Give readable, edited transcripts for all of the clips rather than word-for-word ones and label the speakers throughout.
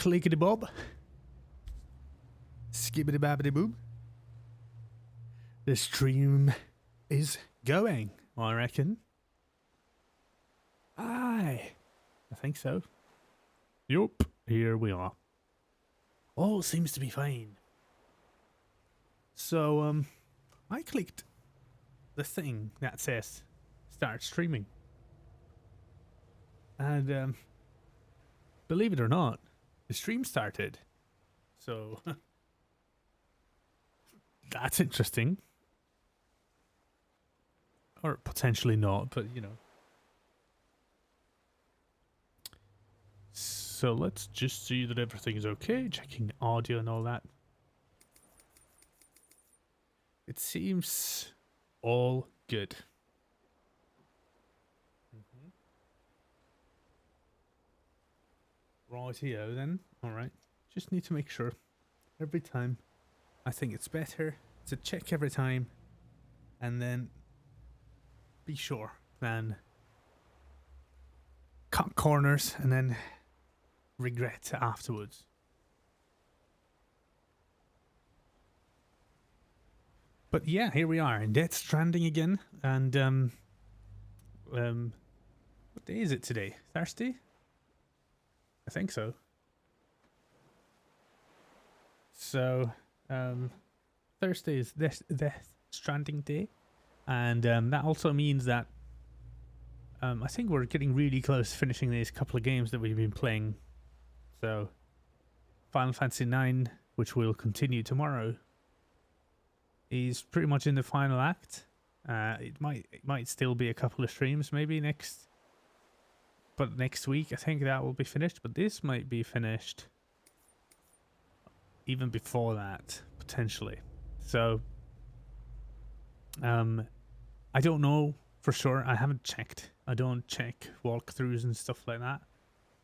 Speaker 1: Clickety bob. Skibbity babbity boob. The stream is going, I reckon. Aye. I think so. Yup, here we are. All seems to be fine. So, I clicked the thing that says start streaming. And, believe it or not, the stream started. So, that's interesting. Or potentially not, but you know. So let's just see that everything is okay, checking audio and all that. It seems all good. Rightio then. Alright. Just need to make sure every time. I think it's better to check every time and then be sure than cut corners and then regret afterwards. But yeah, here we are in Death Stranding again, and what day is it today? Thursday? I think so. So Thursday is Death Stranding Day, and that also means that I think we're getting really close to finishing these couple of games that we've been playing. So, Final Fantasy IX, which we'll continue tomorrow, is pretty much in the final act. It might still be a couple of streams, maybe next week I think that will be finished. But this might be finished even before that, potentially. So, I don't know for sure. I haven't checked. I don't check walkthroughs and stuff like that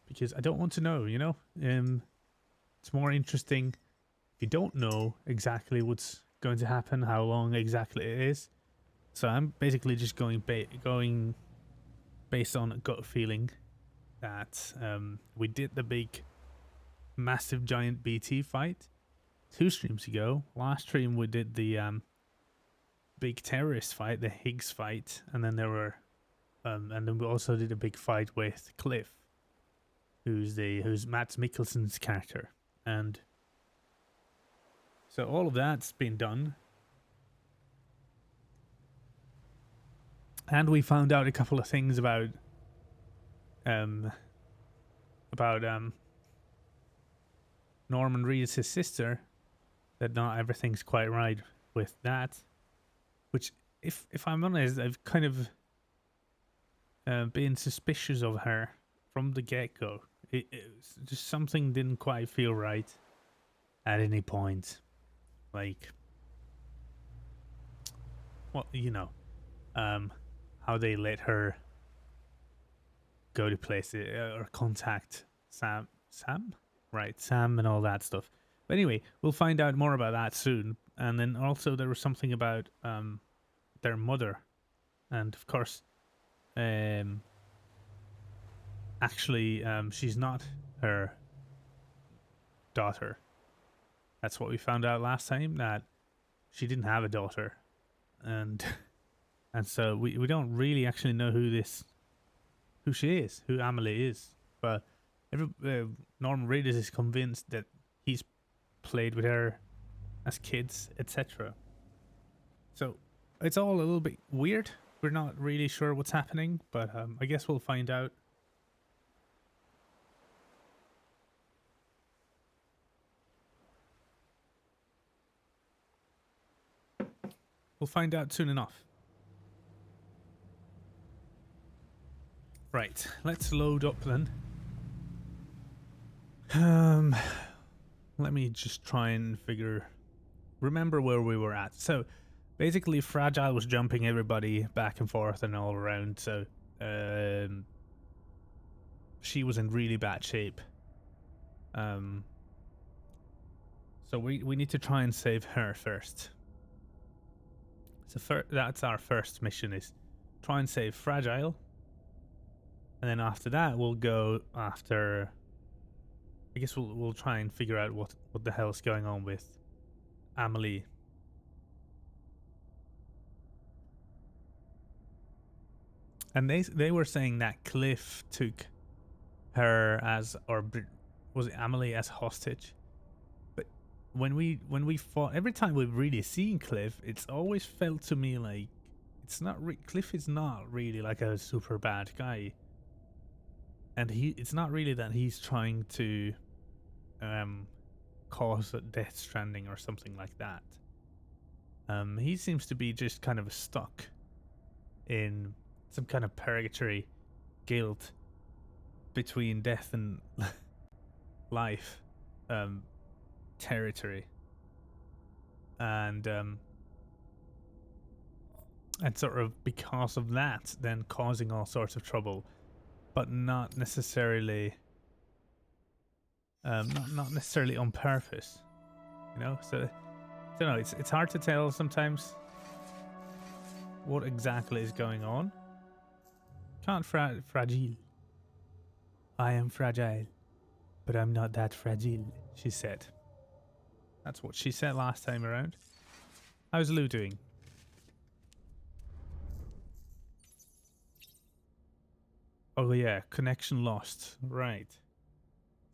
Speaker 1: because I don't want to know, you know? It's more interesting if you don't know exactly what's going to happen, how long exactly it is. So I'm basically just going based on a gut feeling that we did the big, massive, giant BT fight 2 streams ago. Last stream we did the big terrorist fight, the Higgs fight, and then there were and then we also did a big fight with Cliff, who's Matt Mikkelsen's character, and so all of that's been done, and we found out a couple of things about Norman Reedus' sister, that not everything's quite right with that, which if I'm honest, I've kind of been suspicious of her from the get-go. It's just something didn't quite feel right at any point. Like, well, you know, how they let her go to places or contact Sam, right? Sam and all that stuff. But anyway, we'll find out more about that soon. And then also there was something about their mother, and of course, actually, she's not her daughter. That's what we found out last time, that she didn't have a daughter, and so we don't really actually know who she is, who Amelie is. But Norman Reedus is convinced that he's played with her as kids, etc. So it's all a little bit weird. We're not really sure what's happening, but I guess we'll find out. We'll find out soon enough. Right, let's load up then. Let me just try and remember where we were at. So basically, Fragile was jumping everybody back and forth and all around, so she was in really bad shape. So we need to try and save her first. So that's our first mission, is try and save Fragile. And then after that, we'll go after I guess we'll try and figure out what the hell's going on with Amelie. And they were saying that Cliff took her as, or was it Amelie as hostage? But when we fought, every time we've really seen Cliff, it's always felt to me like it's not Cliff is not really like a super bad guy, and it's not really that he's trying to cause a Death Stranding or something like that. He seems to be just kind of stuck in some kind of purgatory guilt between death and life territory, and sort of because of that then causing all sorts of trouble, but not necessarily not necessarily on purpose, you know. So I don't know, it's hard to tell sometimes what exactly is going on. Can't fragile. I am fragile, but I'm not that fragile, she said. That's what she said last time around. How's Lou doing? Oh yeah, connection lost. Right.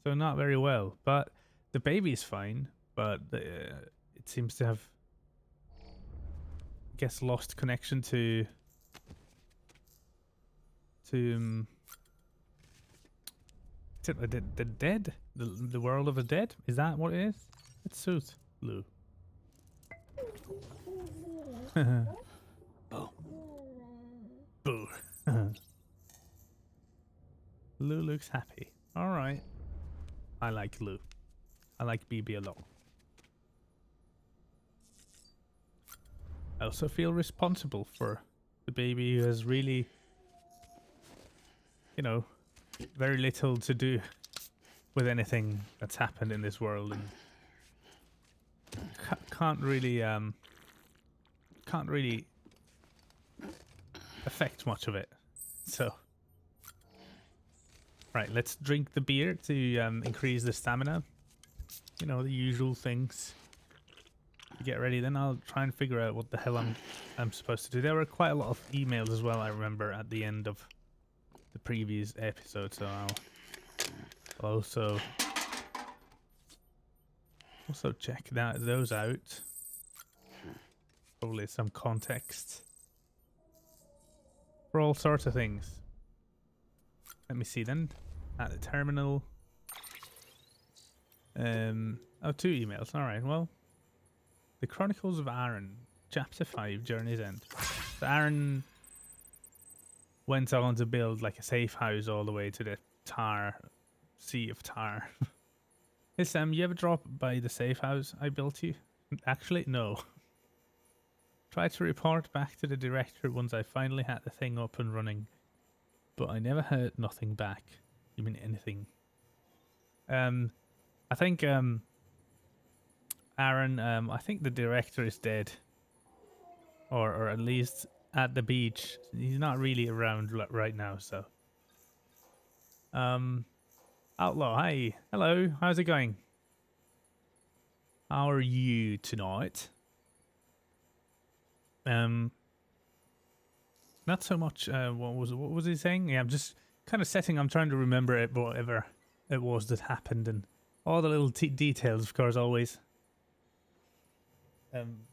Speaker 1: So not very well, but the baby is fine, but it seems to have, I guess, lost connection to the dead, the world of the dead. Is that what it is? Let's suit Lou. Oh. Boo. Lou looks happy. All right. I like Lou. I like BB a lot. I also feel responsible for the baby who has really, you know, very little to do with anything that's happened in this world, and can't really affect much of it. So, right, let's drink the beer to increase the stamina. You know, the usual things. Get ready, then I'll try and figure out what the hell I'm supposed to do. There were quite a lot of emails as well, I remember, at the end of the previous episode, so I'll also check those out. Probably some context for all sorts of things. Let me see then. At the terminal. Oh, 2 emails. Alright, well. The Chronicles of Aaron, Chapter 5, Journey's End. So Aaron went on to build like a safe house all the way to the Sea of Tar. Hey Sam, you ever drop by the safe house I built you? Actually, no. Tried to report back to the director once I finally had the thing up and running, but I never heard nothing back. You mean anything? I think Aaron, I think the director is dead, or at least at the beach. He's not really around right now, so. Outlaw, hi, hello, how's it going? How are you tonight? Not so much. What was he saying? Yeah, I'm just kind of setting. I'm trying to remember it, whatever it was that happened, and all the little details, of course, always.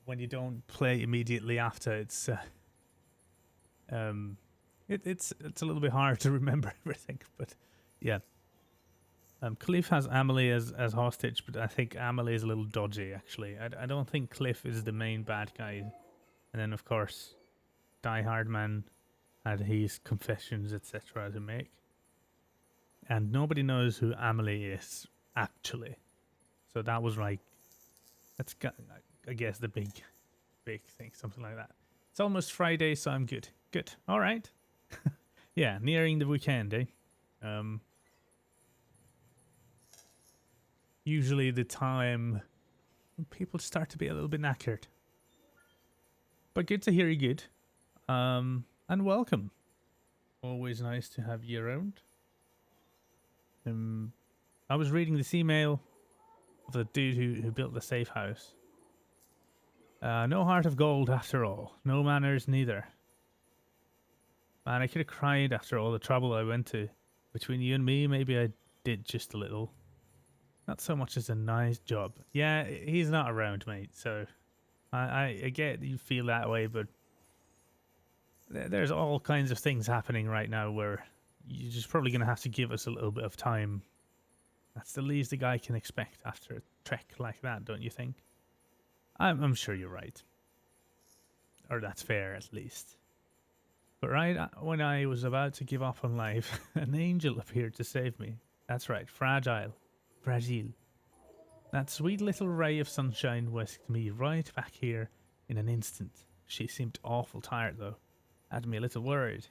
Speaker 1: When you don't play immediately after, it's it's a little bit hard to remember everything, but yeah. Cliff has Amelie as hostage, but I think Amelie is a little dodgy, actually. I don't think Cliff is the main bad guy. And then, of course, Diehardman had his confessions, etc. to make. And nobody knows who Amelie is, actually. So that was like, that's, I guess, the big thing, something like that. It's almost Friday, so I'm good. Good. All right. Yeah, nearing the weekend, eh? Usually the time when people start to be a little bit knackered. But good to hear you good. And welcome. Always nice to have you around. I was reading this email of the dude who built the safe house. No heart of gold after all. No manners neither. Man, I could have cried after all the trouble I went to. Between you and me, maybe I did just a little. Not so much as a nice job. Yeah, he's not around, mate, so I get you feel that way, but there's all kinds of things happening right now where you're just probably going to have to give us a little bit of time. That's the least the guy can expect after a trek like that, don't you think? I'm sure you're right. Or that's fair, at least. But right when I was about to give up on life, an angel appeared to save me. That's right, fragile. Fragile. That sweet little ray of sunshine whisked me right back here in an instant. She seemed awful tired, though. Had me a little worried.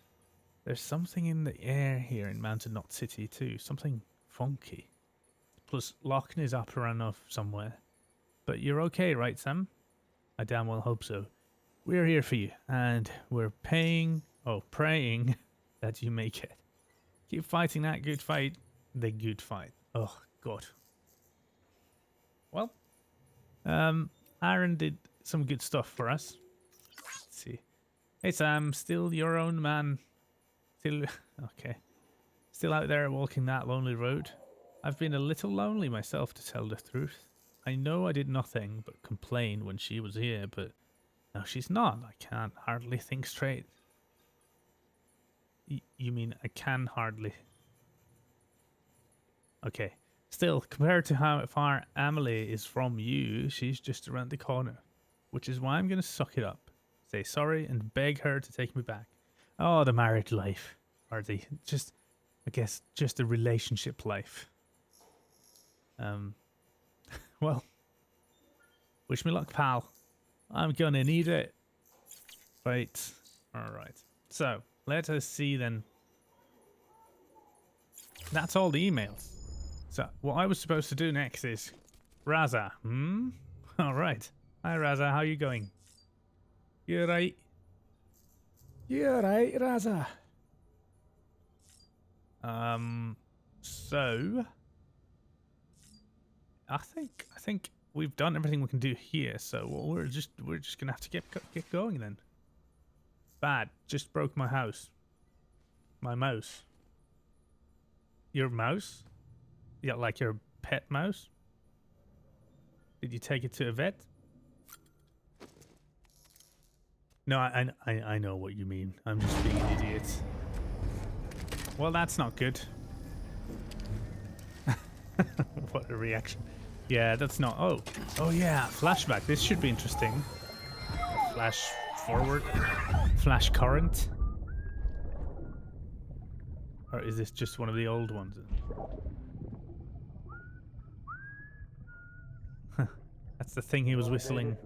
Speaker 1: There's something in the air here in Mountain Knot City, too. Something funky. Plus, Lochen is up around enough somewhere. But you're okay, right, Sam? I damn well hope so. We're here for you, and we're praying that you make it. Keep fighting that good fight. The good fight. Oh, God. Well, Aaron did some good stuff for us. Let's see. Hey, Sam, still your own man. Still, okay. Still out there walking that lonely road. I've been a little lonely myself, to tell the truth. I know I did nothing but complain when she was here, but now she's not. I can't hardly think straight. You mean I can hardly? Okay. Still, compared to how far Amelie is from you, she's just around the corner. Which is why I'm going to suck it up. Say sorry and beg her to take me back. Oh, the married life. Or the, just, I guess, just the relationship life. Well, wish me luck, pal. I'm gonna need it. Right. Alright. So, let us see then. That's all the emails. So, what I was supposed to do next is... Raza, Alright. Hi, Raza, how you going? You right? You right, Raza? So... I think we've done everything we can do here, so we're just gonna have to get going then. Bad, just broke my house. My mouse. Your mouse? Yeah, like your pet mouse? Did you take it to a vet? No, I know what you mean. I'm just being an idiot. Well, that's not good. What a reaction. Yeah, that's not... Oh yeah, flashback. This should be interesting. Flash forward. Flash current. Or is this just one of the old ones? That's the thing he was whistling.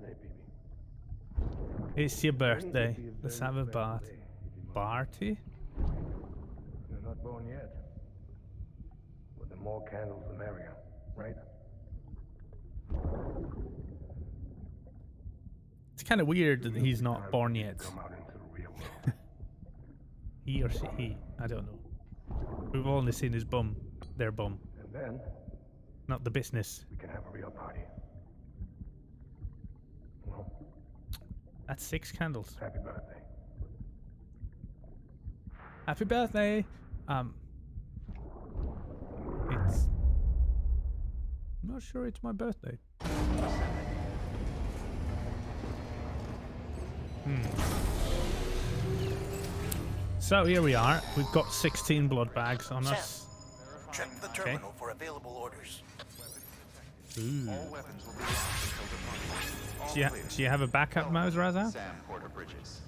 Speaker 1: It's your birthday. Let's have a party. Party?
Speaker 2: You're not born yet. But the more candles, the merrier, right?
Speaker 1: It's kind of weird that he's not born yet. He or she, I don't know. We've only seen his bum, their bum.
Speaker 2: And then,
Speaker 1: not the business.
Speaker 2: we can have a real party. Well,
Speaker 1: that's 6 candles.
Speaker 2: happy birthday.
Speaker 1: Happy birthday! It's... I'm not sure it's my birthday. So here we are. We've got 16 blood bags on us.
Speaker 3: Check the terminal for available orders.
Speaker 1: Ooh.
Speaker 4: All weapons will be until
Speaker 1: Do you have a backup mouse, Raza?
Speaker 4: Sam Porter Bridges.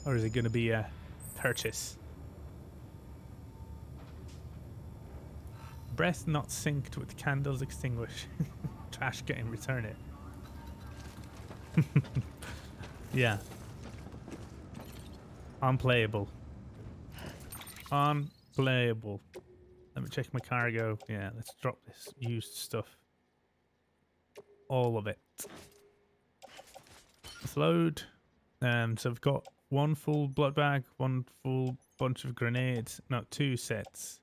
Speaker 1: Or is it going to be a purchase? Breath not synced with candles extinguished. Trash game, return it. Yeah. Unplayable. Unplayable. Let me check my cargo. Yeah, let's drop this used stuff. All of it. Let's load. So I've got 1 full blood bag, 1 full bunch of grenades. No, 2 sets.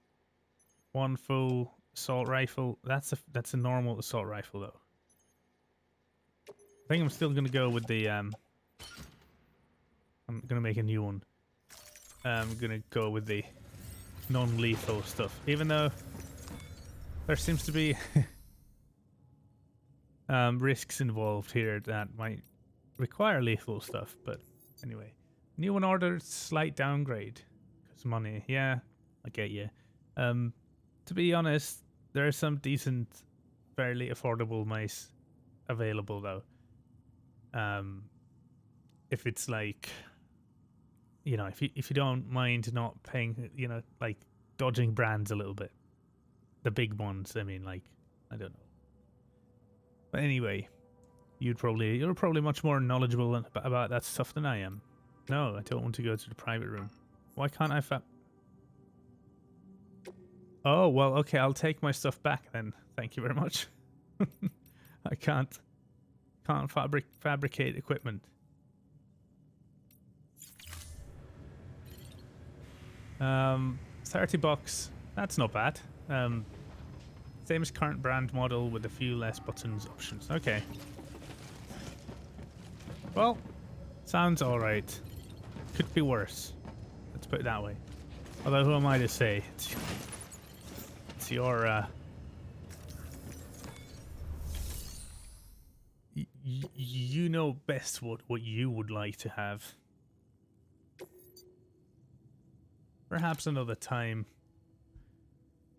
Speaker 1: 1 full Assault rifle. That's a normal assault rifle though. I think I'm still gonna go with the I'm gonna make a new one. I'm gonna go with the non-lethal stuff, even though there seems to be risks involved here that might require lethal stuff. But anyway, new one ordered, slight downgrade because money. Yeah, I get you. To be honest, there are some decent, fairly affordable mice available though. If it's like, you know, if you don't mind not paying, you know, like dodging brands a little bit, the big ones. I mean, like, I don't know. But anyway, you're probably much more knowledgeable about that stuff than I am. No, I don't want to go to the private room. Why can't I Oh, well, okay, I'll take my stuff back then. Thank you very much. I can't fabricate equipment. 30 bucks. That's not bad. Same as current brand model with a few less buttons options. Okay. Well, sounds alright. Could be worse. Let's put it that way. Although, who am I to say? It's your, you know best what you would like to have. Perhaps another time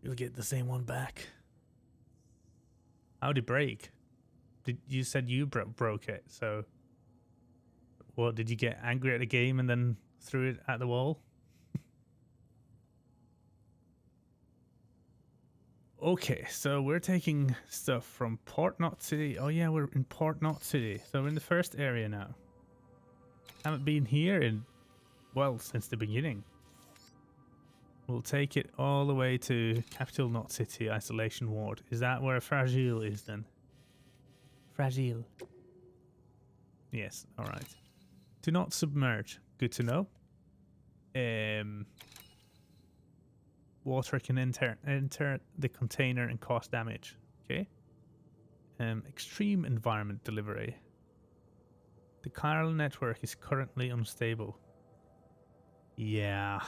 Speaker 1: you'll get the same one back. How'd it break? You said you broke it, so what, did you get angry at the game and then threw it at the wall? Okay, so we're taking stuff from Port Knot City. Oh yeah, we're in Port Knot City. So we're in the first area now. Haven't been here in, well, since the beginning. We'll take it all the way to Capital Knot City Isolation Ward. Is that where Fragile is then? Fragile. Yes, alright. Do not submerge. Good to know. Water can enter the container and cause damage. Okay. Extreme environment delivery. The chiral network is currently unstable. Yeah.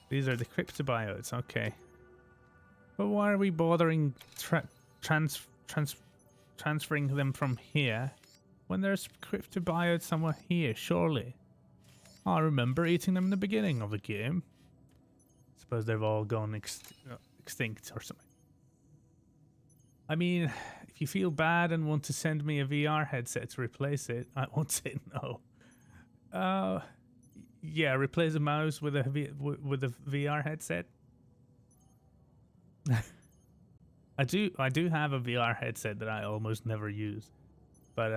Speaker 1: These are the cryptobiotes. Okay. But why are we bothering transferring them from here when there's cryptobiotes somewhere here? Surely. I remember eating them in the beginning of the game. Suppose they've all gone extinct or something. I mean, if you feel bad and want to send me a VR headset to replace it, I won't say no. Yeah, replace a mouse with a VR headset. I do have a VR headset that I almost never use, but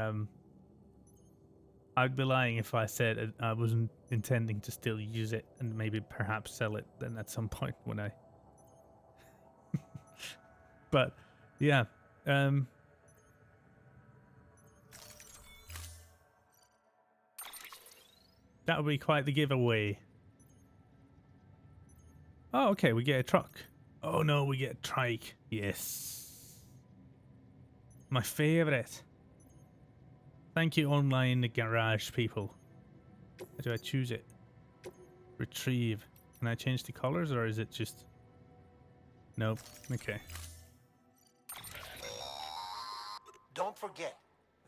Speaker 1: I'd be lying if I said I wasn't intending to still use it and maybe perhaps sell it then at some point when I. But yeah, that would be quite the giveaway. Oh, okay, we get a truck. Oh no, we get a trike. Yes. My favorite. Thank you, online garage people. How do I choose it? Retrieve. Can I change the colors or is it just... Nope. Okay.
Speaker 3: Don't forget,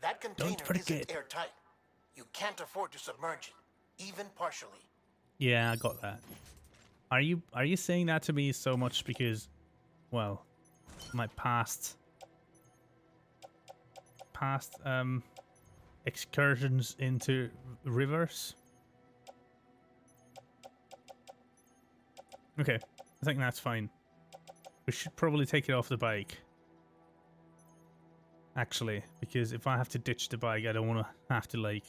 Speaker 3: that container isn't airtight. You can't afford to submerge it, even partially.
Speaker 1: Yeah, I got that. Are you saying that to me so much because, well, my past excursions into rivers? Okay, I think that's fine. We should probably take it off the bike. Actually, because if I have to ditch the bike, I don't want to have to, like,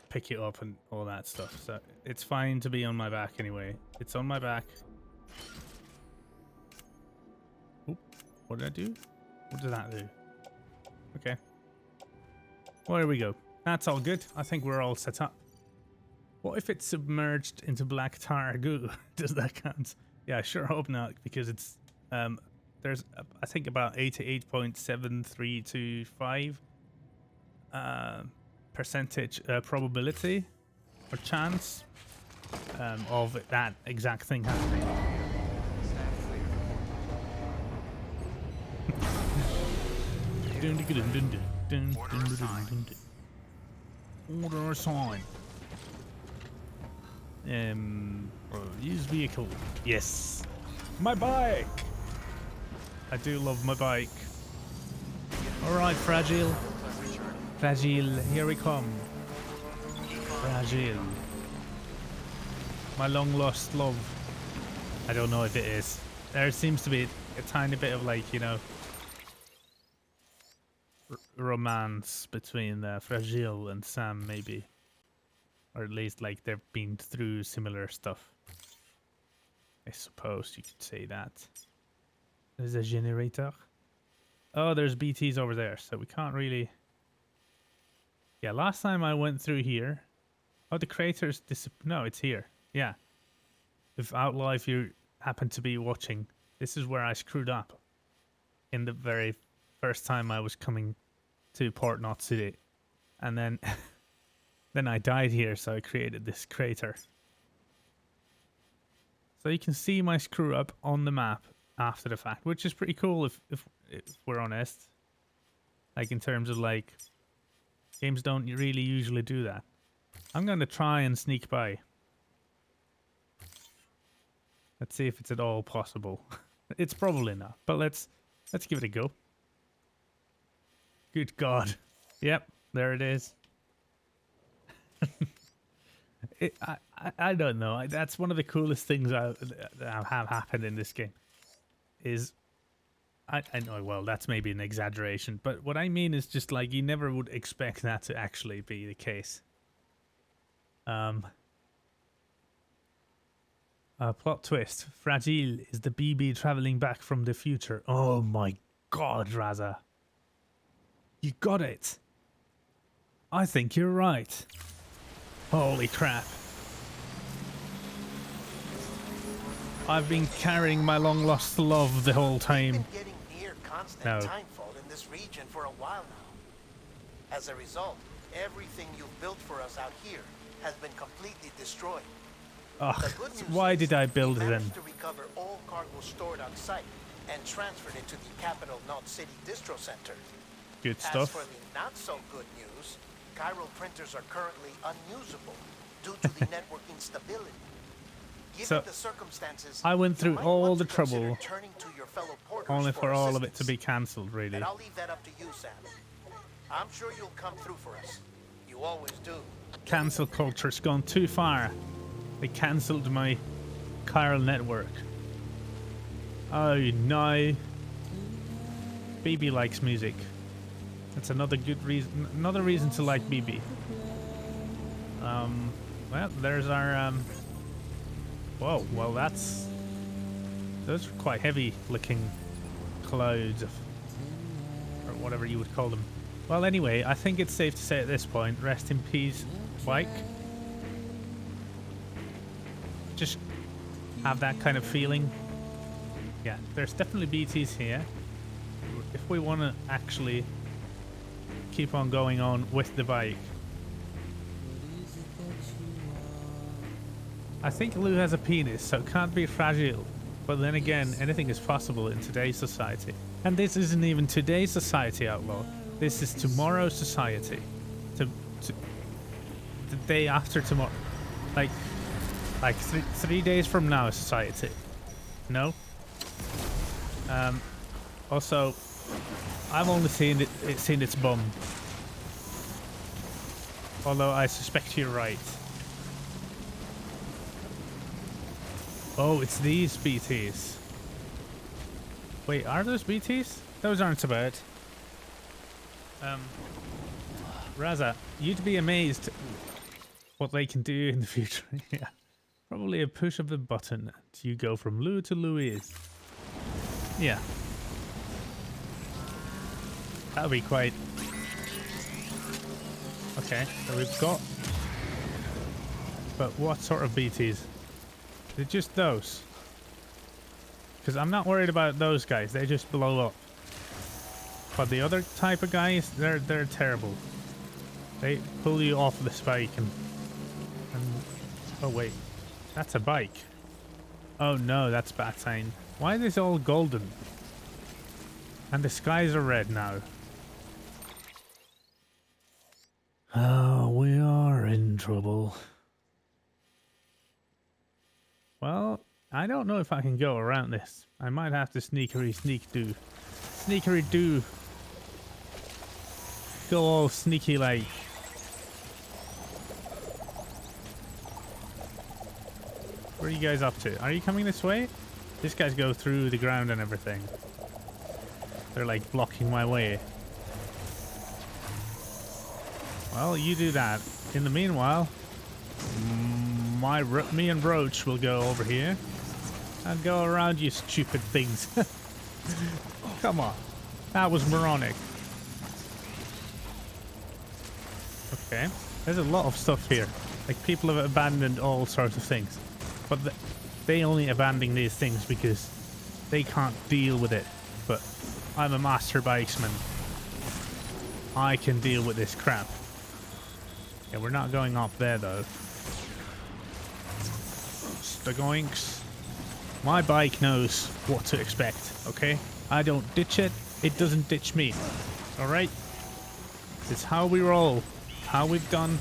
Speaker 1: pick it up and all that stuff. So it's fine to be on my back anyway. It's on my back. Oop, what did I do? What did that do? Okay. Well, there we go. That's all good. I think we're all set up. What if it's submerged into black tar goo? Does that count? Yeah, I sure hope not, because it's there's I think about 88.7325 percentage probability or chance of that exact thing happening.
Speaker 4: Stand
Speaker 1: Order sign. Use vehicle. Yes. My bike. I do love my bike. All right, fragile. Fragile, here we come. Fragile. My long lost love. I don't know if it is. There seems to be a tiny bit of, like, you know, romance between Fragile and Sam, maybe. Or at least, like, they've been through similar stuff. I suppose you could say that. There's a generator. Oh, there's BTs over there, so we can't really... Yeah, last time I went through here... Oh, the crater's no, it's here. Yeah. If Outlaw, if you happen to be watching, this is where I screwed up. In the very first time I was coming to Port Knot City. And then... then I died here, so I created this crater. So you can see my screw up on the map after the fact, which is pretty cool if we're honest. Like, in terms of, like, games don't really usually do that. I'm going to try and sneak by. Let's see if it's at all possible. It's probably not, but let's give it a go. Good God. Yep, there it is. I don't know. That's one of the coolest things that have happened in this game. Is I know, well, that's maybe an exaggeration, but what I mean is just like you never would expect that to actually be the case. Plot twist: Fragile is the BB traveling back from the future. Oh my God, Raza, you got it. I think you're right. Holy crap. I've been carrying my long-lost love the whole time.
Speaker 3: We've been getting near constant timefall in this region for a while now. As a result, everything you've built for us out here has been completely destroyed.
Speaker 1: Ugh, why did I build
Speaker 3: them? We
Speaker 1: them?
Speaker 3: managed to recover all cargo stored on site and transferred it to the capital Knot City Distro Center.
Speaker 1: Good stuff.
Speaker 3: As for the not-so-good news, chiral printers are currently unusable due to the network instability. Given
Speaker 1: So,
Speaker 3: the circumstances,
Speaker 1: I went through
Speaker 3: you might
Speaker 1: all
Speaker 3: want
Speaker 1: the
Speaker 3: to consider
Speaker 1: trouble
Speaker 3: turning to your fellow porters
Speaker 1: only for all of it to
Speaker 3: assistance.
Speaker 1: be cancelled, really.
Speaker 3: And I'll leave that up to you, Sam. I'm sure you'll come through for us. You always do.
Speaker 1: Cancel culture's gone too far. They cancelled my chiral network. Oh no. BB likes music. That's another good reason. Another reason to like BB. Well, there's our. Whoa. Well, those are quite heavy-looking clouds, or whatever you would call them. Well, anyway, I think it's safe to say at this point, rest in peace, bike. Just have that kind of feeling. Yeah, there's definitely BTs here. If we want to actually keep on going on with the bike. I think Lou has a penis, so it can't be Fragile. But then again, anything is possible in today's society. And this isn't even today's society, Outlaw. This is tomorrow's society. The day after tomorrow. Like 3 days from now, society. No? Also, I've only seen its bum. Although I suspect you're right. Oh, it's these BTs. Wait, are those BTs? Those aren't so bad. Raza, you'd be amazed what they can do in the future. Yeah. Probably a push of the button and you go from Lou to Louise. Yeah. That would be quite... Okay, so we've got... But what sort of BTs? Is it just those? Because I'm not worried about those guys. They just blow up. But the other type of guys, they're terrible. They pull you off the spike and oh wait, that's a bike. Oh no, that's bad sign. Why is this all golden? And the skies are red now. Oh, we are in trouble. Well, I don't know if I can go around this. I might have to sneakery do. Sneakery do. Go all sneaky like. Where are you guys up to? Are you coming this way? These guys go through the ground and everything. They're like blocking my way. Well, you do that. In the meanwhile, me and Roach will go over here and go around you stupid things. Come on. That was moronic. Okay. There's a lot of stuff here. Like, people have abandoned all sorts of things. But they only abandon these things because they can't deal with it. But I'm a master bikesman. I can deal with this crap. Yeah, we're not going up there though. Stagoinks. My bike knows what to expect, okay? I don't ditch it, it doesn't ditch me. Alright? It's how we roll. How we've done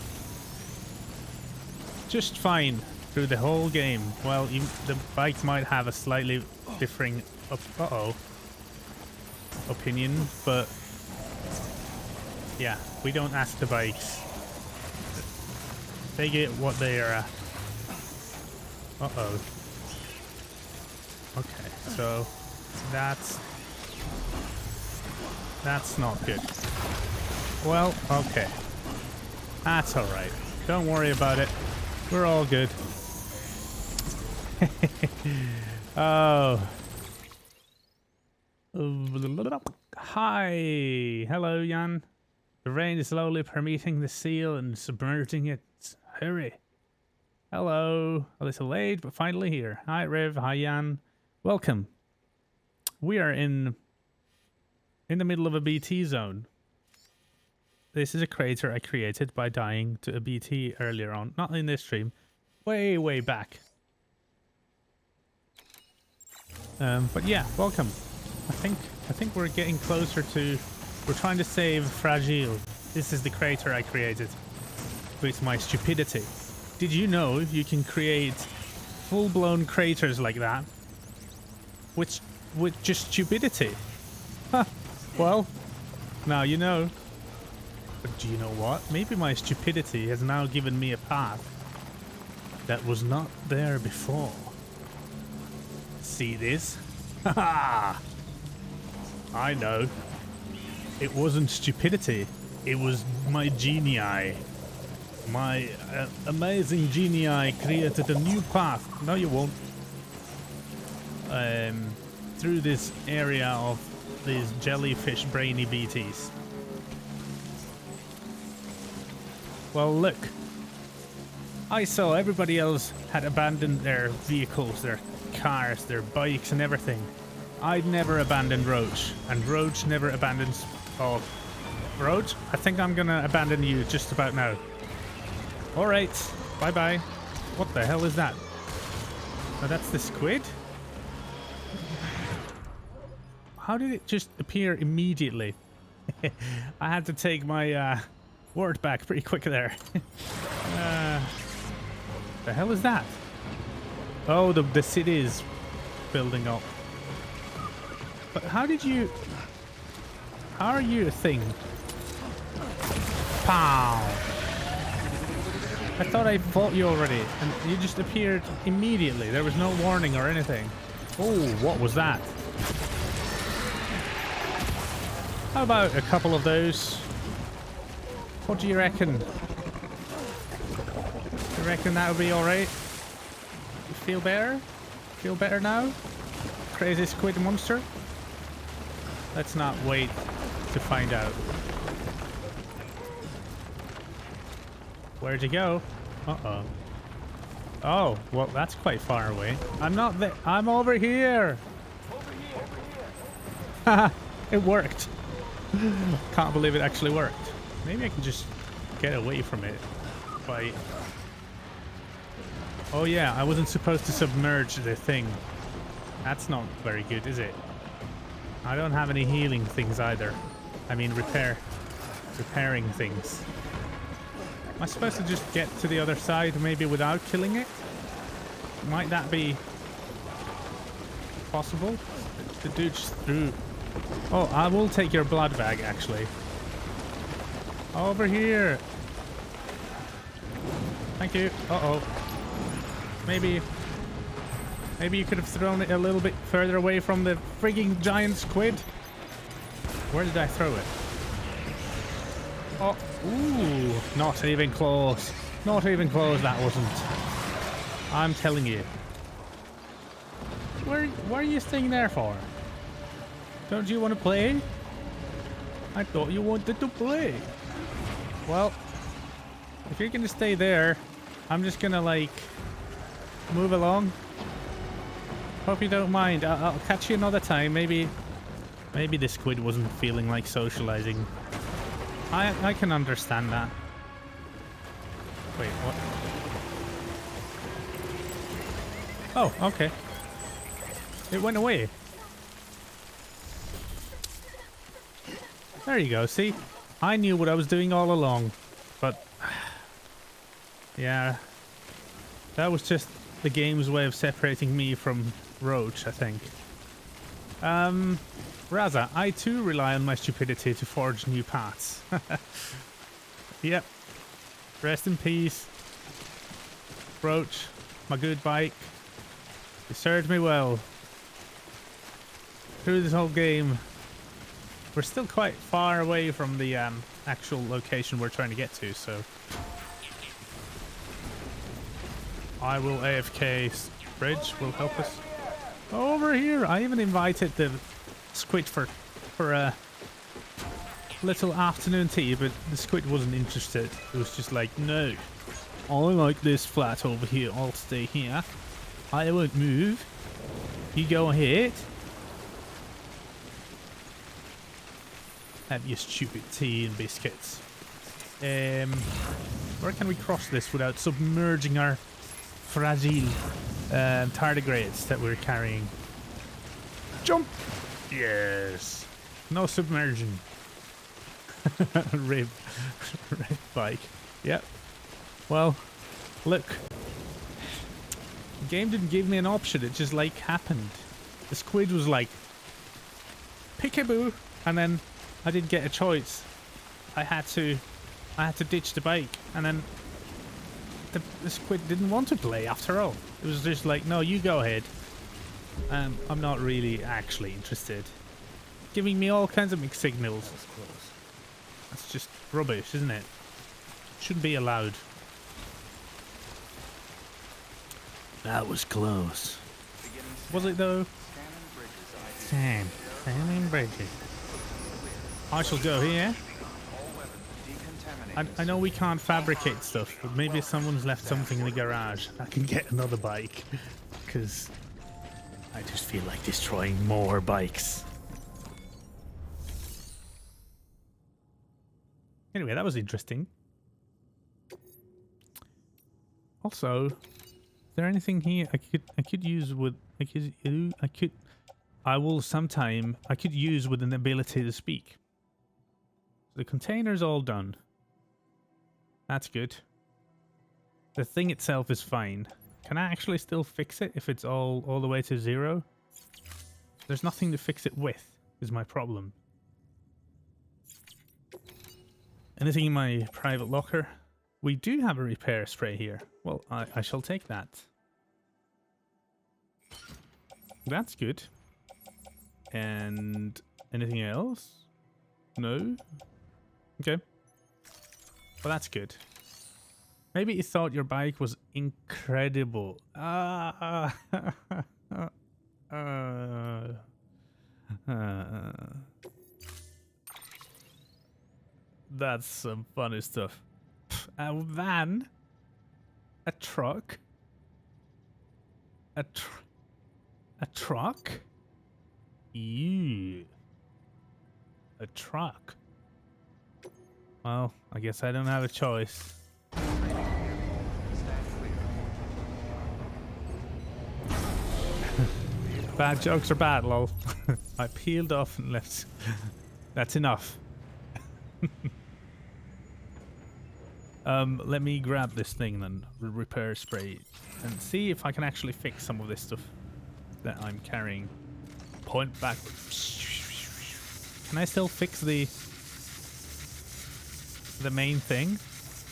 Speaker 1: just fine through the whole game. Well, the bike might have a slightly differing opinion, but yeah, we don't ask the bikes. They get what they are. Okay, so that's not good. Well, okay. That's alright. Don't worry about it. We're all good. Oh. Hi. Hello, Jan. The rain is slowly permeating the seal and submerging it. Hurry. Hello. A little late, but finally here. Hi, Riv. Hi, Jan. Welcome. We are in the middle of a BT zone. This is a crater I created by dying to a BT earlier on. Not in this stream. Way, way back. But yeah, welcome. I think we're getting closer to... We're trying to save Fragile. This is the crater I created with my stupidity. Did you know you can create full-blown craters like that with just stupidity? Huh. Well, now you know. But do you know what? Maybe my stupidity has now given me a path that was not there before. See this? Haha! I know. It wasn't stupidity. It was my genii. My amazing genii created a new path. No, you won't. Through this area of these jellyfish brainy BTs. Well, look. I saw everybody else had abandoned their vehicles, their cars, their bikes and everything. I'd never abandoned Roach, and Roach never abandons... Oh, Roach, I think I'm gonna abandon you just about now. Alright, bye-bye. What the hell is that? Oh, that's the squid? How did it just appear immediately? I had to take my word back pretty quick there. The hell is that? Oh, the city is building up. But how did you... How are you a thing? Pow! I thought I fought you already, and you just appeared immediately. There was no warning or anything. Oh, what was that? How about a couple of those? What do you reckon? You reckon that would be alright? You feel better? Feel better now? Crazy squid monster? Let's not wait to find out. Where'd you go? Uh-oh. Oh, well, that's quite far away. I'm not there. I'm over here. It worked. Can't believe it actually worked. Maybe I can just get away from it by... Oh yeah, I wasn't supposed to submerge the thing. That's not very good, is it? I don't have any healing things either. I mean repairing things. Am I supposed to just get to the other side maybe without killing it? Might that be possible? The dude just threw... Oh, I will take your blood bag, actually. Over here. Thank you. Uh-oh. Maybe you could have thrown it a little bit further away from the frigging giant squid. Where did I throw it? Oh, ooh. Not even close. Not even close, that wasn't. I'm telling you. What are you staying there for? Don't you want to play? I thought you wanted to play. Well, if you're gonna stay there, I'm just gonna like move along. Hope you don't mind. I'll catch you another time. Maybe the squid wasn't feeling like socializing. I can understand that. Wait, what? Oh, okay. It went away. There you go, see? I knew what I was doing all along, but... yeah. That was just the game's way of separating me from Roach, I think. Raza, I too rely on my stupidity to forge new paths. Yep. Rest in peace. Roach, my good bike. You served me well. Through this whole game. We're still quite far away from the actual location we're trying to get to, so... I will AFK. Bridge will help us. Over here! I even invited the squid for a little afternoon tea, but the squid wasn't interested. It was just like, no. I like this flat over here. I'll stay here. I won't move. You go ahead. Have your stupid tea and biscuits. Where can we cross this without submerging our fragile tardigrades that we're carrying? Jump! Yes. No submersion. Rib bike. Yep. Well, look. The game didn't give me an option. It just like happened. The squid was like, peekaboo, and then I didn't get a choice. I had to ditch the bike, and then the squid didn't want to play after all. It was just like, no, you go ahead. I'm not really actually interested. Giving me all kinds of mixed signals. That's just rubbish, isn't it? Shouldn't be allowed. That was close. Was it though? Scanning bridges. I shall go here. I know we can't fabricate stuff, but maybe someone's left something in the garage. I can get another bike, because I just feel like destroying more bikes. Anyway, that was interesting. Also, is there anything here I could use with I could use with an ability to speak. The container's all done. That's good. The thing itself is fine. Can I actually still fix it if it's all the way to 0? There's nothing to fix it with, is my problem. Anything in my private locker? We do have a repair spray here. Well, I shall take that. That's good. And anything else? No? Okay. Well, that's good. Maybe you thought your bike was incredible. That's some funny stuff. A van? A truck? A truck? Ew. A truck. Well, I guess I don't have a choice. Bad jokes are bad, lol. I peeled off and left. That's enough. Let me grab this thing then, repair spray, and see if I can actually fix some of this stuff that I'm carrying. Point back. Can I still fix the main thing?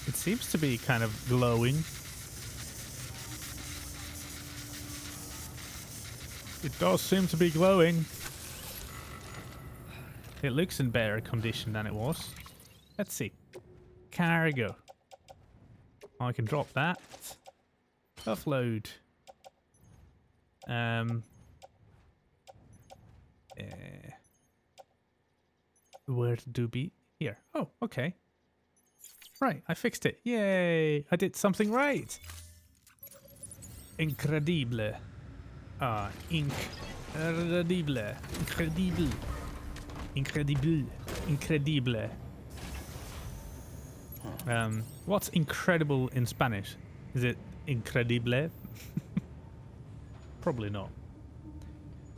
Speaker 1: It seems to be kind of glowing. It does seem to be glowing. It looks in better condition than it was. Let's see. Cargo. I can drop that. Offload. Where to be? Here. Oh, okay. Right, I fixed it. Yay! I did something right. Incredible. Incredible. Incredible. Incredible. Incredible. What's incredible in Spanish? Is it incredible? Probably not.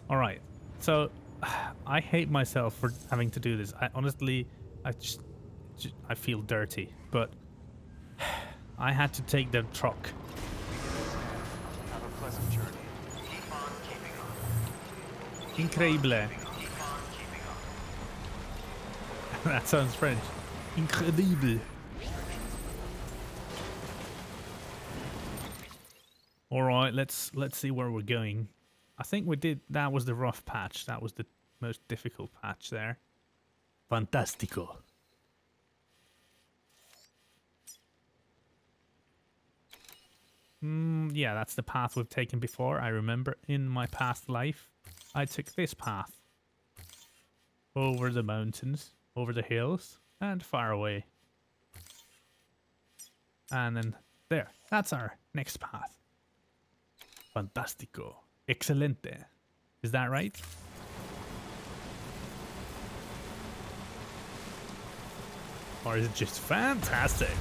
Speaker 1: Alright, so I hate myself for having to do this. I honestly, I feel dirty, but I had to take the truck.
Speaker 4: Have a pleasant journey. Keep on keeping on.
Speaker 1: Incredible.
Speaker 4: Keep on keeping on.
Speaker 1: That sounds French. Incredible. All right, let's see where we're going. I think we did. That was the rough patch. That was the most difficult patch there. Fantastico. Yeah, that's the path we've taken before. I remember in my past life, I took this path. Over the mountains, over the hills, and far away. And then there. That's our next path. Fantastico. Excelente. Is that right? Or is it just fantastic?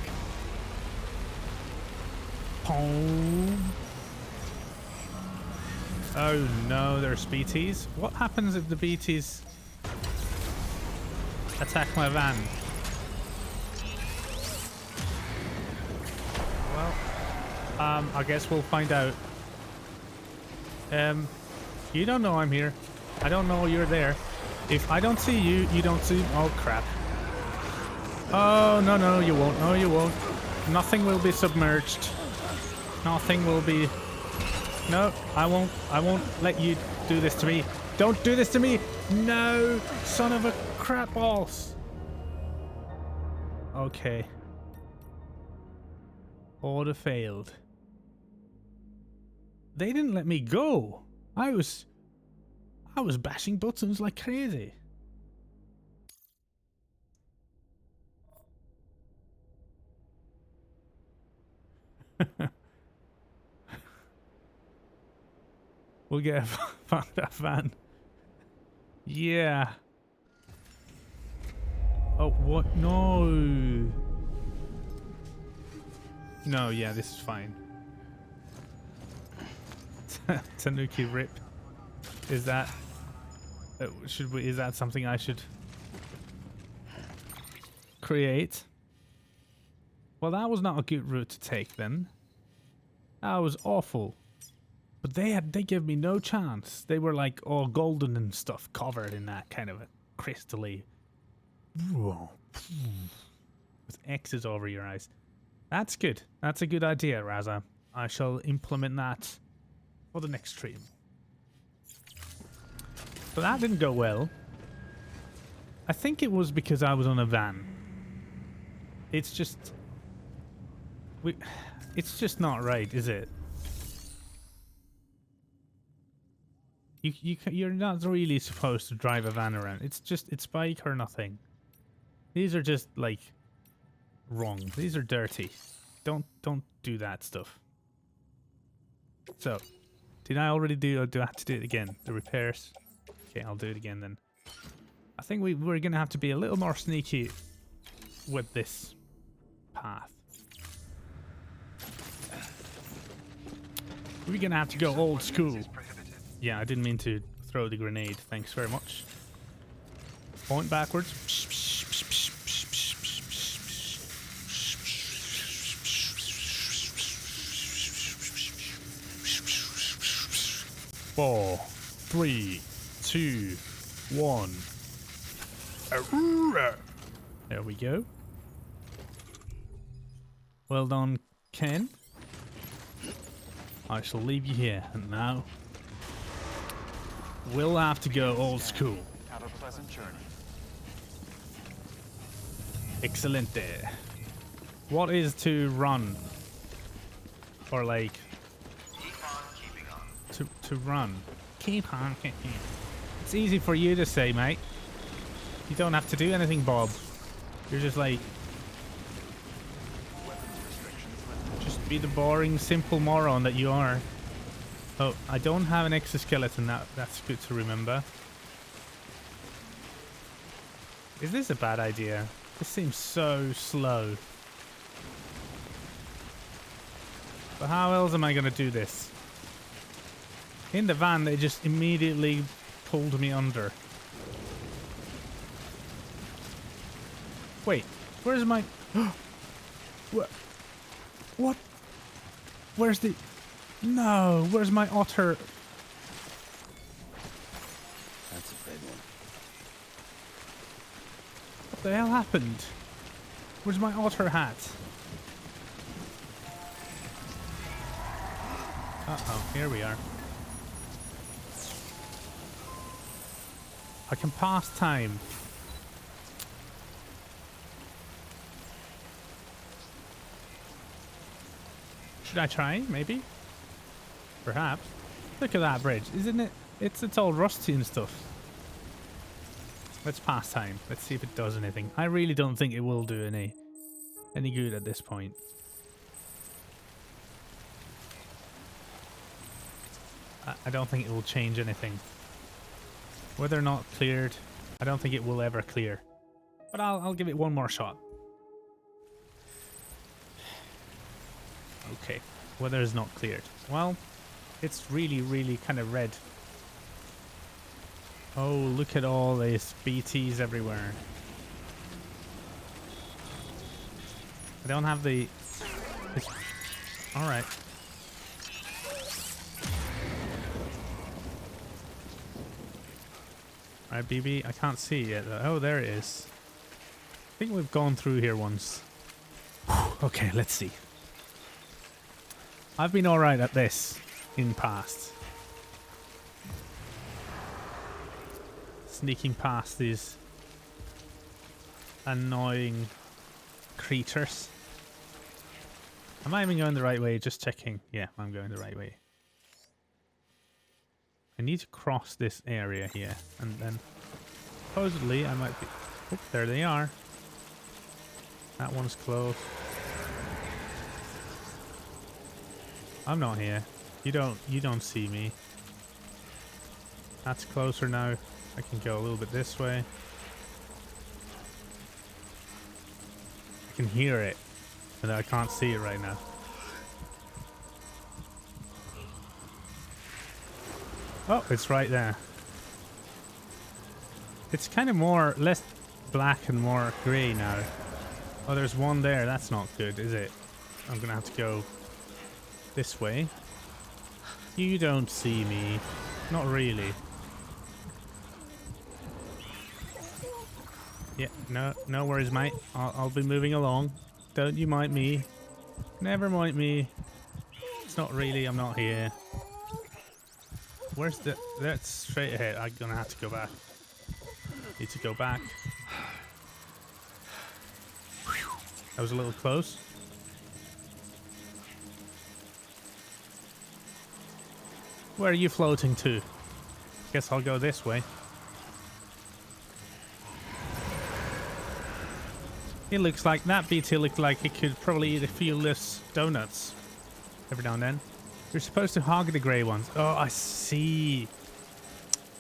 Speaker 1: Boom. Oh no, there's BTs. What happens if the BTs attack my van? Well, I guess we'll find out. You don't know I'm here. I don't know you're there. If I don't see you, you don't see... Oh, crap. Oh, no, no, you won't. No, you won't. Nothing will be submerged. Nothing will be... No, I won't let you do this to me. Don't do this to me! No! Son of a crap balls! Okay. Order failed. They didn't let me go. I was bashing buttons like crazy. We'll get found that van. Yeah. Oh, what? No. No, yeah, this is fine. Tanuki rip. Is that... is that something I should create? Well, that was not a good route to take then. That was awful. But they gave me no chance. They were like all golden and stuff, covered in that kind of a crystally... with X's over your eyes. That's good. That's a good idea, Raza. I shall implement that for the next stream. So that didn't go well. I think it was because I was on a van. It's just... it's just not right, is it? You're not really supposed to drive a van around. It's bike or nothing. These are just like wrong. These are dirty. Don't do that stuff. So, did I already do, or do I have to do it again? The repairs? Okay, I'll do it again then. I think we're going to have to be a little more sneaky with this path. We're going to have to go old school. Yeah, I didn't mean to throw the grenade. Thanks very much. Point backwards. 4, 3, 2, 1. There we go. Well done, Ken. I shall leave you here, and now we'll have to go old school.
Speaker 4: Have a pleasant journey.
Speaker 1: Excelente. What is to run? Or like
Speaker 4: Keep on keeping on.
Speaker 1: to run? Keep on. It's easy for you to say, mate. You don't have to do anything, Bob. You're just like, just be the boring, simple moron that you are. Oh, I don't have an exoskeleton. That's good to remember. Is this a bad idea? This seems so slow. But how else am I going to do this? In the van, they just immediately pulled me under. Wait, where's my... What? Where's the... No, where's my otter?
Speaker 5: That's a big one.
Speaker 1: What the hell happened? Where's my otter hat? Uh-oh, here we are. I can pass time. Should I try? Maybe? Perhaps. Look at that bridge. Isn't it? It's all rusty and stuff. Let's pass time. Let's see if it does anything. I really don't think it will do any good at this point. I don't think it will change anything. Whether or not cleared, I don't think it will ever clear. But I'll give it one more shot. Okay, weather is not cleared. Well, it's really, really kind of red. Oh, look at all these BTs everywhere. I don't have the... Alright. Alright, BB, I can't see it yet. Oh, there it is. I think we've gone through here once. Okay, let's see. I've been alright at this in past. Sneaking past these annoying creatures. Am I even going the right way? Just checking. Yeah, I'm going the right way. I need to cross this area here, and then supposedly I might be... Oh, there they are. That one's close. I'm not here. You don't see me. That's closer now. I can go a little bit this way. I can hear it, but I can't see it right now. Oh, it's right there. It's kind of less black and more grey now. Oh, there's one there. That's not good, is it? I'm gonna have to go this way. You don't see me. Not really. Yeah, no worries, mate. I'll be moving along. Don't you mind me. Never mind me. It's not really, I'm not here. Where's the... That's straight ahead. I'm gonna have to go back. Need to go back. That was a little close. Where are you floating to? Guess I'll go this way. It looks like that BT looked like it could probably eat a few less donuts every now and then. You're supposed to hog the grey ones. Oh, I see.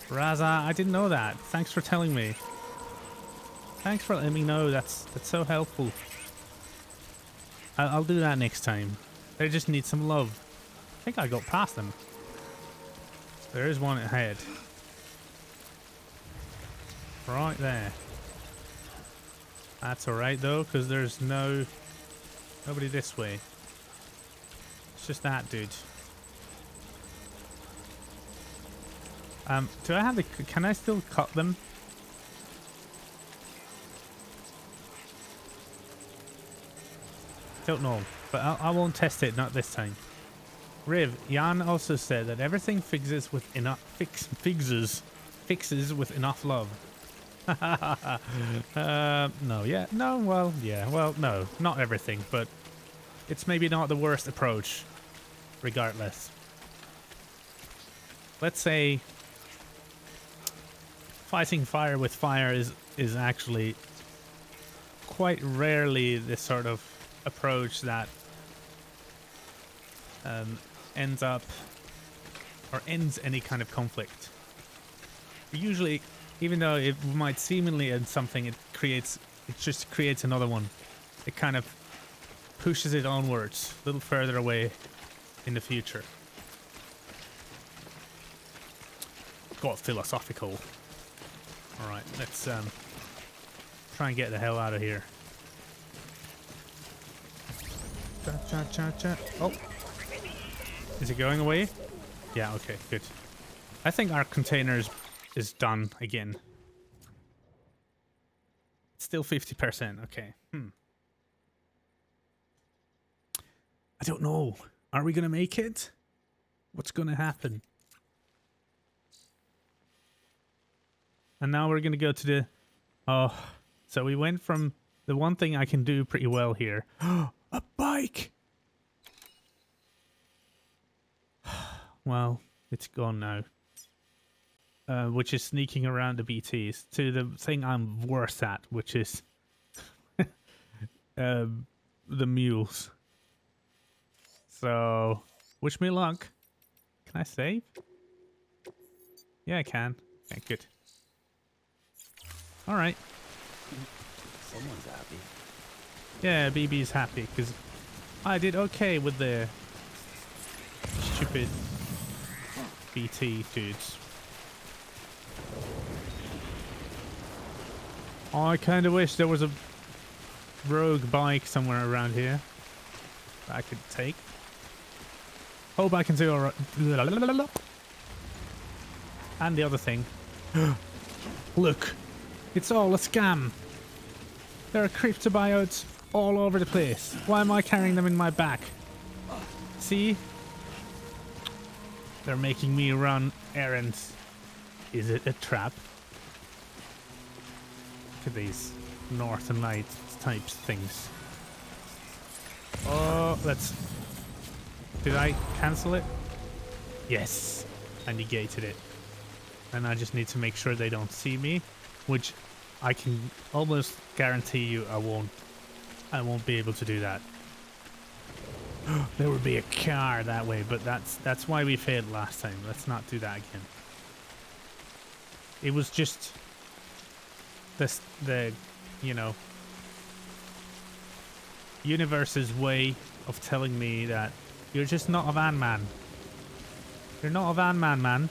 Speaker 1: Raza, I didn't know that. Thanks for telling me. Thanks for letting me know. That's so helpful. I'll do that next time. They just need some love. I think I got past them. There is one ahead. Right there. That's alright though, because there's nobody this way. It's just that dude. Do I have the... Can I still cut them? Don't know, but I won't test it, not this time. Riv, Jan also said that everything fixes with enough fixes with enough love. No, yeah, no, well, yeah, well, no, not everything, but it's maybe not the worst approach, regardless. Let's say fighting fire with fire is actually quite rarely this sort of approach that ends any kind of conflict. Usually, even though it might seemingly end something, it just creates another one. It kind of pushes it onwards a little further away in the future. Got philosophical. Alright, let's try and get the hell out of here. Cha, cha, cha. Oh. Is it going away? Yeah, okay, good. I think our container is done again. It's still 50%, okay. I don't know. Are we gonna make it? What's gonna happen? And now we're gonna go to the... Oh, so we went from the one thing I can do pretty well here. A bike! Well, it's gone now. Which is sneaking around the BTs, to the thing I'm worse at, which is the mules. So, wish me luck. Can I save? Yeah, I can. Okay, good. Alright.
Speaker 5: Someone's happy.
Speaker 1: Yeah, BB's happy, because I did okay with the stupid BT dudes. I kind of wish there was a rogue bike somewhere around here that I could take. Hope I can do alright. And the other thing. Look, it's all a scam. There are cryptobiotes all over the place. Why am I carrying them in my back? See? They're making me run errands. Is it a trap? Look at these Northern Lights types things. Oh, let's... Did I cancel it? Yes, I negated it. And I just need to make sure they don't see me, which I can almost guarantee you I won't be able to do that. There would be a car that way, but that's why we failed last time. Let's not do that again. It was just the you know, universe's way of telling me that you're just not a van man. You're not a van man.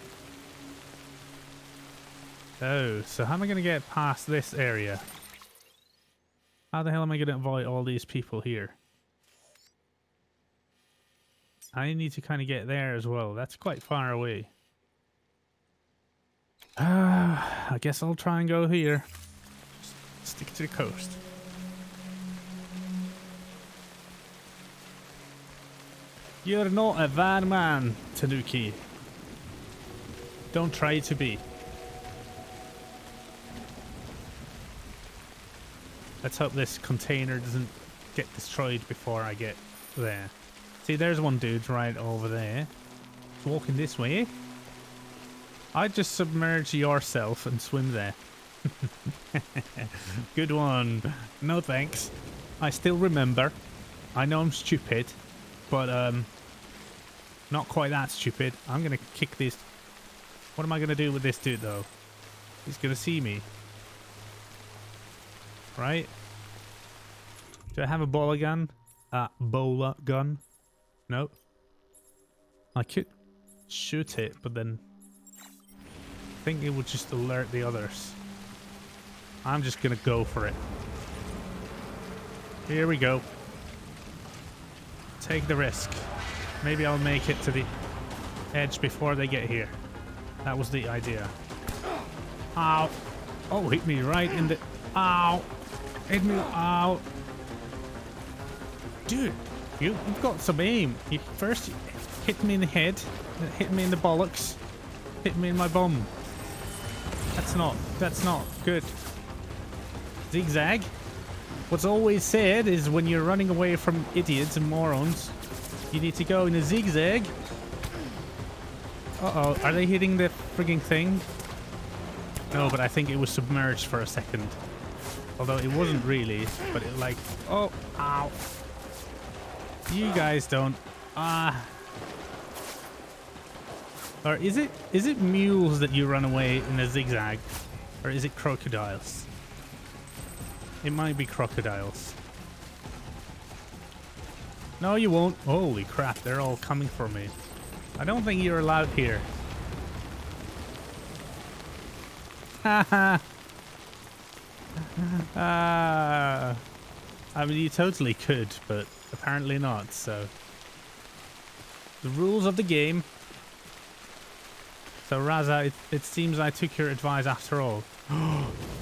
Speaker 1: Oh, so how am I going to get past this area? How the hell am I going to avoid all these people here? I need to kind of get there as well. That's quite far away. I guess I'll try and go here. Just stick to the coast. You're not a van man, Tanuki. Don't try to be. Let's hope this container doesn't get destroyed before I get there. See, there's one dude right over there. He's walking this way. I'd just submerge yourself and swim there. Good one. No thanks. I still remember. I know I'm stupid, but not quite that stupid. I'm gonna kick this. What am I gonna do with this dude though? He's gonna see me. right? Do I have a bowler gun? Bowler gun? No. I could shoot it, but then I think it would just alert the others. I'm just gonna go for it. Here we go. Take the risk. Maybe I'll make it to the edge before they get here. That was the idea. Ow. Oh, hit me right in the... Ow. Hit me... Ow. Dude, you've got some aim. You first hit me in the head, then hit me in the bollocks, hit me in my bum. That's not good. Zigzag. What's always said is when you're running away from idiots and morons, you need to go in a zigzag. Uh-oh, are they hitting the frigging thing? No, but I think it was submerged for a second. Although it wasn't really, but it like... Oh, ow. You guys don't... Or is it mules that you run away in a zigzag? Or is it crocodiles? It might be crocodiles. No, you won't. Holy crap, they're all coming for me. I don't think you're allowed here. Haha. I mean, you totally could, but apparently not, so... The rules of the game. So, Raza, it seems I took your advice after all.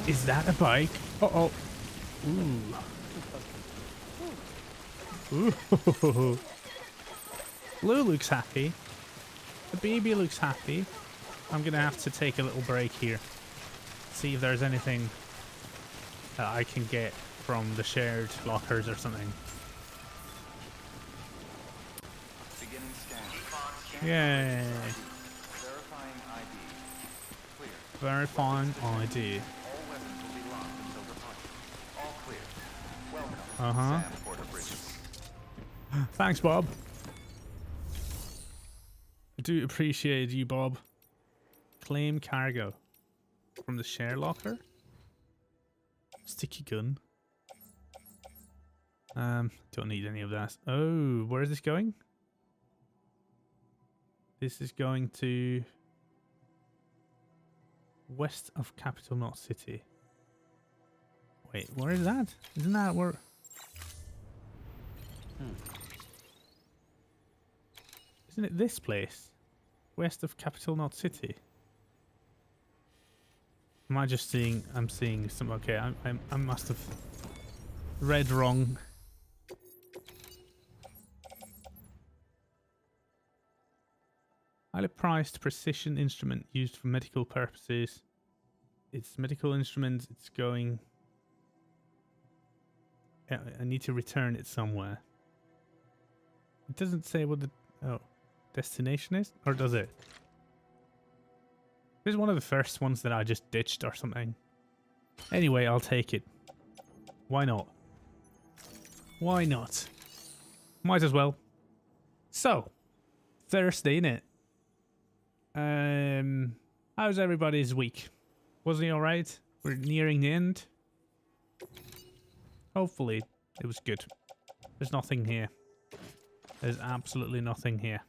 Speaker 1: Is that a bike? Uh-oh. Ooh. Ooh. Blue looks happy. The baby looks happy. I'm gonna have to take a little break here. See if there's anything that I can get from the shared lockers or something.
Speaker 4: Beginning scan.
Speaker 1: Yay.
Speaker 4: Verifying ID. Clear.
Speaker 1: Verifying ID.
Speaker 4: All weapons will be locked until departure. All clear. Welcome.
Speaker 1: Uh-huh.
Speaker 4: Sam Porter Bridges.
Speaker 1: Thanks, Bob. I do appreciate you, Bob. Claim cargo. From the share locker? Sticky gun. Don't need any of that. Oh, where is this going? This is going to... west of Capital Knot City. Wait, where is that? Isn't that where... Isn't it this place? West of Capital Knot City? Am I just seeing... I'm seeing some... Okay, I must have read wrong. Highly priced precision instrument used for medical purposes. It's medical instrument. It's going... I need to return it somewhere. It doesn't say what the... Oh. Destination is? Or does it? This is one of the first ones that I just ditched or something. Anyway, I'll take it. Why not? Why not? Might as well. So, Thursday, innit? How's everybody's week? Was he alright? We're nearing the end. Hopefully, it was good. There's nothing here. There's absolutely nothing here.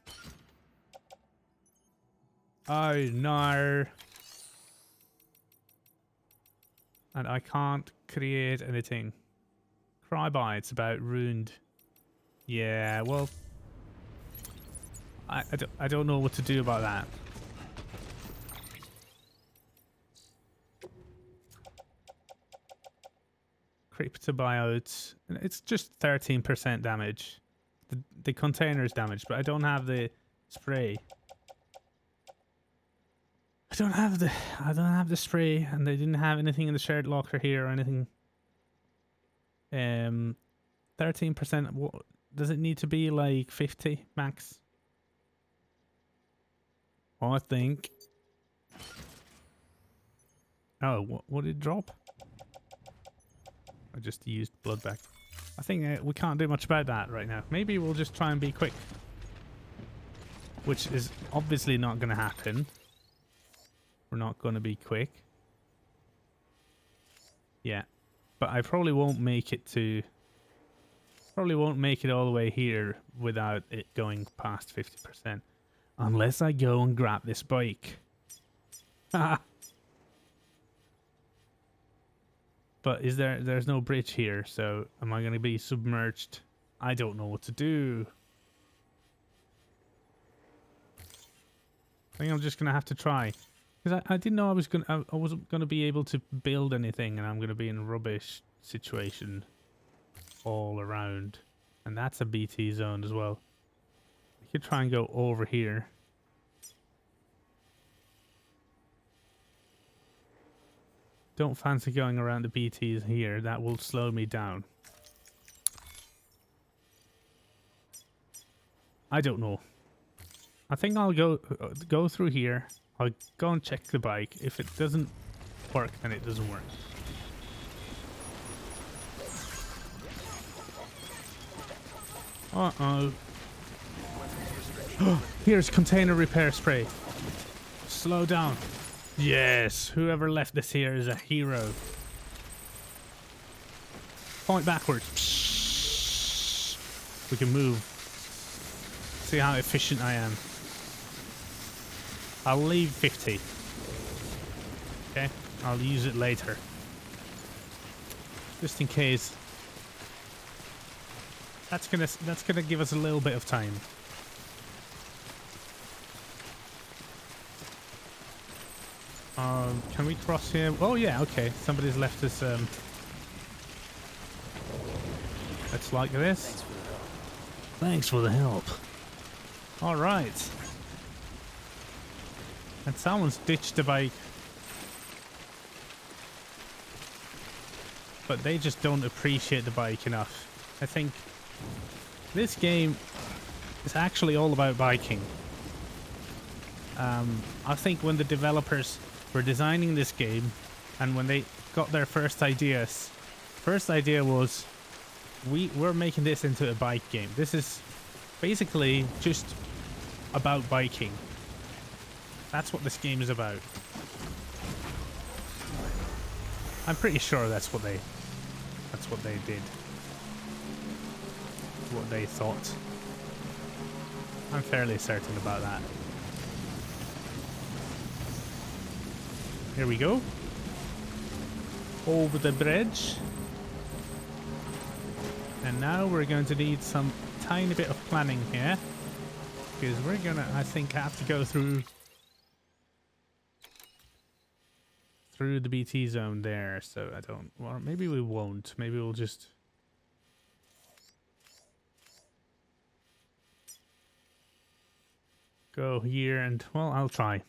Speaker 1: Oh no. And I can't create anything. Cryby, it's about ruined. Yeah, well... I don't know what to do about that. Cryptobiotes. It's just 13% damage. The container is damaged, but I don't have the spray. I don't have the spray, and they didn't have anything in the shared locker here or anything. 13%. What does it need to be, like 50 max? I think. Oh, what did it drop? I just used blood back. I think we can't do much about that right now. Maybe we'll just try and be quick. Which is obviously not going to happen. We're not going to be quick. Yeah. but I probably won't make it to... Probably won't make it all the way here without it going past 50%. Unless I go and grab this bike. But there's no bridge here, so am I going to be submerged? I don't know what to do. I think I'm just going to have to try. Because I didn't know I wasn't going to be able to build anything, and I'm going to be in a rubbish situation all around. And that's a BT zone as well. I could try and go over here. Don't fancy going around the BTs here. That will slow me down. I don't know. I think I'll go through here. I'll go and check the bike. If it doesn't work, then it doesn't work. Uh-oh. Here's container repair spray. Slow down. Yes, whoever left this here is a hero. Point backwards. We can move. See how efficient I am. I'll leave 50. Okay, I'll use it later. Just in case. That's gonna give us a little bit of time. Can we cross here? Oh yeah, okay. Somebody's left us it's like this. Thanks for the help. Alright. And someone's ditched the bike. But they just don't appreciate the bike enough. I think this game is actually all about biking. I think when the developers were designing this game and when they got their first idea was we're making this into a bike game. This is basically just about biking. That's what this game is about. I'm pretty sure that's what they did. What they thought. I'm fairly certain about that. Here we go. Over the bridge. And now we're going to need some tiny bit of planning here. Because we're gonna, I think, have to go through the BT zone there. So I don't, well, maybe we won't. Maybe we'll just go here and, well, I'll try.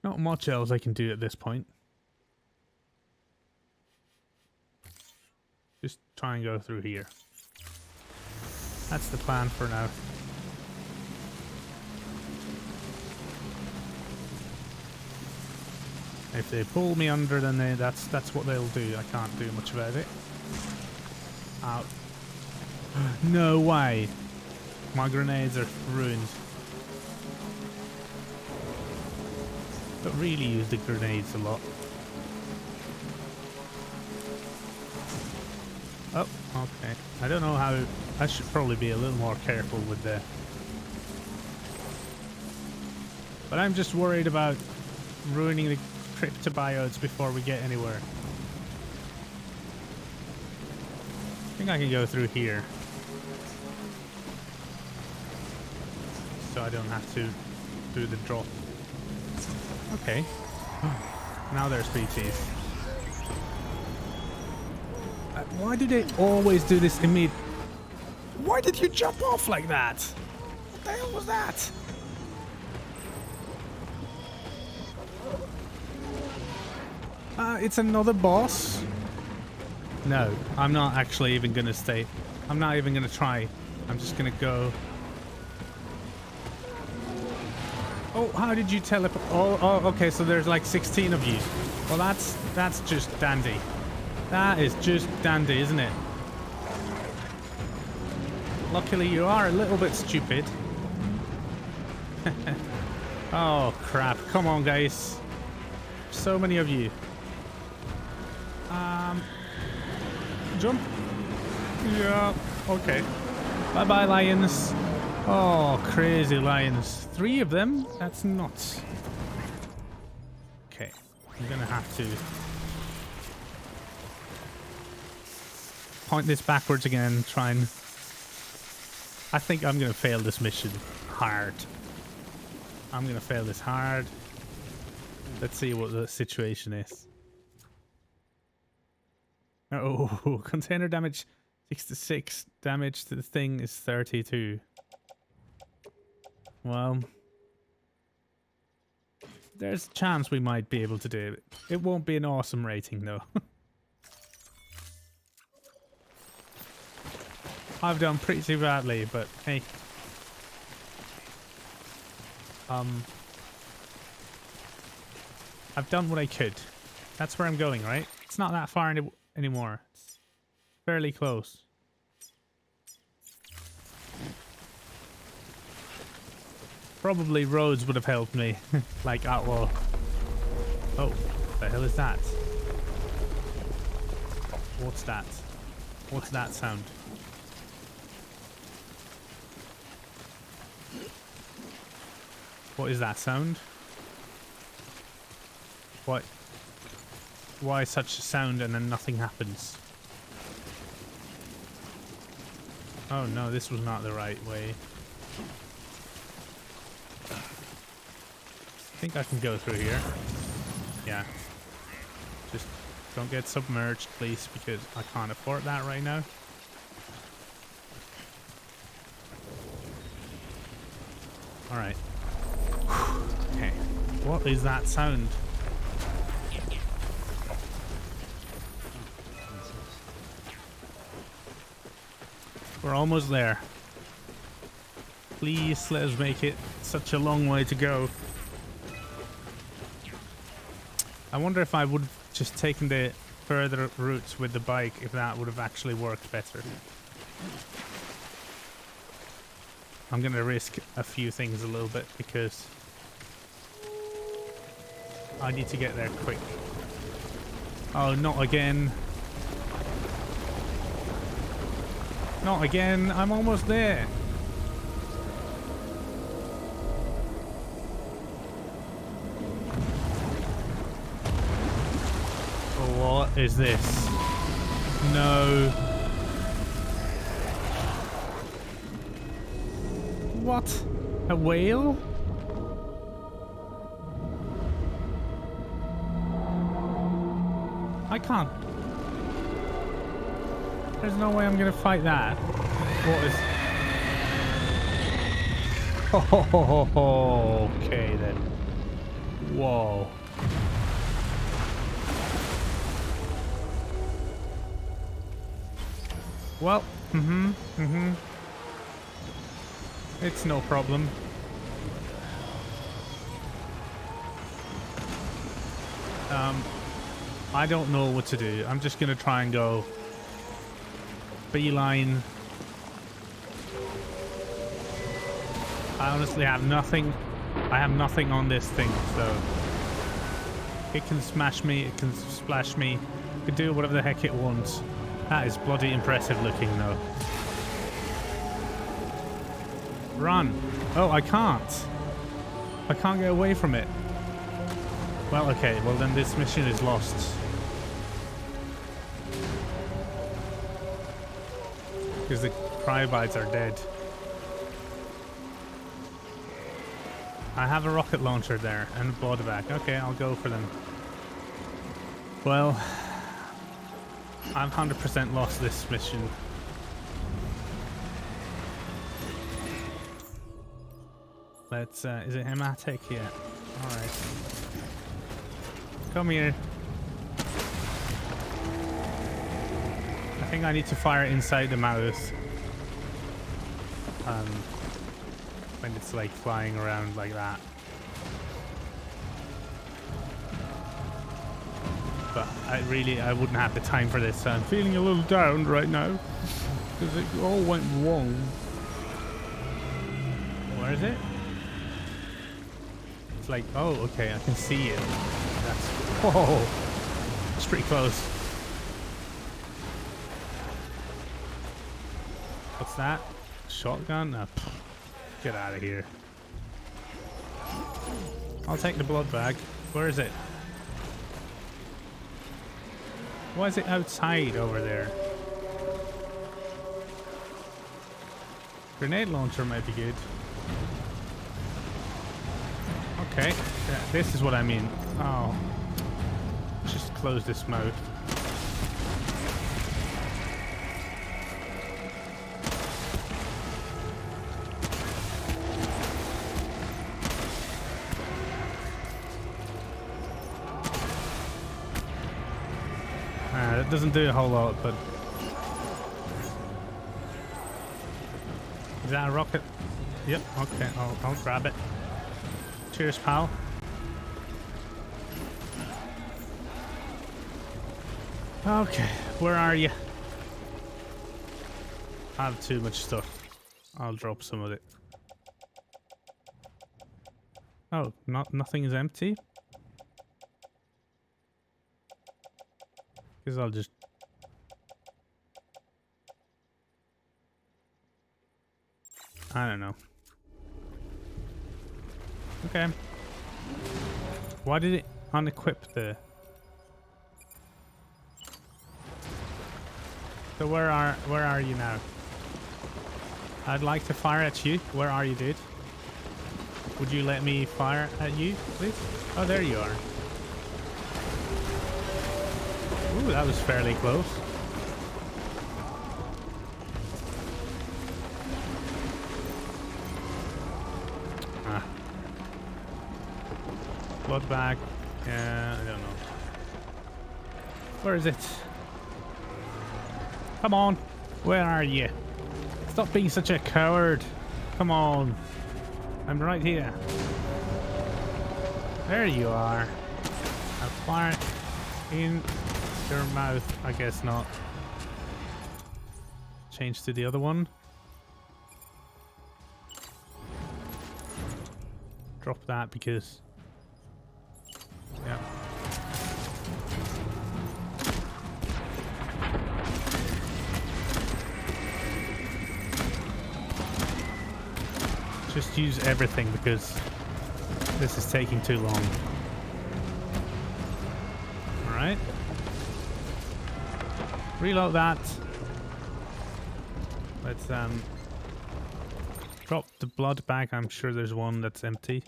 Speaker 1: Not much else I can do at this point. Just try and go through here. That's the plan for now. If they pull me under, then that's what they'll do. I can't do much about it. Out. No way. My grenades are ruined. Don't really use the grenades a lot. Oh, okay. I don't know how... I should probably be a little more careful with the... But I'm just worried about ruining the cryptobiotes before we get anywhere. I think I can go through here. So I don't have to do the drop. Okay. Now there's BTs. Why do they always do this immediate? Why did you jump off like that? What the hell was that? It's another boss? No, I'm not actually even gonna stay. I'm not even gonna try. I'm just gonna go. Oh, how did you teleport? Oh, okay, so there's like 16 of you. Well, that's just dandy. That is just dandy, isn't it? Luckily, you are a little bit stupid. Oh, crap. Come on, guys. So many of you. Jump. Yeah. Okay. Bye bye, lions. Oh, crazy lions. 3 of them? That's nuts. Okay. I'm gonna have to point this backwards again, try and... I think I'm gonna fail this mission hard. I'm gonna fail this hard. Let's see what the situation is. Oh, container damage 66. Damage to the thing is 32. Well, there's a chance we might be able to do it. It won't be an awesome rating though. I've done pretty badly, but hey. I've done what I could. That's where I'm going, right? It's not that far anymore. It's fairly close. Probably roads would have helped me. Like, well. Oh, what the hell is that? What's that? What's that sound? What is that sound? What? Why such a sound and then nothing happens? Oh no, this was not the right way. I think I can go through here. Yeah. Just don't get submerged, please, because I can't afford that right now. Alright. Okay. What is that sound? We're almost there. Please let us make it. Such a long way to go. I wonder if I would have just taken the further routes with the bike, if that would have actually worked better. I'm going to risk a few things a little bit because I need to get there quick. Oh, not again. Not again. I'm almost there. Oh, what is this? No. What? A whale? I can't. There's no way I'm gonna fight that. What is... Oh, okay then. Whoa. Well, it's no problem. I don't know what to do. I'm just gonna try and go beeline. I honestly have nothing. I have nothing on this thing, so it can smash me, it can splash me, it can do whatever the heck it wants. That is bloody impressive looking though. Run! Oh, I can't. I can't get away from it. Well, okay, well then this mission is lost. Because the cryobites are dead. I have a rocket launcher there and a blood bag. Okay, I'll go for them. Well, I've 100% lost this mission. Let's, is it hematic? Yeah. Alright. Come here. I think I need to fire inside the mouth. When it's like flying around like that. But I wouldn't have the time for this, so I'm feeling a little down right now. Because it all went wrong. Where is it? It's like, oh, okay, I can see it. That's, whoa! It's pretty close. What's that? Shotgun? Oh, pff, get out of here. I'll take the blood bag. Where is it? Why is it outside over there? Grenade launcher might be good. Okay, yeah, this is what I mean. Oh. Just close this mouth. It doesn't do a whole lot, but... Is that a rocket? Yep, okay, I'll grab it. Cheers, pal. Okay, where are you? I have too much stuff. I'll drop some of it. Oh, nothing is empty? Because I'll just... I don't know. Okay. Why did it unequip the... So where are you now? I'd like to fire at you. Where are you, dude? Would you let me fire at you, please? Oh, there you are. Ooh, that was fairly close. Ah. Blood bag. Yeah, I don't know. Where is it? Come on. Where are you? Stop being such a coward. Come on. I'm right here. There you are. I'll fire it in your mouth. I guess not. Change to the other one. Drop that because... Yeah. Just use everything because this is taking too long. Alright. Reload that. Let's drop the blood bag. I'm sure there's one that's empty.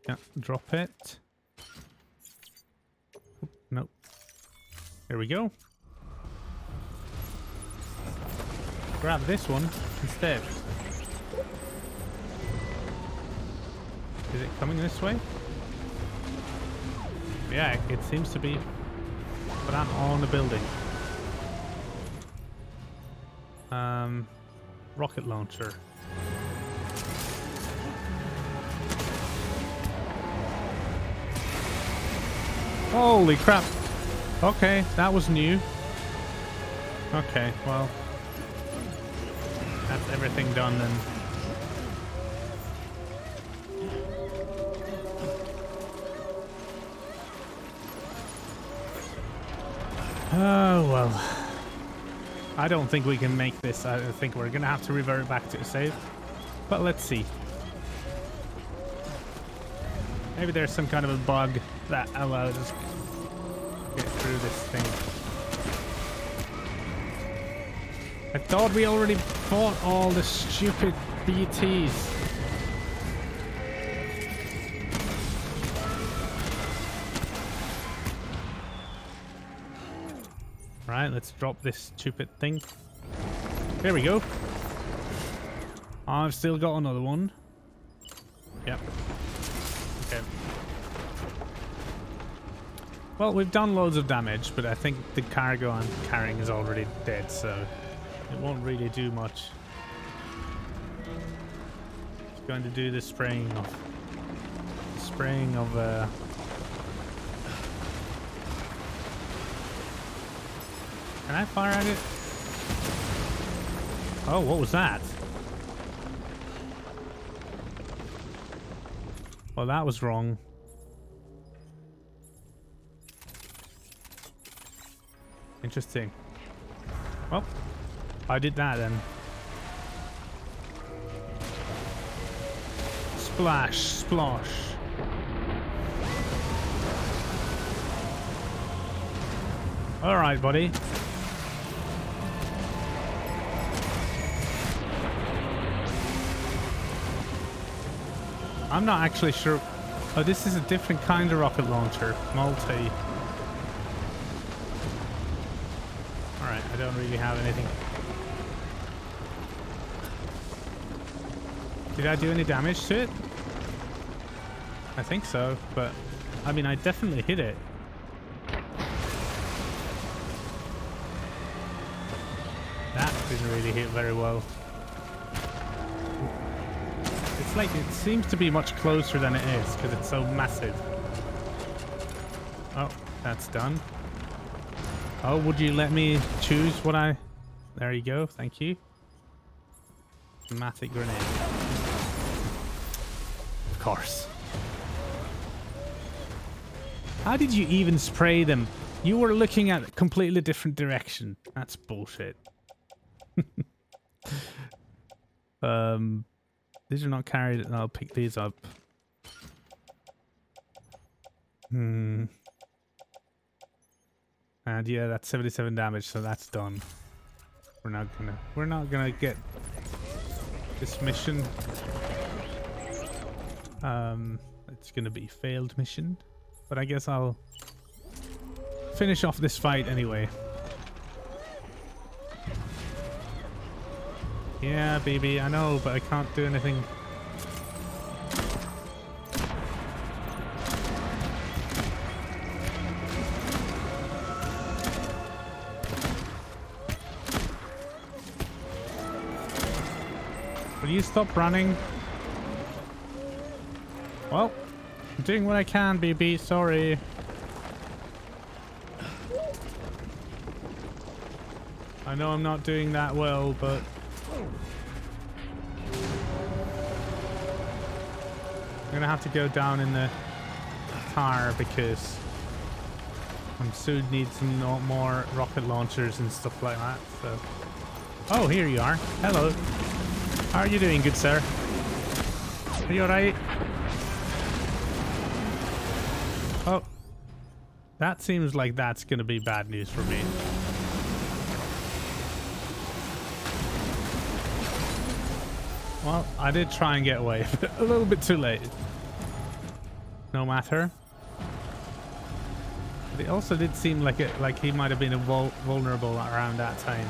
Speaker 1: Yeah, drop it. Nope. Here we go. Grab this one instead. Is it coming this way? Yeah, it seems to be. But I'm on the building. Rocket launcher. Holy crap. Okay, that was new. Okay, well. That's everything done then. Oh, well. I don't think we can make this. I think we're going to have to revert back to a save. But let's see. Maybe there's some kind of a bug that allows us to get through this thing. I thought we already fought all the stupid BTs. Right, let's drop this stupid thing. There we go. I've still got another one. Yep. Okay. Well, we've done loads of damage, but I think the cargo I'm carrying is already dead, so it won't really do much. It's going to do the spraying of Can I fire at it? Oh, what was that? Well, that was wrong. Interesting. Well, I did that then. Splash, splosh. All right, buddy. I'm not actually sure. Oh, this is a different kind of rocket launcher. Multi. Alright, I don't really have anything. Did I do any damage to it? I think so, but I mean, I definitely hit it. That didn't really hit very well. It's like, it seems to be much closer than it is because it's so massive. Oh, that's done. Oh, would you let me choose what I... There you go, thank you. Automatic grenade. Of course. How did you even spray them? You were looking at a completely different direction. That's bullshit. These are not carried. I'll pick these up. And yeah, that's 77 damage, so that's done. We're not gonna get this mission. It's gonna be failed mission, but I guess I'll finish off this fight anyway. Yeah, baby, I know, but I can't do anything. Will you stop running? Well, I'm doing what I can, baby. Sorry. I know I'm not doing that well, but... I'm gonna have to go down in the car because I'm soon need some more rocket launchers and stuff like that. So, oh, here you are. Hello. How are you doing, good sir? Are you alright? Oh, that seems like that's gonna be bad news for me. Well, I did try and get away, but a little bit too late. No matter. But it also did seem like he might have been vulnerable around that time.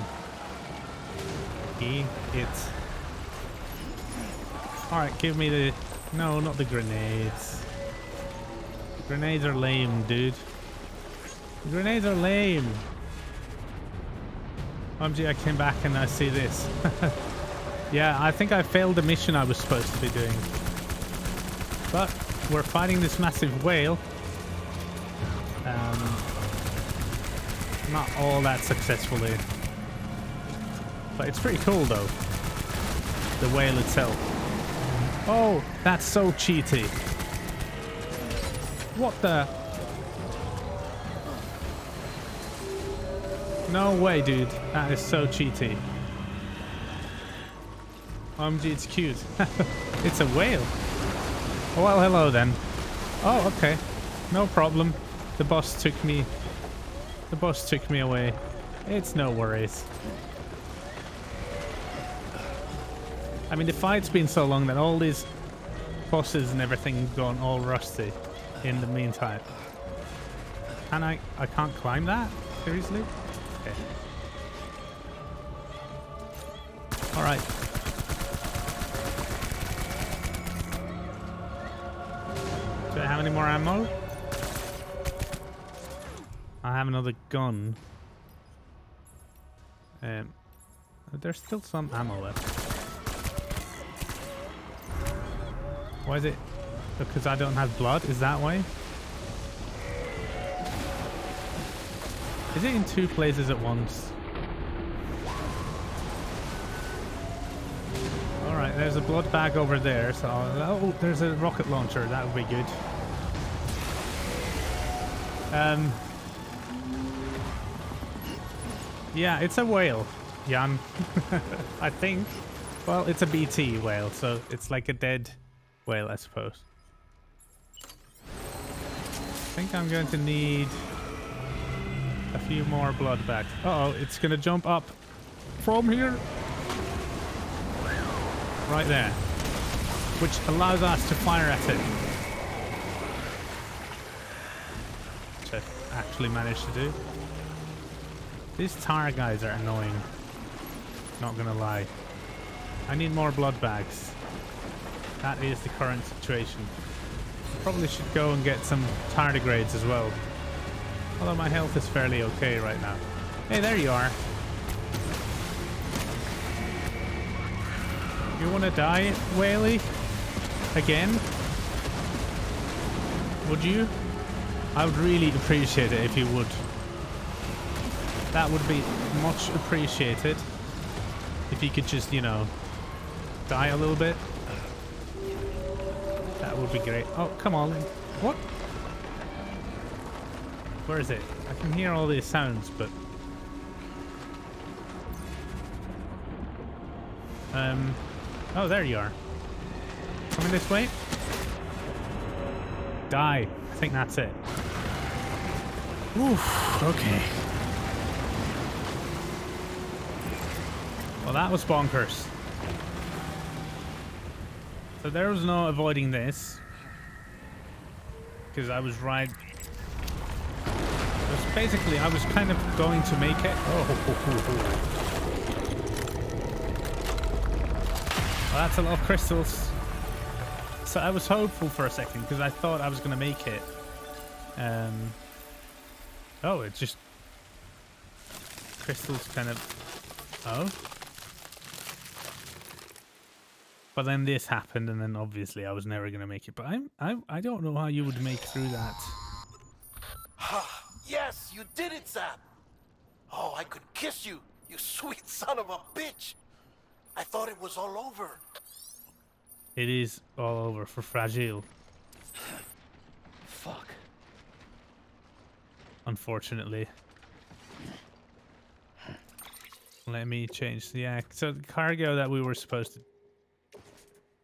Speaker 1: Alright, give me the... No, not the grenades. The grenades are lame, dude. The grenades are lame. OMG, I came back and I see this. Yeah, I think I failed the mission I was supposed to be doing. But we're fighting this massive whale. Not all that successfully. But it's pretty cool though. The whale itself. Oh, that's so cheaty. What the? No way, dude. That is so cheaty. OMG, it's cute. It's a whale. Oh, well, hello then. Oh, okay. No problem. The boss took me away. It's no worries. I mean, the fight's been so long that all these bosses and everything have gone all rusty in the meantime. Can I can't climb that? Seriously? Okay. Alright. Do I have any more ammo? I have another gun. There's still some ammo left. Why is it? Because I don't have blood? Is that why? Is it in two places at once? Alright, there's a blood bag over there. So, oh, there's a rocket launcher. That would be good. Yeah, it's a whale. Jan. I think. Well, it's a BT whale, so it's like a dead whale, I suppose. I think I'm going to need a few more blood bags. Uh-oh, it's going to jump up from here. Right there. Which allows us to fire at it. Which I've actually managed to do. These tar guys are annoying. Not gonna lie. I need more blood bags. That is the current situation. Probably should go and get some tardigrades as well. Although my health is fairly okay right now. Hey, there you are. You wanna die, Whaley? Again? Would you? I would really appreciate it if you would. That would be much appreciated. If you could just, you know, die a little bit. That would be great. Oh, come on. What? Where is it? I can hear all these sounds, but... Oh, there you are. Coming this way? Die. I think that's it. Oof, okay. Well, that was bonkers. So there was no avoiding this. Because I was right... Basically, I was kind of going to make it... Oh, well, that's a lot of crystals. So I was hopeful for a second because I thought I was going to make it. Oh, it just... Crystals kind of... Oh. But then this happened, and then obviously I was never going to make it. But I don't know how you would make through that.
Speaker 3: Yes, you did it, Zap! Oh, I could kiss you, you sweet son of a bitch! I thought it was all over.
Speaker 1: It is all over for Fragile.
Speaker 5: Fuck.
Speaker 1: Unfortunately. Let me change. Yeah, so the cargo that we were supposed to...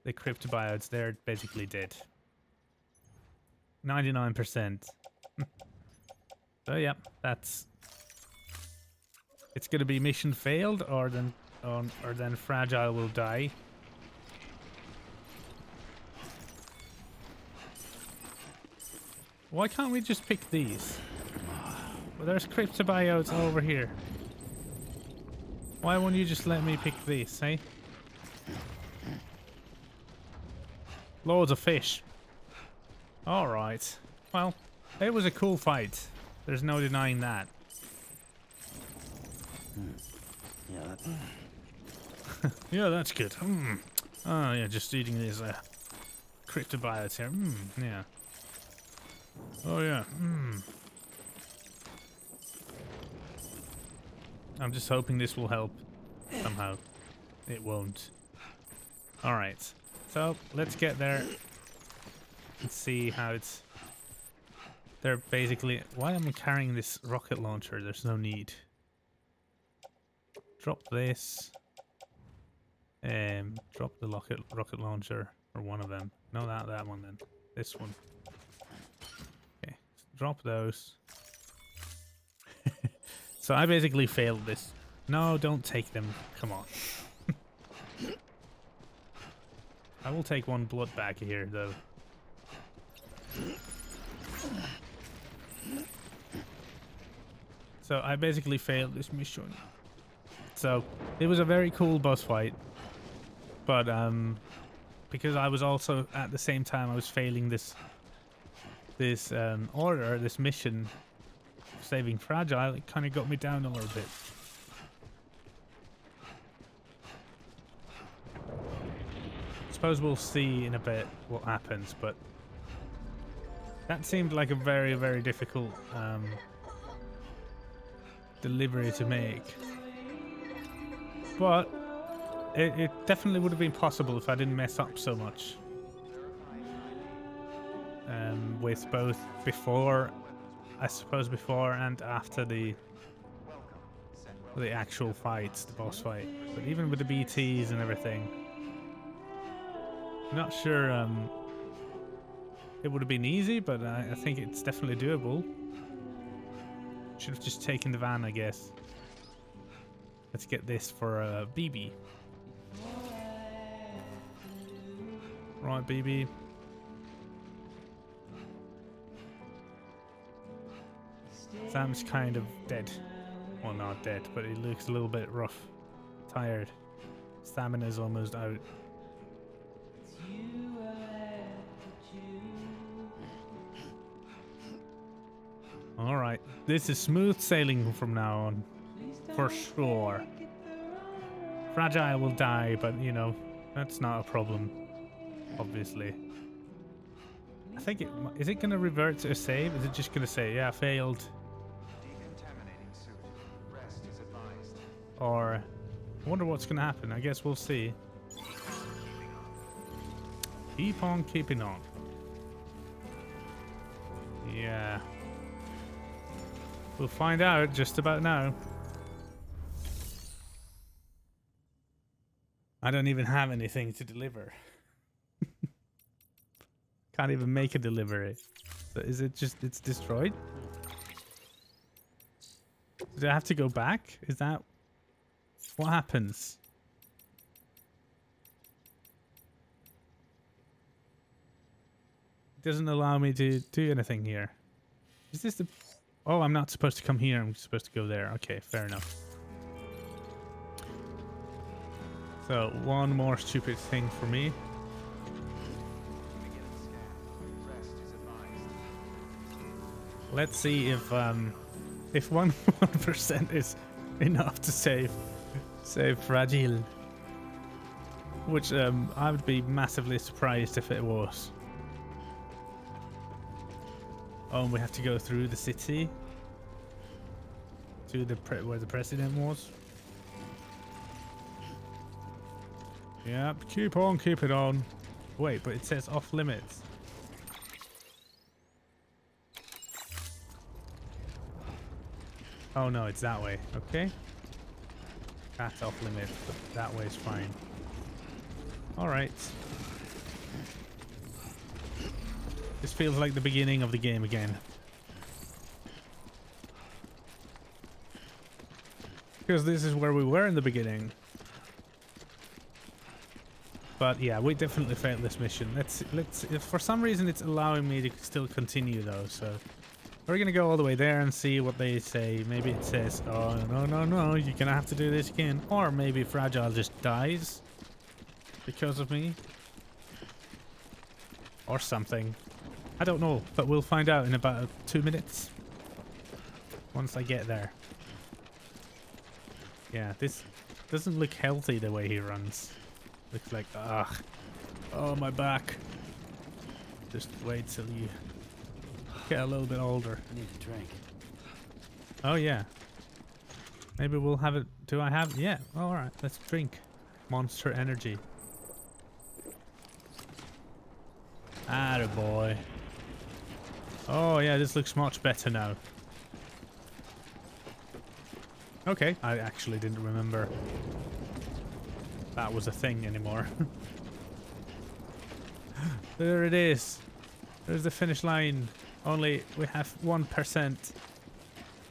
Speaker 1: The cryptobiotes, they're basically dead. 99%. So yeah, that's... It's gonna be mission failed, or then Fragile will die. Why can't we just pick these? Well, there's cryptobiotes over here. Why won't you just let me pick these, eh? Loads of fish. Alright. Well, it was a cool fight. There's no denying that.
Speaker 5: Yeah.
Speaker 1: Yeah, that's good. Oh, yeah, just eating these cryptobiotes here. Yeah. Oh, yeah. I'm just hoping this will help somehow. It won't. Alright. So, let's get there and see how it's... They're basically... Why am I carrying this rocket launcher? There's no need. Drop this. Drop the rocket launcher, or one of them. No, that one then. This one. Okay, drop those. So I basically failed this. No, don't take them. Come on. I will take one blood bag here, though. So I basically failed this mission. So it was a very cool boss fight, but because I was also at the same time I was failing this order, this mission, saving Fragile, it kind of got me down a little bit. Suppose we'll see in a bit what happens, but that seemed like a very, very difficult delivery to make. But it definitely would have been possible if I didn't mess up so much. With both before, I suppose before and after the the actual fights, the boss fight. But even with the BTs and everything, I'm not sure it would have been easy, but I think it's definitely doable. Should have just taken the van, I guess. Let's get this for BB. Right, BB. Sam's kind of dead. Well, not dead, but he looks a little bit rough. Tired. Stamina's almost out. Alright, this is smooth sailing from now on. For sure. Fragile will die, but you know, that's not a problem. Obviously. I think is it going to revert to a save? Is it just going to say, yeah, failed?
Speaker 4: Decontaminating suit. Rest is advised.
Speaker 1: Or, I wonder what's going to happen. I guess we'll see. Keep on keeping on. Yeah. We'll find out just about now. I don't even have anything to deliver. Can't even make a delivery. So is it just, it's destroyed? Do I have to go back? Is that what happens? It doesn't allow me to do anything here. Is this the... Oh, I'm not supposed to come here. I'm supposed to go there. Okay, fair enough. So, one more stupid thing for me. Let's see if 1% is enough to save Fragile. Which I would be massively surprised if it was. Oh, and we have to go through the city to the where the president was. Yep, keep on, keep it on. Wait, but it says off limits. Oh no, it's that way. Okay. That's off limits, but that way is fine. Alright. This feels like the beginning of the game again. Because this is where we were in the beginning. But yeah, we definitely failed this mission. Let's if for some reason it's allowing me to still continue though, so we're gonna go all the way there and see what they say. Maybe it says, oh no, you're gonna have to do this again. Or maybe Fragile just dies because of me. Or something. I don't know, but we'll find out in about 2 minutes. Once I get there. Yeah, this doesn't look healthy the way he runs. Looks like, oh, my back. Just wait till you get a little bit older.
Speaker 5: I need a drink.
Speaker 1: Oh, yeah. Maybe we'll have it. Do I have? Yeah. Oh, all right. Let's drink. Monster Energy. Attaboy. Oh, yeah. This looks much better now. Okay. I actually didn't remember that was a thing anymore. There it is. There's the finish line. Only we have 1%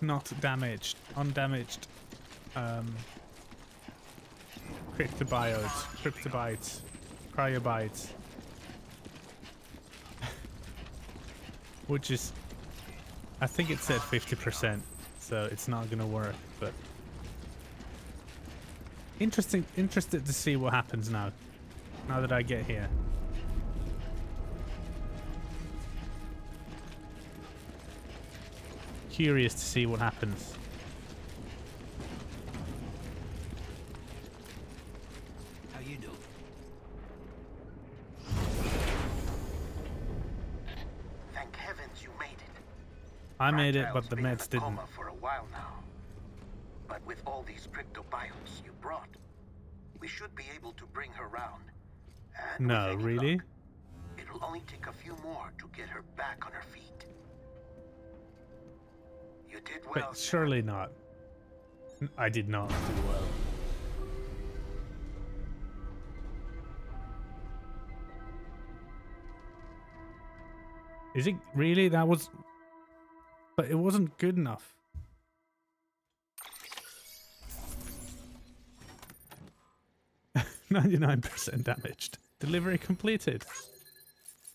Speaker 1: not damaged, undamaged cryptobites, cryobites. Which is, I think it said 50%, so it's not gonna work, but interested to see what happens now that I get here. Curious to see what happens.
Speaker 5: How you doing?
Speaker 3: Thank heavens you made it.
Speaker 1: I made it, but
Speaker 3: Fragile's
Speaker 1: the
Speaker 3: been in
Speaker 1: meds
Speaker 3: a
Speaker 1: didn't.
Speaker 3: coma for a while now. But with all these cryptobiotes you brought, we should be able to bring her round. And
Speaker 1: No,
Speaker 3: with any
Speaker 1: really?
Speaker 3: luck, it'll only take a few more to get her back on her feet. You did well.
Speaker 1: But surely not. I did not do well. Is it really? That was... But it wasn't good enough. %99 damaged. Delivery completed.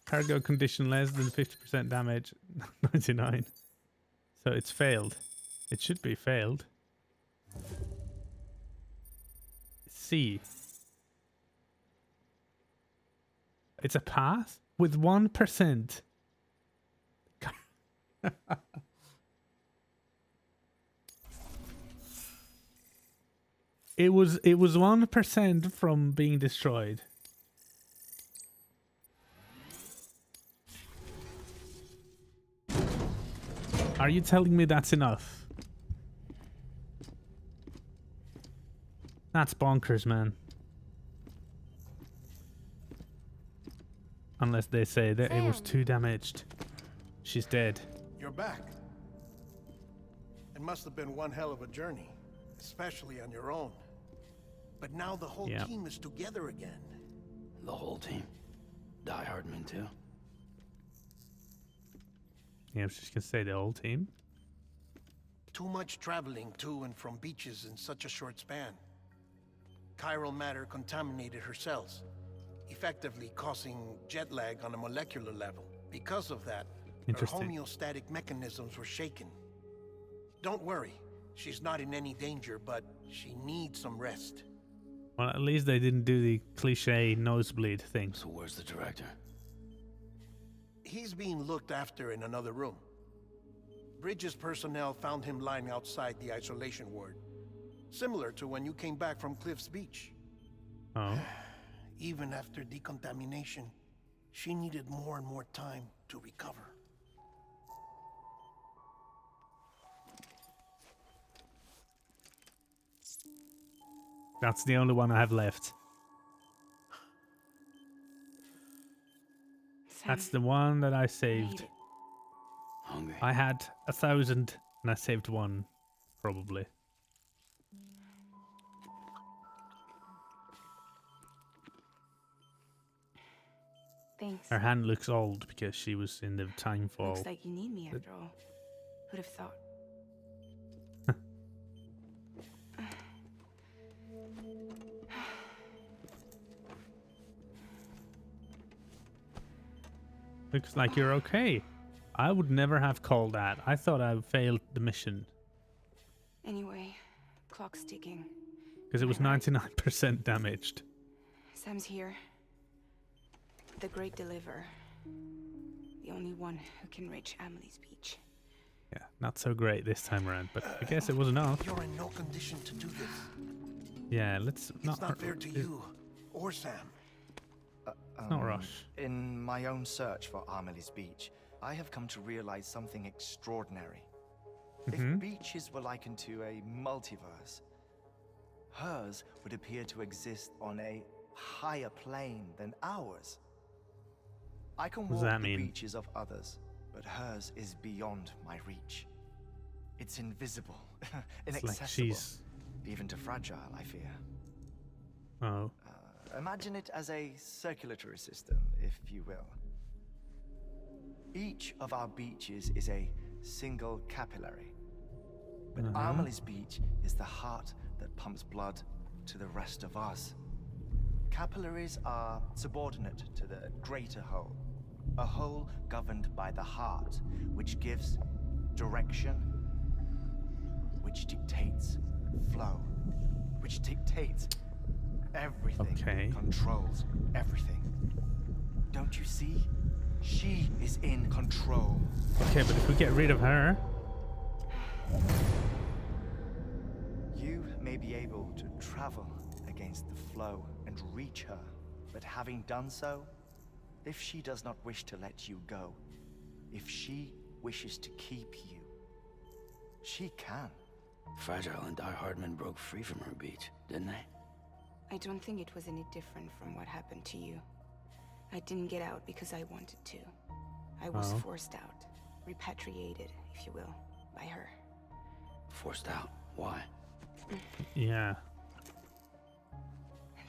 Speaker 1: Cargo condition less than 50% damage. 99. So it's failed. It should be failed. C. It's a pass with 1%. It was 1% from being destroyed. Are you telling me that's enough? That's bonkers, man. Unless they say that it was too damaged. She's dead.
Speaker 3: You're back. It must have been one hell of a journey, especially on your own. But now the whole team is together again.
Speaker 5: The whole team? Diehardman too?
Speaker 1: Yeah, I was just gonna say the whole team.
Speaker 3: Too much traveling to and from beaches in such a short span. Chiral matter contaminated her cells, effectively causing jet lag on a molecular level. Because of that, her homeostatic mechanisms were shaken. Don't worry, she's not in any danger, but she needs some rest.
Speaker 1: Well, at least they didn't do the cliche nosebleed thing.
Speaker 5: So where's the director?
Speaker 3: He's being looked after in another room. Bridges personnel found him lying outside the isolation ward. Similar to when you came back from Cliff's Beach.
Speaker 1: Oh.
Speaker 3: Even after decontamination, she needed more and more time to recover.
Speaker 1: That's the only one I have left. That's the one that I saved.
Speaker 5: Hungry.
Speaker 1: I had 1,000 and I saved one, probably.
Speaker 6: Thanks.
Speaker 1: Her hand looks old because she was in the time fall.
Speaker 6: Looks like you need me after all. Who'd have thought?
Speaker 1: Looks like you're okay. I would never have called that. I thought I failed the mission.
Speaker 6: Anyway, clock's ticking.
Speaker 1: Because it was 99% damaged.
Speaker 6: Sam's here. The Great Deliverer. The only one who can reach Amelie's beach.
Speaker 1: Yeah, not so great this time around, but I guess it was enough.
Speaker 3: You're in no condition to do this.
Speaker 1: Yeah, let's
Speaker 3: It's not fair to you or Sam.
Speaker 1: Not rush.
Speaker 7: In my own search for Amelie's beach, I have come to realize something extraordinary. If beaches were likened to a multiverse, hers would appear to exist on a higher plane than ours. I can walk the beaches of others, but hers is beyond my reach. It's invisible, inaccessible,
Speaker 1: like
Speaker 7: even to fragile, I fear.
Speaker 1: Oh.
Speaker 7: Imagine it as a circulatory system, if you will. Each of our beaches is a single capillary. But Amelie's beach is the heart that pumps blood to the rest of us. Capillaries are subordinate to the greater whole. A whole governed by the heart, which gives direction, which dictates flow, which dictates everything.
Speaker 1: Okay.
Speaker 7: Controls everything. Don't you see? She is in control.
Speaker 1: Okay, but if we get rid of her...
Speaker 7: You may be able to travel against the flow and reach her, but having done so, if she does not wish to let you go, if she wishes to keep you, she can.
Speaker 5: Fragile and Diehardman broke free from her beach, didn't they?
Speaker 6: I don't think it was any different from what happened to you. I didn't get out because I wanted to. I was forced out, repatriated, if you will, by her.
Speaker 5: Forced out? Why?
Speaker 1: Yeah.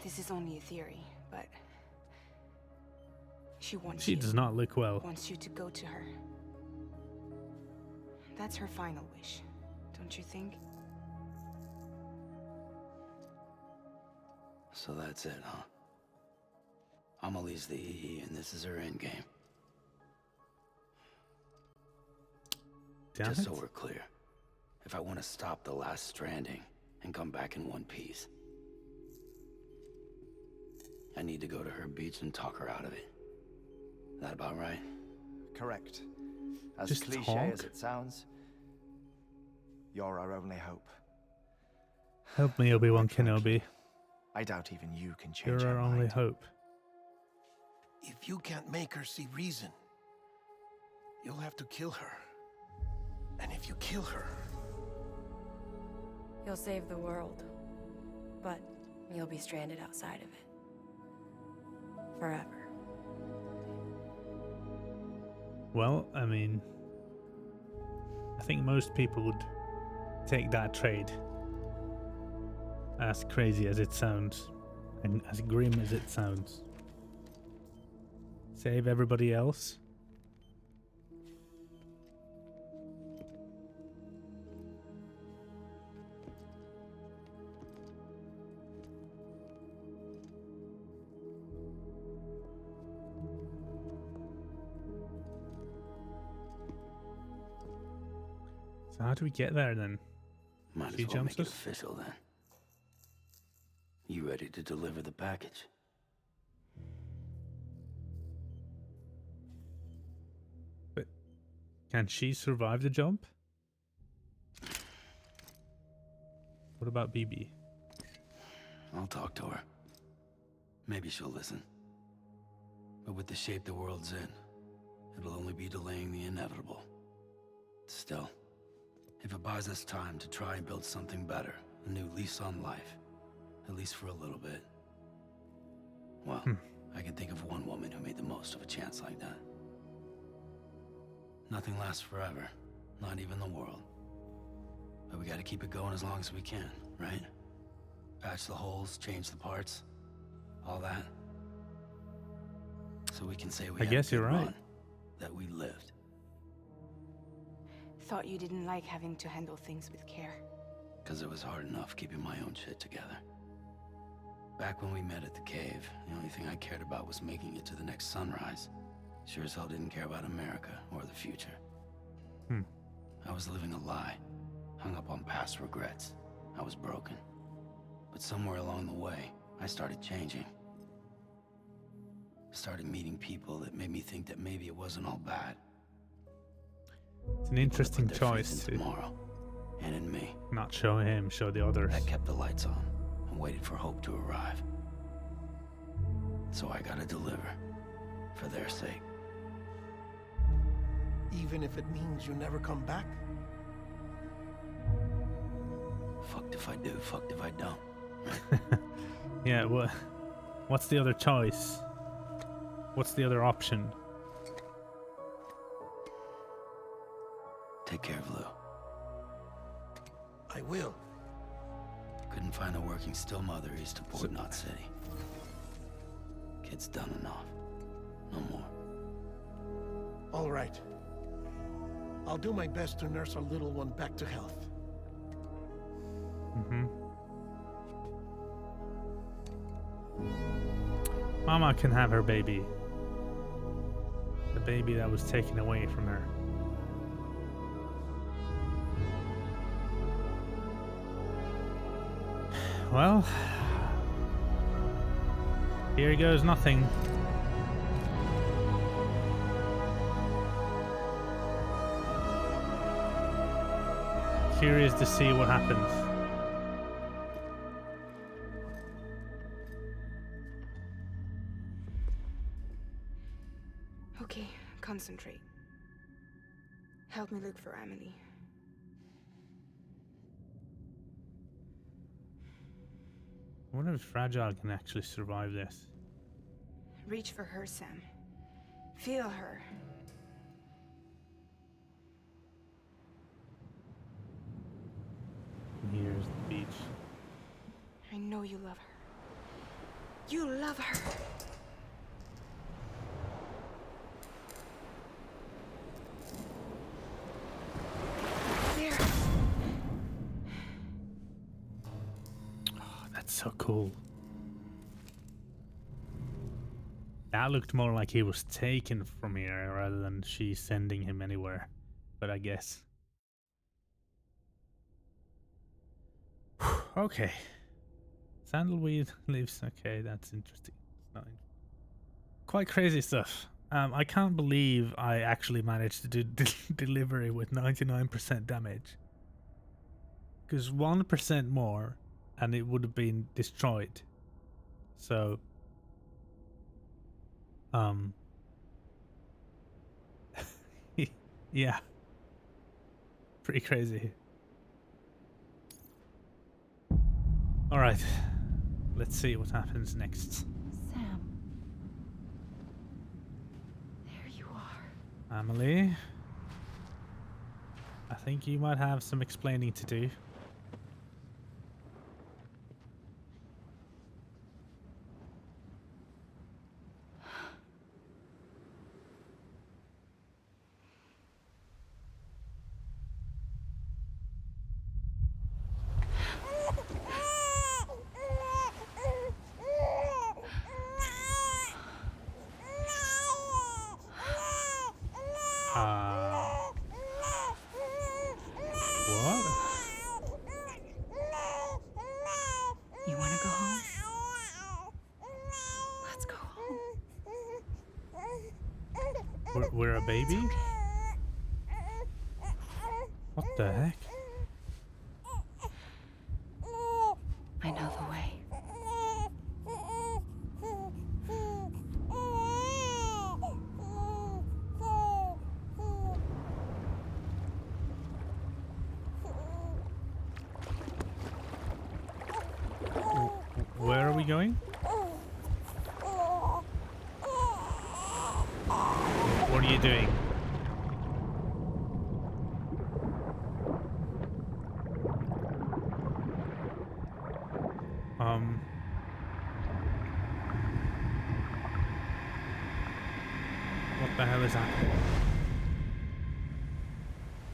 Speaker 6: This is only a theory, but she wants
Speaker 1: She
Speaker 6: you.
Speaker 1: does not look well.
Speaker 6: Wants you to go to her. That's her final wish, don't you think?
Speaker 5: So that's it, huh? Amelie's the EE, and this is her endgame.
Speaker 1: Damn
Speaker 5: Just
Speaker 1: it.
Speaker 5: so we're clear, if I want to stop the last stranding and come back in one piece, I need to go to her beach and talk her out of it. That about right?
Speaker 7: Correct. As
Speaker 1: Just
Speaker 7: cliche
Speaker 1: talk?
Speaker 7: as it sounds, you're our only hope.
Speaker 1: Help me, Obi-Wan
Speaker 7: Frankly,
Speaker 1: Kenobi.
Speaker 7: I doubt even you can change
Speaker 1: You're
Speaker 7: her
Speaker 1: our only
Speaker 7: mind.
Speaker 1: hope.
Speaker 3: If you can't make her see reason, you'll have to kill her. And if you kill her,
Speaker 8: You'll save the world, but you'll be stranded outside of it. Forever.
Speaker 1: Well, I mean, I think most people would take that trade. As crazy as it sounds, and as grim as it sounds. Save everybody else. So how do we get there then?
Speaker 5: Might
Speaker 1: She
Speaker 5: as well
Speaker 1: jumps
Speaker 5: make it
Speaker 1: us?
Speaker 5: official then. You ready to deliver the package?
Speaker 1: But can she survive the jump? What about BB?
Speaker 5: I'll talk to her. Maybe she'll listen. But with the shape the world's in, it'll only be delaying the inevitable. Still, if it buys us time to try and build something better, a new lease on life, at least for a little bit, well, I can think of one woman who made the most of a chance like that. Nothing lasts forever, not even the world. But we gotta keep it going as long as we can, right? Patch the holes, change the parts, all that. So we can say we
Speaker 1: I
Speaker 5: had
Speaker 1: guess
Speaker 5: a good
Speaker 1: you're right.
Speaker 5: run, that we lived.
Speaker 6: Thought you didn't like having to handle things with care.
Speaker 5: Because it was hard enough keeping my own shit together. Back when we met at the cave, the only thing I cared about was making it to the next sunrise. Sure as hell didn't care about America or the future. I was living a lie, hung up on past regrets. I was broken. But somewhere along the way, I started changing. Started meeting people that made me think that maybe it wasn't all bad.
Speaker 1: It's an interesting
Speaker 5: Put their faith
Speaker 1: choice
Speaker 5: in
Speaker 1: to
Speaker 5: tomorrow, and in me.
Speaker 1: not show him, show the others.
Speaker 5: That kept the lights on and waited for hope to arrive. So I gotta deliver, for their sake.
Speaker 3: even if it means you never come back?
Speaker 5: Fucked if I do, fucked if I don't.
Speaker 1: Yeah, what's the other choice? What's the other option?
Speaker 5: Take care of Lou.
Speaker 3: I will.
Speaker 5: Couldn't find a working still mother east of Port Knot City. Kid's done enough. No more.
Speaker 3: All right. I'll do my best to nurse our little one back to health.
Speaker 1: Mama can have her baby. The baby that was taken away from her. Well, here goes nothing. Curious to see what happens.
Speaker 6: Okay, concentrate. Help me look for Amelie.
Speaker 1: I wonder if Fragile can actually survive this.
Speaker 6: Reach for her, Sam. Feel her.
Speaker 1: Here's the
Speaker 6: know you love her. You love her. There.
Speaker 1: Oh, that's so cool. That looked more like he was taken from here rather than she sending him anywhere. But I guess. Okay. Sandalweed leaves. Okay, that's interesting. It's not quite crazy stuff. I can't believe I actually managed to do delivery with 99% damage. Because 1% more and it would have been destroyed. So yeah. Pretty crazy. Alright. Let's see what happens next.
Speaker 9: Sam. There you are.
Speaker 1: Amelie. I think you might have some explaining to do. What?
Speaker 9: You want to go home? Let's go home.
Speaker 1: We're a baby? What the heck?
Speaker 9: I know the way.
Speaker 1: Where are we going? What are you doing? What the hell is happening?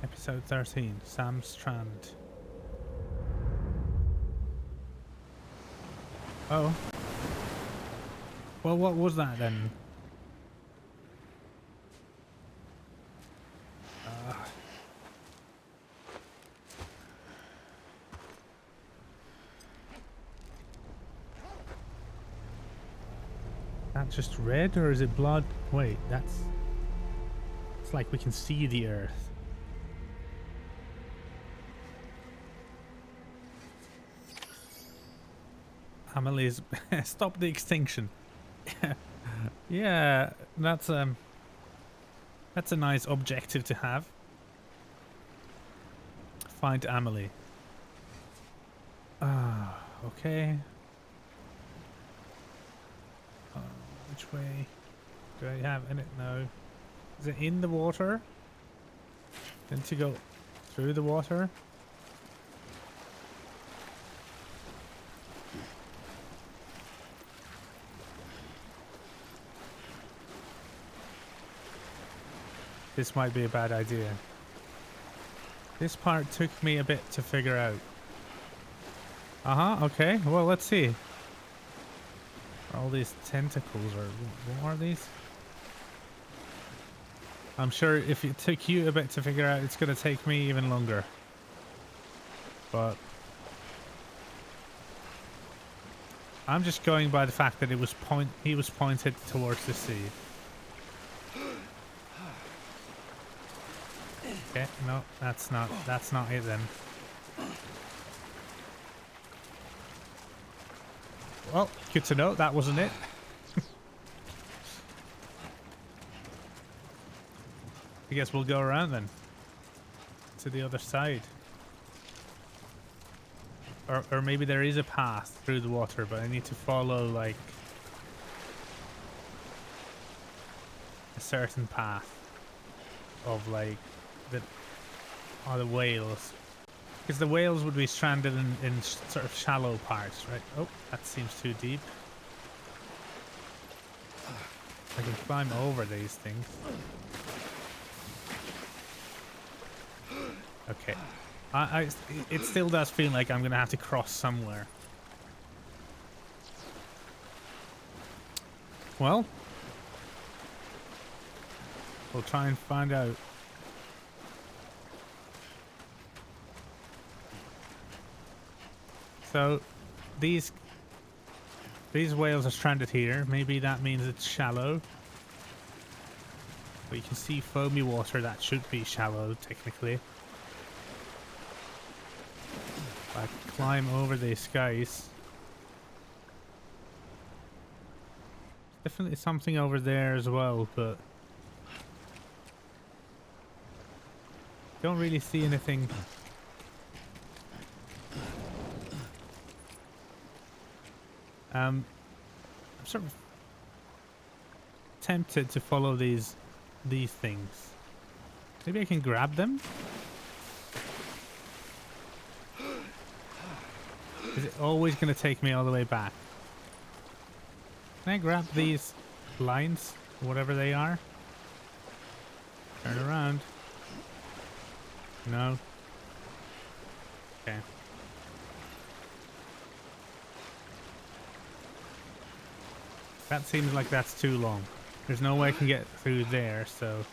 Speaker 1: Episode 13, Sam Strand. Oh. Well, what was that then? That just red or is it blood? Wait, it's like we can see the earth. Amelie's stop the extinction. Yeah, that's a nice objective to have. Find Amelie. Okay. Which way? Do I have in it? No. Is it in the water? Then to go through the water? This might be a bad idea. This part took me a bit to figure out. Okay. Well, let's see. All these tentacles are... What are these? I'm sure if it took you a bit to figure out, it's going to take me even longer. But... I'm just going by the fact that he was pointed towards the sea. Okay, no, that's not it then. Well, good to know that wasn't it. I guess we'll go around then to the other side. Or maybe there is a path through the water, but I need to follow like a certain path of like the whales. Because the whales would be stranded in sort of shallow parts, right? Oh, that seems too deep. I can climb over these things. Okay. It still does feel like I'm gonna have to cross somewhere. Well, we'll try and find out. So, these whales are stranded here. Maybe that means it's shallow. But you can see foamy water. That should be shallow, technically. If I climb over these guys. Definitely something over there as well, but don't really see anything. I'm sort of tempted to follow these things. Maybe I can grab them? Is it always going to take me all the way back? Can I grab these lines, whatever they are? Turn around. No. Okay. That seems like that's too long. There's no way I can get through there, so...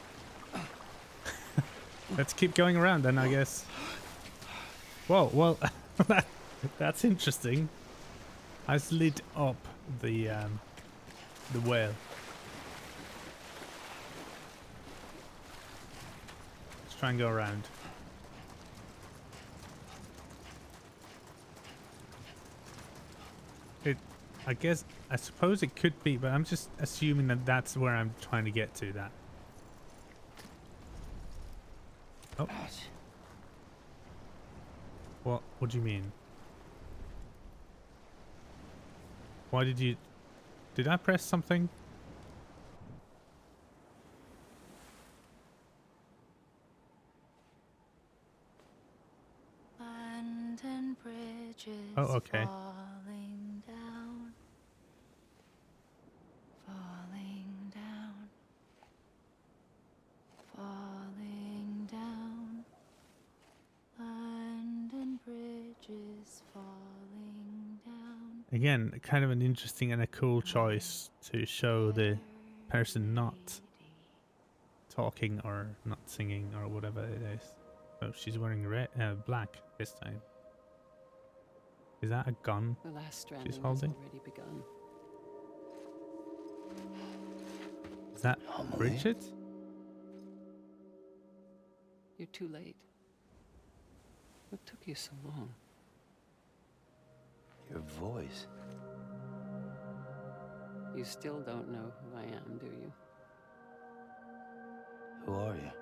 Speaker 1: Let's keep going around then, I guess. Whoa, well, that's interesting. I slid up the whale. Let's try and go around. I suppose it could be, but I'm just assuming that that's where I'm trying to get to. That. Oh. What do you mean? Why did you... Did I press something?
Speaker 9: London bridges
Speaker 1: Oh, okay.
Speaker 9: falling down, falling down, falling down. London bridges falling down.
Speaker 1: Again, kind of an interesting and a cool choice to show the person not talking or not singing or whatever it is. Oh, she's wearing black this time. Is that a gun
Speaker 10: The last stranding
Speaker 1: she's holding?
Speaker 10: has already begun.
Speaker 1: Is that
Speaker 5: Amelie?
Speaker 1: Bridget?
Speaker 10: You're too late. What took you so long?
Speaker 5: Your voice.
Speaker 10: You still don't know who I am, do you?
Speaker 5: Who are you?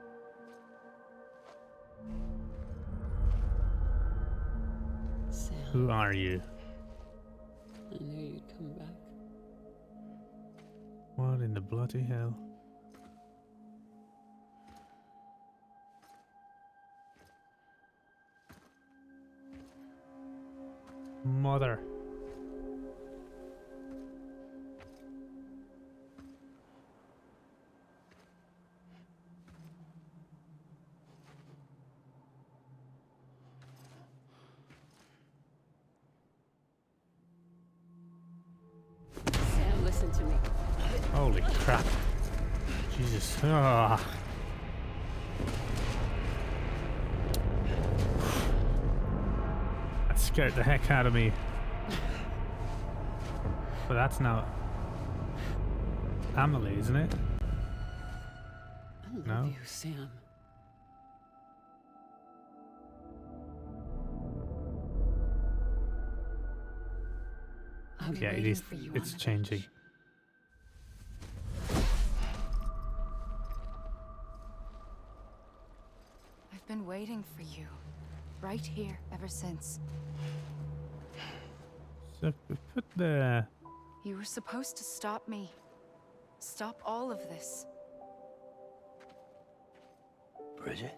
Speaker 10: Sam.
Speaker 1: Who are you?
Speaker 10: I knew you'd come back.
Speaker 1: What in the bloody hell? Mother.
Speaker 10: Sam, listen to me.
Speaker 1: Holy crap. Jesus. Ah. That scared the heck out of me. But that's now Amelie, isn't it?
Speaker 10: I love
Speaker 1: No?
Speaker 10: you, Sam. I'll be
Speaker 1: Yeah, it
Speaker 10: waiting
Speaker 1: is.
Speaker 10: for you
Speaker 1: It's
Speaker 10: on the
Speaker 1: changing.
Speaker 10: beach.
Speaker 6: I've been waiting for you. Right here, ever since.
Speaker 1: So put the...
Speaker 6: You were supposed to stop me. Stop all of this.
Speaker 5: Bridget?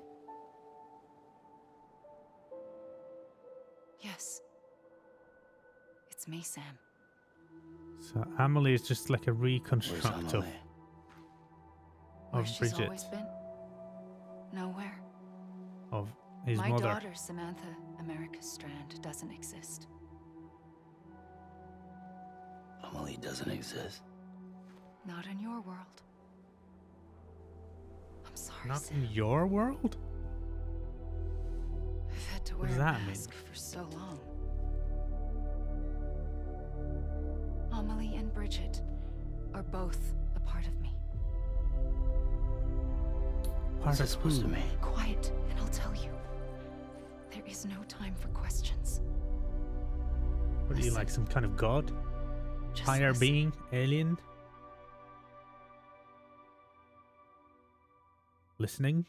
Speaker 9: Yes. It's me, Sam.
Speaker 1: So Amelie is just like a
Speaker 5: Where's
Speaker 1: reconstruct
Speaker 5: Amelie?
Speaker 9: Where
Speaker 1: of
Speaker 9: she's
Speaker 1: Bridget,
Speaker 9: always been? Nowhere.
Speaker 1: of his
Speaker 9: My
Speaker 1: mother.
Speaker 9: daughter, Samantha America Strand, doesn't exist.
Speaker 5: Amelie doesn't exist.
Speaker 9: Not in your world. I'm sorry,
Speaker 1: Not
Speaker 9: Sam.
Speaker 1: in your world?
Speaker 9: I've had to
Speaker 1: What
Speaker 9: wear
Speaker 1: does
Speaker 9: a
Speaker 1: that mean?
Speaker 9: mask for so long. Amelie and Bridget are both a part of me.
Speaker 1: Part
Speaker 5: What's
Speaker 1: of
Speaker 5: that supposed to
Speaker 1: who?
Speaker 5: mean?
Speaker 9: Quiet, and I'll tell you. There is no time for questions.
Speaker 1: What are you, like some kind of god?
Speaker 9: Just
Speaker 1: Higher
Speaker 9: listen.
Speaker 1: being? Alien? Listening?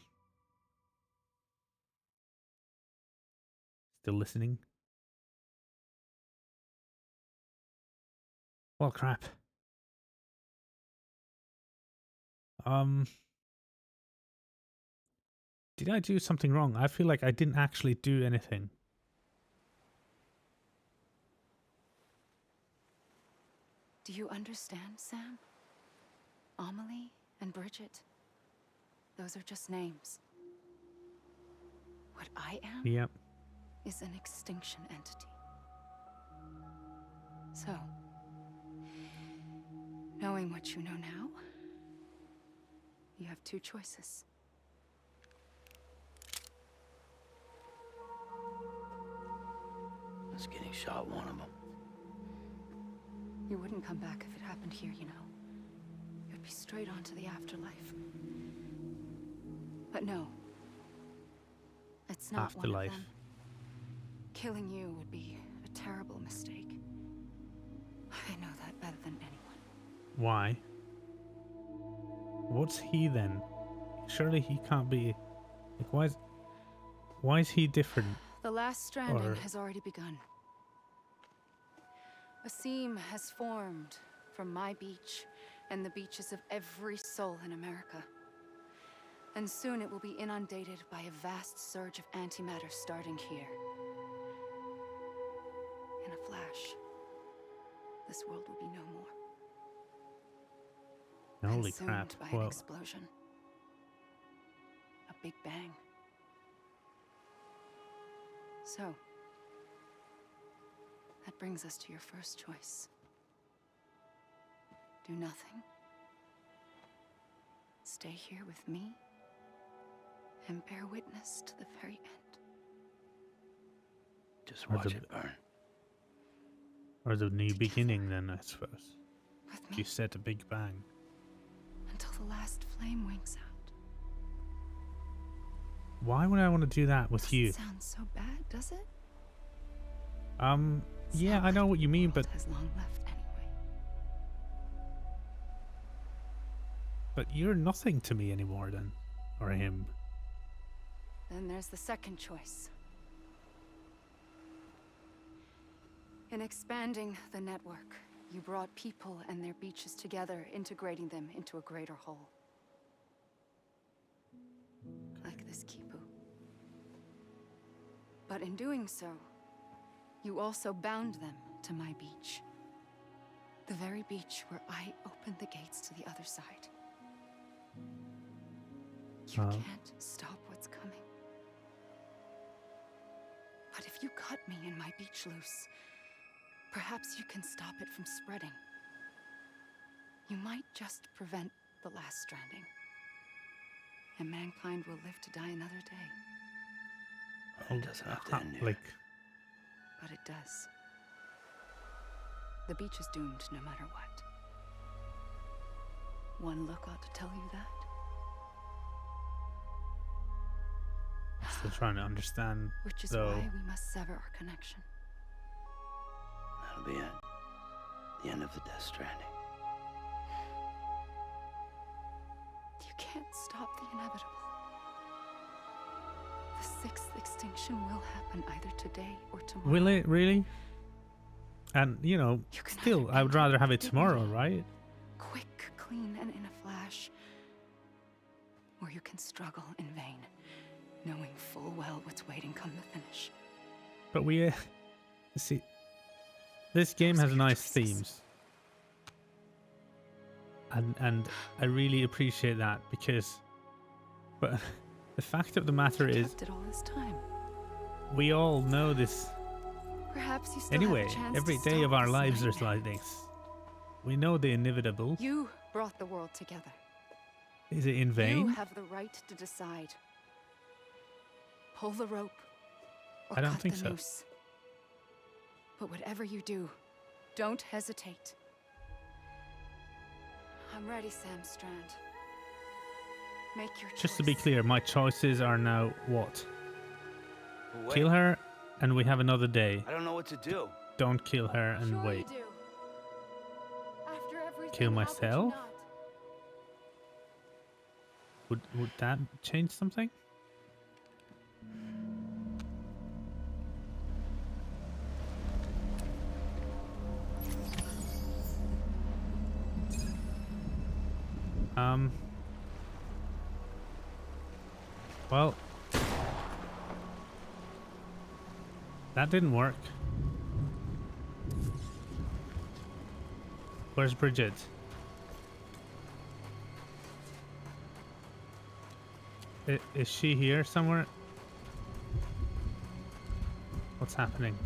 Speaker 1: Still listening? Well, crap. Did I do something wrong? I feel like I didn't actually do anything.
Speaker 9: Do you understand, Sam? Amelie and Bridget. Those are just names. What I am
Speaker 1: Yep.
Speaker 9: is an extinction entity. So, knowing what you know now, you have two choices.
Speaker 5: Us getting shot, one of them.
Speaker 9: You wouldn't come back if it happened here, you know. You'd be straight on to the afterlife. But no. It's not
Speaker 1: Afterlife.
Speaker 9: one of them. Killing you would be a terrible mistake. I know that better than anyone.
Speaker 1: Why? What's he then? Surely he can't be. Like, why is he different?
Speaker 9: The last stranding
Speaker 1: Or-
Speaker 9: has already begun. A seam has formed from my beach and the beaches of every soul in America. And soon it will be inundated by a vast surge of antimatter starting here. In a flash, this world will be no more.
Speaker 1: Holy
Speaker 9: Consumed
Speaker 1: crap.
Speaker 9: by an
Speaker 1: Well,
Speaker 9: explosion. A big bang. So, that brings us to your first choice. Do nothing. Stay here with me and bear witness to the very end.
Speaker 5: Just
Speaker 1: Or
Speaker 5: watch
Speaker 1: the-
Speaker 5: it burn.
Speaker 1: or the new
Speaker 9: Together.
Speaker 1: beginning then, I suppose.
Speaker 9: With
Speaker 1: You
Speaker 9: me
Speaker 1: set a big bang.
Speaker 9: until the last flame winks out.
Speaker 1: Why would I want to do that with you?
Speaker 9: Doesn't sound so bad, does it?
Speaker 1: Yeah,
Speaker 9: Sounds
Speaker 1: I know
Speaker 9: like
Speaker 1: what you
Speaker 9: the
Speaker 1: mean,
Speaker 9: world
Speaker 1: but
Speaker 9: has long left anyway.
Speaker 1: you're nothing to me anymore then, or him.
Speaker 9: Then there's the second choice. In expanding the network, you brought people and their beaches together, integrating them into a greater whole. Like this Kipu. But in doing so, you also bound them to my beach. The very beach where I opened the gates to the other side. You can't stop what's coming. But if you cut me and my beach loose, perhaps you can stop it from spreading. You might just prevent the last stranding. And mankind will live to die another day.
Speaker 5: It doesn't have to end here.
Speaker 1: Like,
Speaker 9: But it does. The beach is doomed no matter what. One look ought to tell you that.
Speaker 1: I'm still trying to understand,
Speaker 9: Which is
Speaker 1: though.
Speaker 9: why we must sever our connection.
Speaker 5: That'll be it. The end of the Death Stranding.
Speaker 9: You can't stop the inevitable. The sixth extinction will happen either today or tomorrow.
Speaker 1: Will it really? And,
Speaker 9: You can
Speaker 1: still,
Speaker 9: either
Speaker 1: I would
Speaker 9: end
Speaker 1: rather
Speaker 9: it
Speaker 1: have
Speaker 9: with
Speaker 1: it tomorrow,
Speaker 9: dignity,
Speaker 1: right?
Speaker 9: Quick, clean, and in a flash. Or you can struggle in vain, knowing full well what's waiting come the finish.
Speaker 1: But See, this game
Speaker 9: Those
Speaker 1: has
Speaker 9: are your
Speaker 1: nice
Speaker 9: choices.
Speaker 1: themes. And I really appreciate that because, but the fact of the matter
Speaker 9: You
Speaker 1: is,
Speaker 9: kept it all this time.
Speaker 1: we all know this
Speaker 9: Perhaps you still
Speaker 1: anyway.
Speaker 9: have a chance
Speaker 1: Every
Speaker 9: to
Speaker 1: day
Speaker 9: stop
Speaker 1: of our
Speaker 9: this
Speaker 1: lives there's
Speaker 9: nightmare.
Speaker 1: like this. We know the inevitable.
Speaker 9: You brought the world together.
Speaker 1: Is it in
Speaker 9: You
Speaker 1: vain?
Speaker 9: have the right to decide. Pull the rope or
Speaker 1: I don't
Speaker 9: cut
Speaker 1: think
Speaker 9: the
Speaker 1: so.
Speaker 9: noose. But whatever you do, don't hesitate. I'm ready, Sam Strand. Make your choice.
Speaker 1: Just to be clear, my choices are now what?
Speaker 5: Wait,
Speaker 1: Kill her and we have another day.
Speaker 5: I don't know what to do.
Speaker 1: Don't kill her and
Speaker 9: Sure
Speaker 1: wait.
Speaker 9: you do. After everything,
Speaker 1: Kill
Speaker 9: how could you
Speaker 1: myself?
Speaker 9: not?
Speaker 1: Would that change something? Well, that didn't work. Where's Bridget? Is she here somewhere? What's happening?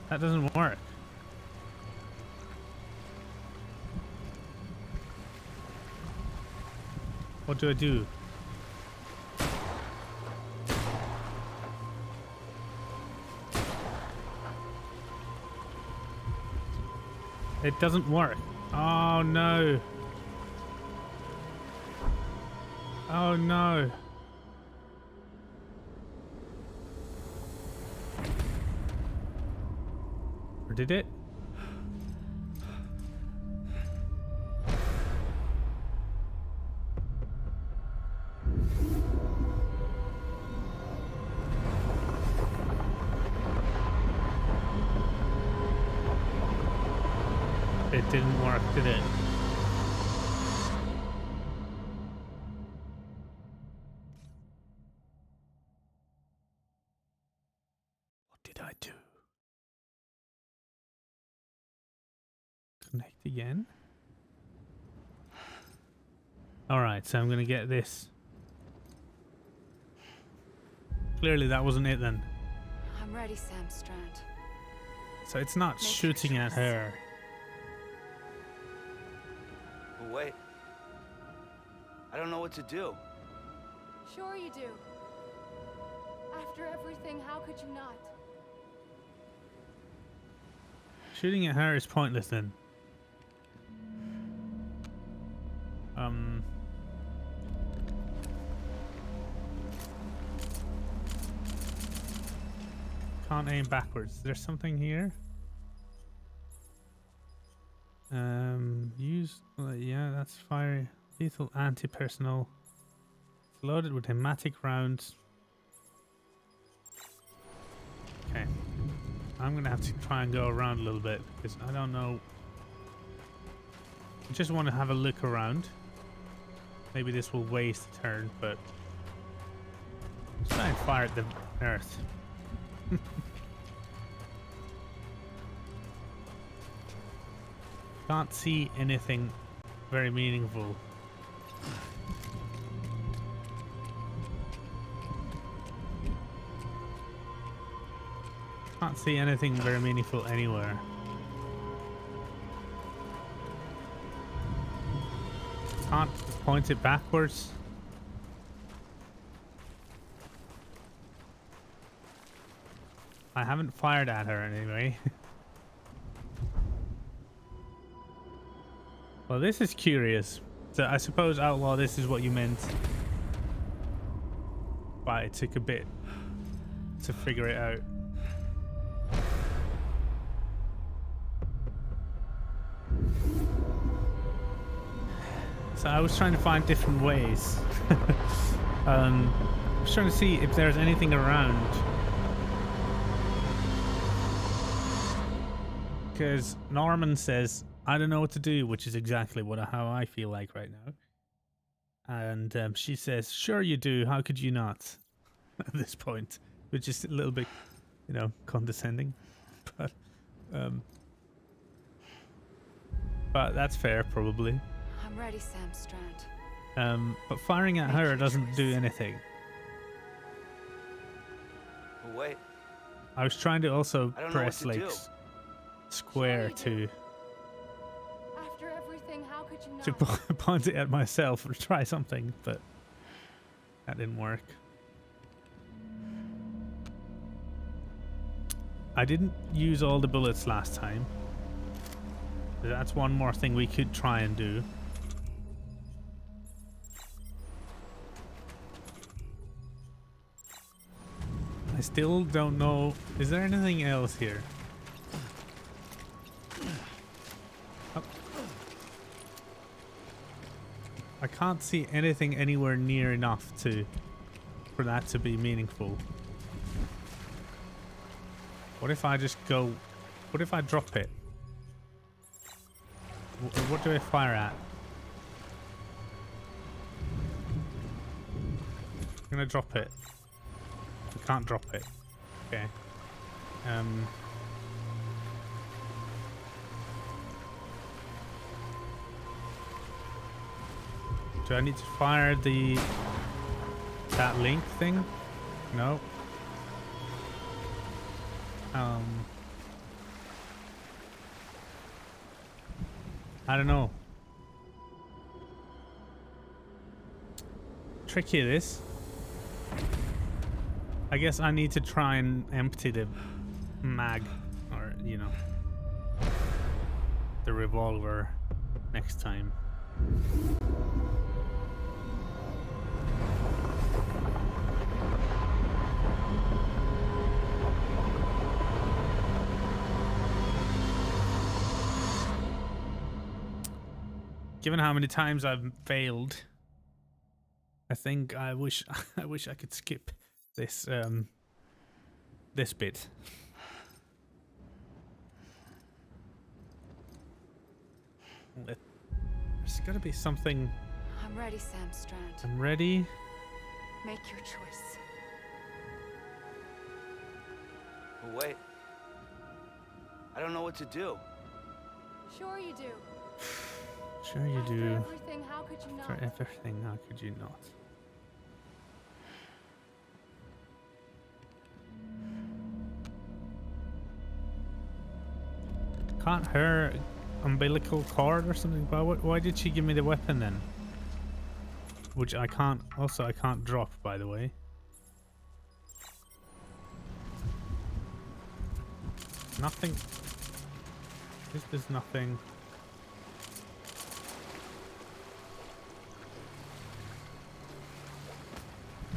Speaker 1: That doesn't work. What do I do? It doesn't work. Oh no. Oh no. Or did it? It didn't work, did it? What did I do? Connect again? Alright, so I'm gonna get this. Clearly that wasn't it then.
Speaker 9: I'm ready, Sam Strand.
Speaker 1: So it's not
Speaker 9: Make your
Speaker 1: shooting at
Speaker 9: choice.
Speaker 1: her.
Speaker 5: Wait. I don't know what to do.
Speaker 9: Sure you do. After everything, how could you not?
Speaker 1: Shooting at her is pointless then. Can't aim backwards. There's something here. Use yeah, that's fire lethal anti-personnel. It's loaded with hematic rounds. Okay. I'm gonna have to try and go around a little bit because I don't know. I just want to have a look around. Maybe this will waste a turn, but let's try and fire at the earth. Can't see anything very meaningful. Can't see anything very meaningful anywhere. Can't point it backwards. I haven't fired at her anyway. Well, this is curious. So I suppose, Outlaw, this is what you meant. But it took a bit to figure it out. So I was trying to find different ways. I was trying to see if there's anything around. Because Norman says, I don't know what to do, which is exactly how I feel like right now. And she says, sure you do, how could you not? at this point, which is a little bit, you know, condescending. But that's fair, probably.
Speaker 9: I'm ready, Sam Strand.
Speaker 1: But firing at
Speaker 9: Make
Speaker 1: her
Speaker 9: your
Speaker 1: doesn't
Speaker 9: choice.
Speaker 1: do anything.
Speaker 5: Wait.
Speaker 1: I was trying to also
Speaker 5: I don't know what
Speaker 1: press
Speaker 5: to
Speaker 1: like
Speaker 5: do.
Speaker 1: square
Speaker 9: Sure you
Speaker 1: to
Speaker 9: do. After everything, how could you not?
Speaker 1: to point it at myself or try something, but that didn't work. I didn't use all the bullets last time. That's one more thing we could try and do. I still don't know. Is there anything else here? Oh. I can't see anything anywhere near enough for that to be meaningful. What if I just go... What if I drop it? What do I fire at? I'm gonna drop it. I can't drop it. Okay. Do I need to fire that link thing? No. I don't know. Tricky this. I guess I need to try and empty the mag, or you know, the revolver next time. Given how many times I've failed, I think I wish I could skip this this bit. There's got to be something.
Speaker 9: I'm ready, Sam Strand.
Speaker 1: I'm ready.
Speaker 9: Make your choice.
Speaker 5: Wait. I don't know what to do.
Speaker 9: Sure you do.
Speaker 1: Sure you
Speaker 9: After
Speaker 1: do.
Speaker 9: everything, how could you not?
Speaker 1: For everything, how could you not? Can't her umbilical cord or something? Why did she give me the weapon then? Which I can't. Also, I can't drop, by the way. Nothing. There's nothing.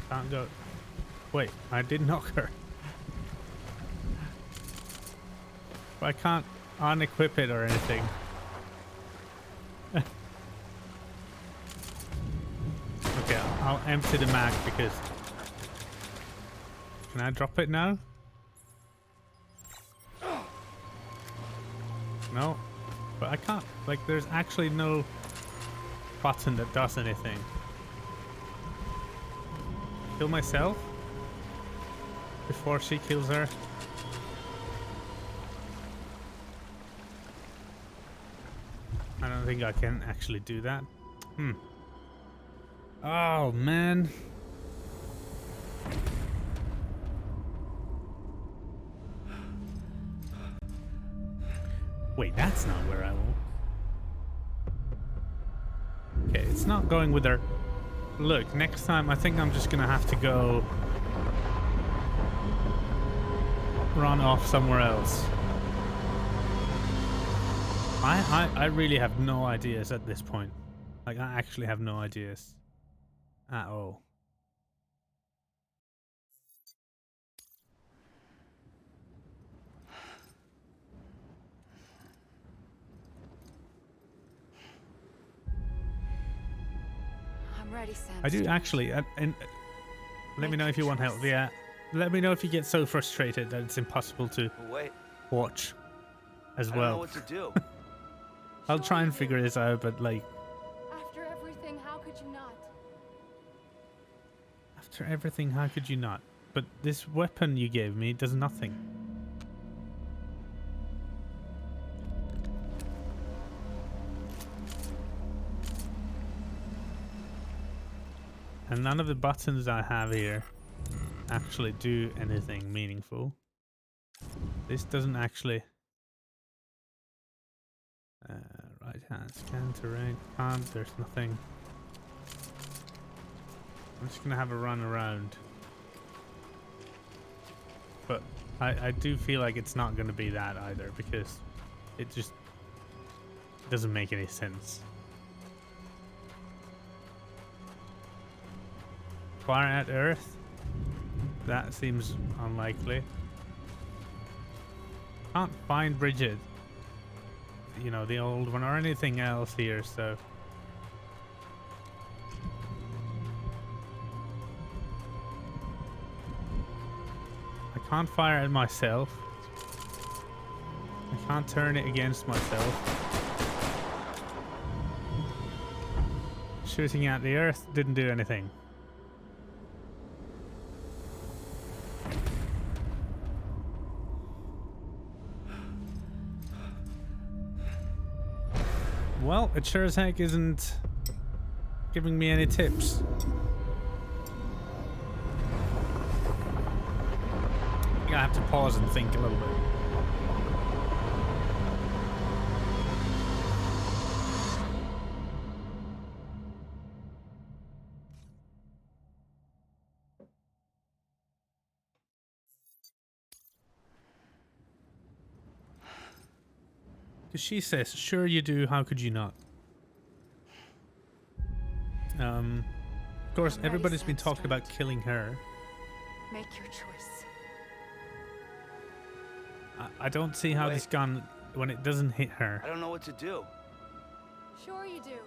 Speaker 1: Can't go. Wait, I did knock her. But I can't unequip it or anything. Okay, I'll empty the mag because... Can I drop it now? No. But I can't. Like, there's actually no button that does anything. Kill myself before she kills her. I don't think I can actually do that. Oh man. Wait, that's not where I will. Okay, it's not going with her. Look, next time I think I'm just gonna have to go run off somewhere else. I really have no ideas at this point. Like, I actually have no ideas at all.
Speaker 9: I'm ready, Sam.
Speaker 1: I do actually, and let me know if you want help. Yeah, let me know if you get so frustrated that it's impossible to
Speaker 5: Wait.
Speaker 1: watch as
Speaker 5: I don't know
Speaker 1: well.
Speaker 5: what to do.
Speaker 1: I'll try and figure this out, but like,
Speaker 9: After everything, how could you not?
Speaker 1: After everything, how could you not? But this weapon you gave me does nothing. And none of the buttons I have here actually do anything meaningful. This doesn't actually... right hand, scan terrain, there's nothing. I'm just gonna have a run around. But I do feel like it's not gonna be that either, because it just doesn't make any sense. Fire at Earth? That seems unlikely. Can't find Bridget. You know, the old one or anything else here, so... I can't fire at myself. I can't turn it against myself. Shooting at the Earth didn't do anything. Well, it sure as heck isn't giving me any tips. I think I have to pause and think a little bit. Because she says, sure you do, how could you not? Of course, everybody's been talking about killing her.
Speaker 9: Make your choice.
Speaker 1: I don't see how this gun, when it doesn't hit her.
Speaker 5: I don't know what to do.
Speaker 9: Sure you do.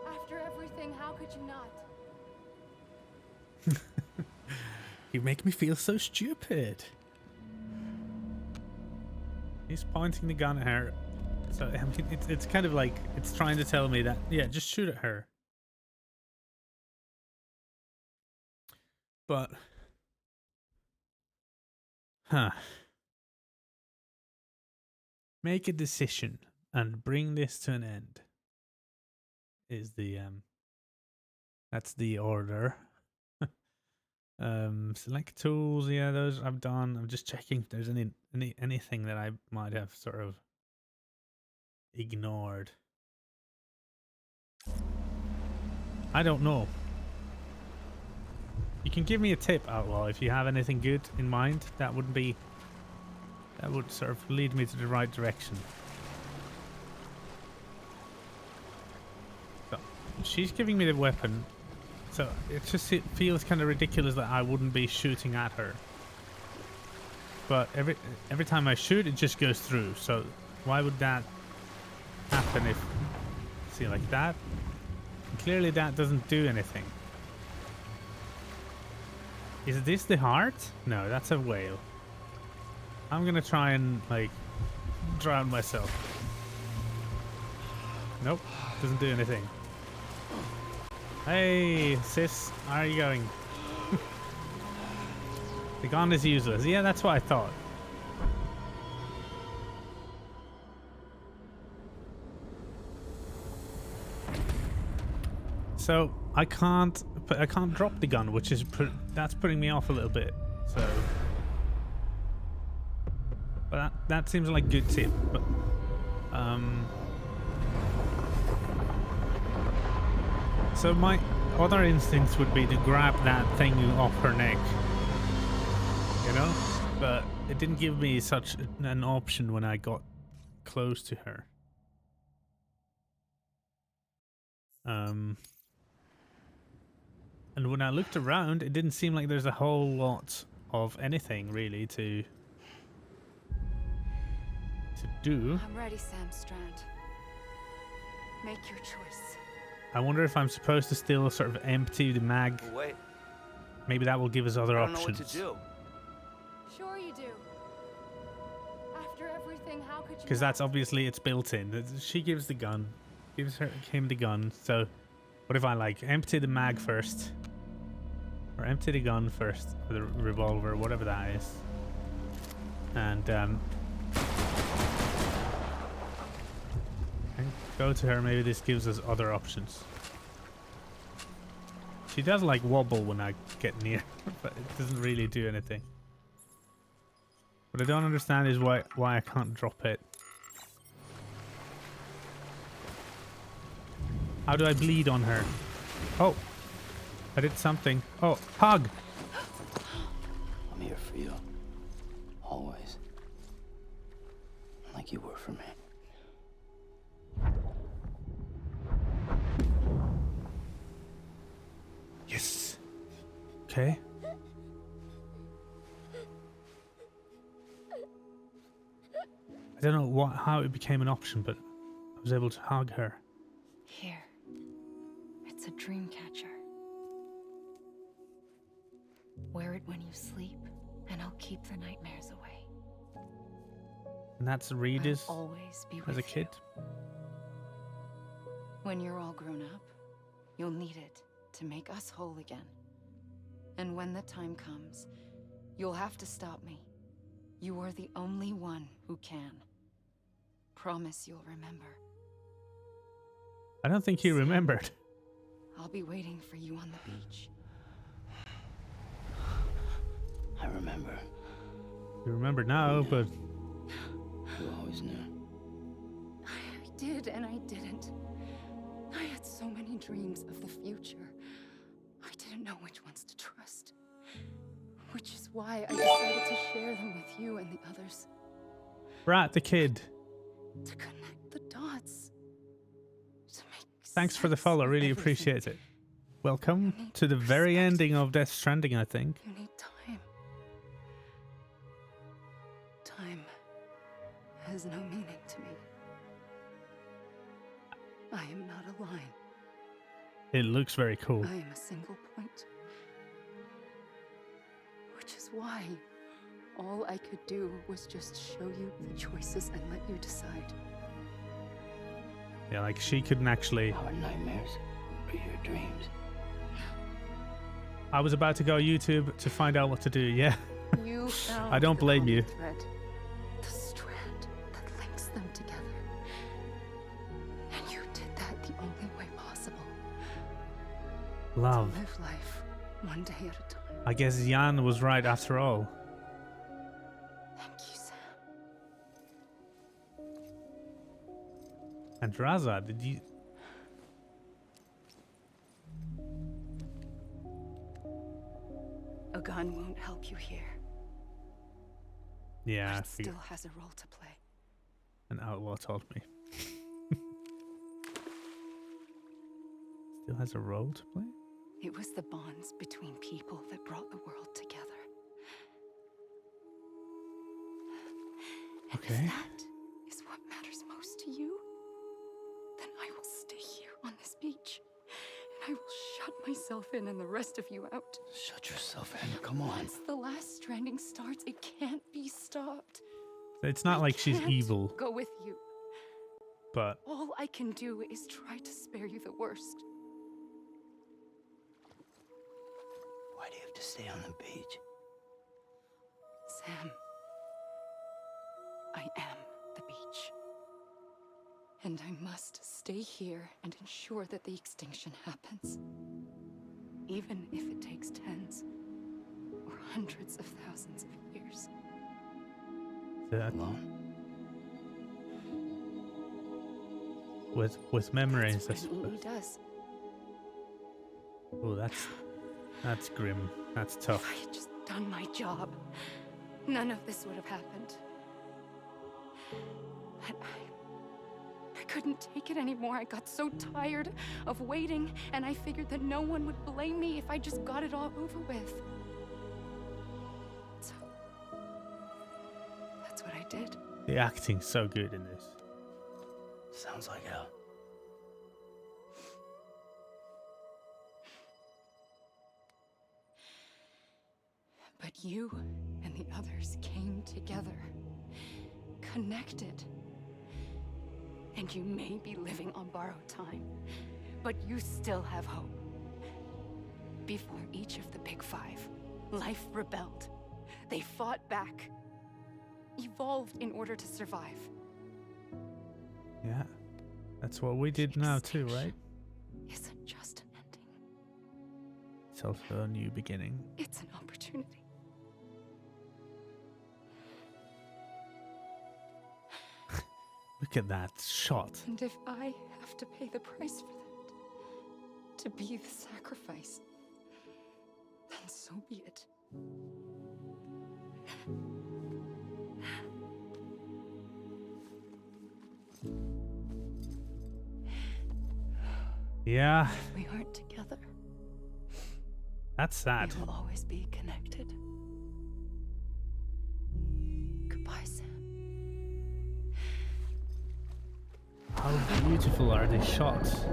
Speaker 9: After everything, how could you not?
Speaker 1: You make me feel so stupid. He's pointing the gun at her. So, I mean, it's kind of like, it's trying to tell me that, yeah, just shoot at her. But... Huh. Make a decision and bring this to an end. Is the, that's the order. Select tools, yeah, those I've done. I'm just checking if there's anything that I might have sort of ignored. I don't know. You can give me a tip, Outlaw, if you have anything good in mind. That would sort of lead me to the right direction. So, she's giving me the weapon. So it feels kind of ridiculous that I wouldn't be shooting at her. But every time I shoot, it just goes through. So why would that happen if... See, like that? And clearly that doesn't do anything. Is this the heart? No, that's a whale. I'm gonna try and, like, drown myself. Nope, doesn't do anything. Hey, sis, how are you going? The gun is useless. Yeah, that's what I thought. So I can't drop the gun, which is that's putting me off a little bit. So, but that seems like a good tip. But so my other instincts would be to grab that thing off her neck, you know? But it didn't give me such an option when I got close to her. And when I looked around, it didn't seem like there's a whole lot of anything really to do.
Speaker 9: I'm ready, Sam Strand. Make your choice.
Speaker 1: I wonder if I'm supposed to still sort of empty the mag.
Speaker 5: Wait.
Speaker 1: Maybe that will give us other options.
Speaker 5: I don't know what to do.
Speaker 9: Sure you do. After everything, how could you?
Speaker 1: Because that's obviously it's built in. She gives the gun, gives him the gun. So, what if I like empty the mag first, Or empty the gun first, or the revolver, whatever that is. And go to her. Maybe this gives us other options. She does like wobble when I get near, but it doesn't really do anything. What I don't understand is why I can't drop it. How do I bleed on her? Oh, I did something. Oh, hug.
Speaker 5: I'm here for you. Always. Like you were for me.
Speaker 1: Yes. Okay. I don't know how it became an option, but I was able to hug her.
Speaker 9: Here. It's a dream catcher. Wear it when you sleep, and I'll keep the nightmares away.
Speaker 1: And that's Reed's
Speaker 9: I'll always be
Speaker 1: as
Speaker 9: with
Speaker 1: a kid.
Speaker 9: you. When you're all grown up, you'll need it to make us whole again. And when the time comes, you'll have to stop me. You are the only one who can. Promise you'll remember.
Speaker 1: I don't think he remembered.
Speaker 9: I'll be waiting for you on the beach.
Speaker 5: I remember.
Speaker 1: You remember now, but
Speaker 5: You always knew.
Speaker 9: I did and I didn't. I had so many dreams of the future. I didn't know which ones to trust. Which is why I decided to share them with you and the others.
Speaker 1: Brat the kid.
Speaker 9: To connect the dots. To make
Speaker 1: Thanks for the
Speaker 9: sense
Speaker 1: follow.
Speaker 9: of
Speaker 1: Really
Speaker 9: everything.
Speaker 1: appreciate it. Welcome to the very ending of Death Stranding, I think.
Speaker 9: You need time. Time has no meaning to me. I am not a line.
Speaker 1: It looks very cool.
Speaker 9: I am a single point. Which is why all I could do was just show you the choices and let you decide.
Speaker 1: Yeah, like she couldn't actually.
Speaker 5: Our nightmares or your dreams.
Speaker 1: I was about to go YouTube to find out what to do. Yeah.
Speaker 9: You found
Speaker 1: I don't
Speaker 9: the
Speaker 1: blame
Speaker 9: common
Speaker 1: you.
Speaker 9: thread, the strand that links them together. And you did that the only way possible.
Speaker 1: Love.
Speaker 9: To live life one day at a time.
Speaker 1: I guess Jan was right after all.
Speaker 9: Thank you, Sam.
Speaker 1: And Raza, did you?
Speaker 9: A gun won't help you here.
Speaker 1: Yeah, I
Speaker 9: But it
Speaker 1: figured.
Speaker 9: still has a role to play.
Speaker 1: An outlaw told me. Still has a role to play?
Speaker 9: It was the bonds between people that brought the world together. And
Speaker 1: Okay.
Speaker 9: if that is what matters most to you, then I will stay here on this beach. And I will shut myself in and the rest of you out.
Speaker 5: Shut yourself in. Come on.
Speaker 9: Once the last stranding starts, it can't be stopped.
Speaker 1: It's not like she's
Speaker 9: Can't
Speaker 1: evil,
Speaker 9: go with you.
Speaker 1: but
Speaker 9: All I can do is try to spare you the worst.
Speaker 5: Why do you have to stay on the beach?
Speaker 9: Sam, I am the beach. And I must stay here and ensure that the extinction happens. Even if it takes tens or hundreds of thousands of years.
Speaker 5: Alone?
Speaker 1: with memories, I
Speaker 9: That's what he
Speaker 1: suppose.
Speaker 9: does.
Speaker 1: Oh, that's grim. That's
Speaker 9: If
Speaker 1: tough.
Speaker 9: I had just done my job, none of this would have happened. But I couldn't take it anymore. I got so tired of waiting, and I figured that no one would blame me if I just got it all over with. So, that's what I did.
Speaker 1: The acting's so good in this.
Speaker 5: Sounds like hell.
Speaker 9: But you and the others came together, connected. And you may be living on borrowed time, but you still have hope. Before each of the Big Five, life rebelled. They fought back. Evolved in order to survive.
Speaker 1: Yeah. That's what we did now too, right?
Speaker 9: Isn't just an ending.
Speaker 1: It's also a new beginning.
Speaker 9: It's an opportunity.
Speaker 1: Look at that shot.
Speaker 9: And if I have to pay the price for that, to be the sacrifice, then so be it.
Speaker 1: Yeah.
Speaker 9: If we aren't together,
Speaker 1: That's sad.
Speaker 9: we will always be connected. Goodbye, Sam.
Speaker 1: How beautiful are these shots?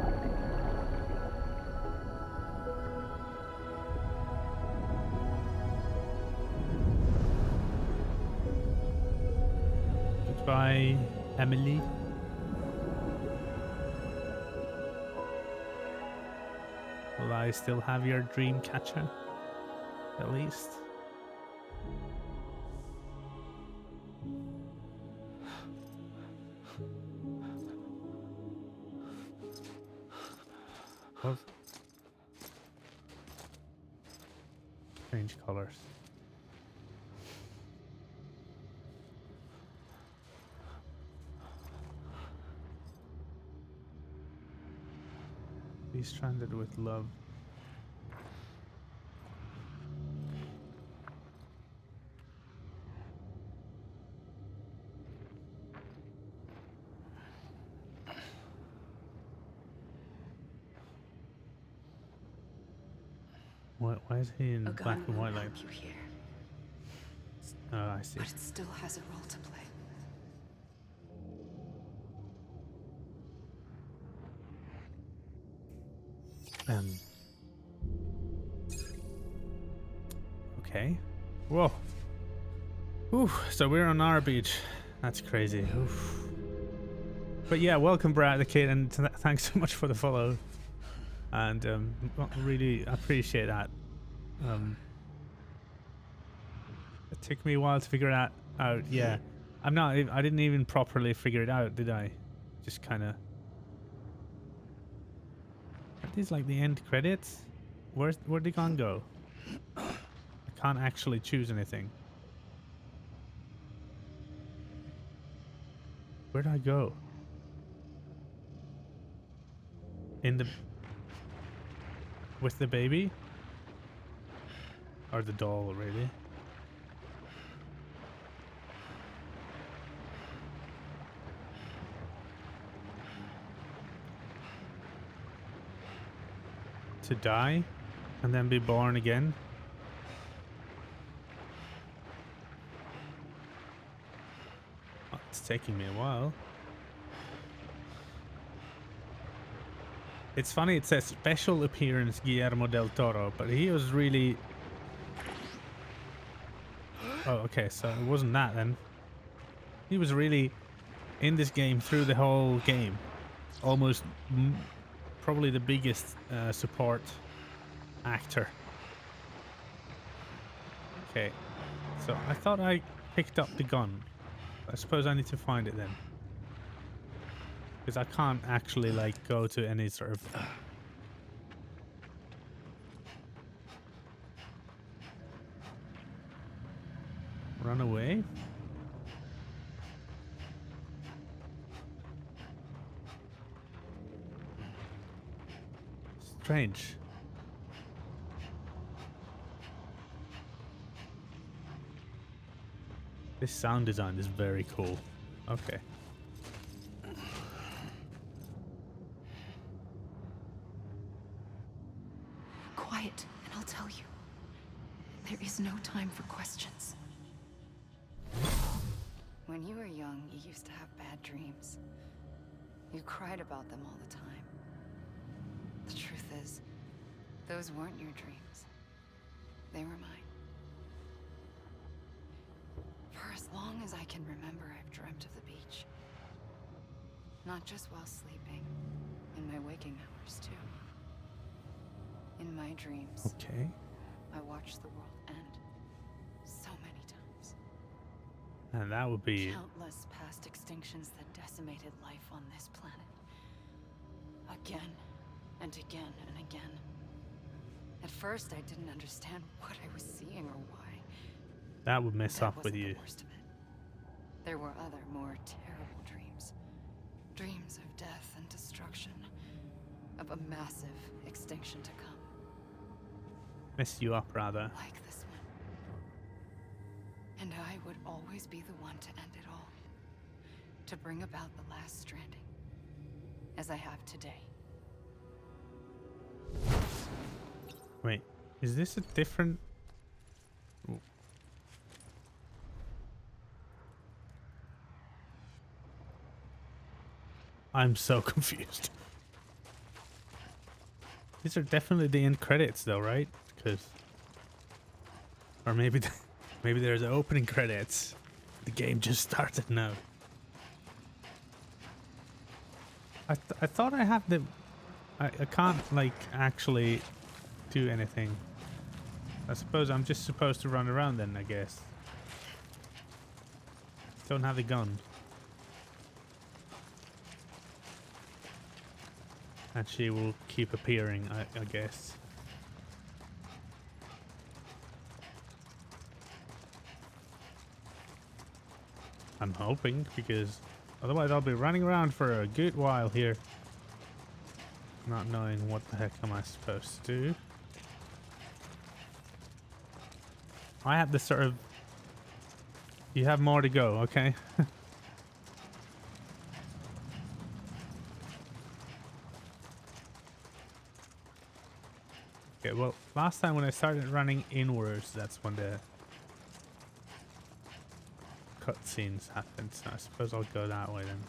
Speaker 1: Goodbye, Amelie. Will I still have your dream catcher? At least. What? Strange colors. Be stranded with love. Why is he in
Speaker 6: A
Speaker 1: black
Speaker 6: gun
Speaker 1: and white
Speaker 6: will
Speaker 1: like?
Speaker 6: help you here,
Speaker 1: Oh, I see.
Speaker 6: but it still has a role to play.
Speaker 1: Okay. Whoa. Ooh, so we're on our beach. That's crazy. Oof. But yeah, welcome Brad the Kid, and thanks so much for the follow. And really appreciate that. It took me a while to figure that out. Yeah, I didn't even properly figure it out, did I? Just kind of. Are these like the end credits? Where'd the gun go? I can't actually choose anything. Where'd I go? In the... With the baby? Or the doll, really? To die? And then be born again? Oh, it's taking me a while. It's funny, it says special appearance Guillermo del Toro, but he was really... Oh, okay, so it wasn't that then. He was really in this game through the whole game. Almost probably the biggest support actor. Okay, so I thought I picked up the gun. I suppose I need to find it then. Because I can't actually like go to any sort of run away. Strange. This sound design is very cool. Okay.
Speaker 9: Quiet, and I'll tell you. There is no time for questions. When you were young, you used to have bad dreams. You cried about them all the time. The truth is, those weren't your dreams. They were mine. For as long as I can remember, I've dreamt of the beach. Not just while sleeping, in my waking hours too. In my my dreams.
Speaker 1: Okay.
Speaker 9: I watched the world end so many times.
Speaker 1: And that would be...
Speaker 9: Countless past extinctions that decimated life on this planet. Again and again and again. At first, I didn't understand what I was seeing or why.
Speaker 1: That would mess
Speaker 9: That
Speaker 1: up with
Speaker 9: wasn't
Speaker 1: you.
Speaker 9: the worst of it. There were other, more terrible dreams. Dreams of death and destruction. Of a massive extinction to come.
Speaker 1: Mess you up, rather.
Speaker 9: Like this one. And I would always be the one to end it all. To bring about the last stranding. As I have today.
Speaker 1: Wait, is this a different... Ooh. I'm so confused. These are definitely the end credits though, right? Because... Or maybe... Maybe there's opening credits. The game just started now. I thought I have the... I can't, like, actually do anything. I suppose I'm just supposed to run around then, I guess. Don't have a gun. And she will keep appearing, I guess. I'm hoping, because otherwise I'll be running around for a good while here. Not knowing what the heck am I supposed to do. I have this sort of... You have more to go, okay? Okay, well, last time when I started running inwards, that's when the cutscenes happened, so I suppose I'll go that way then.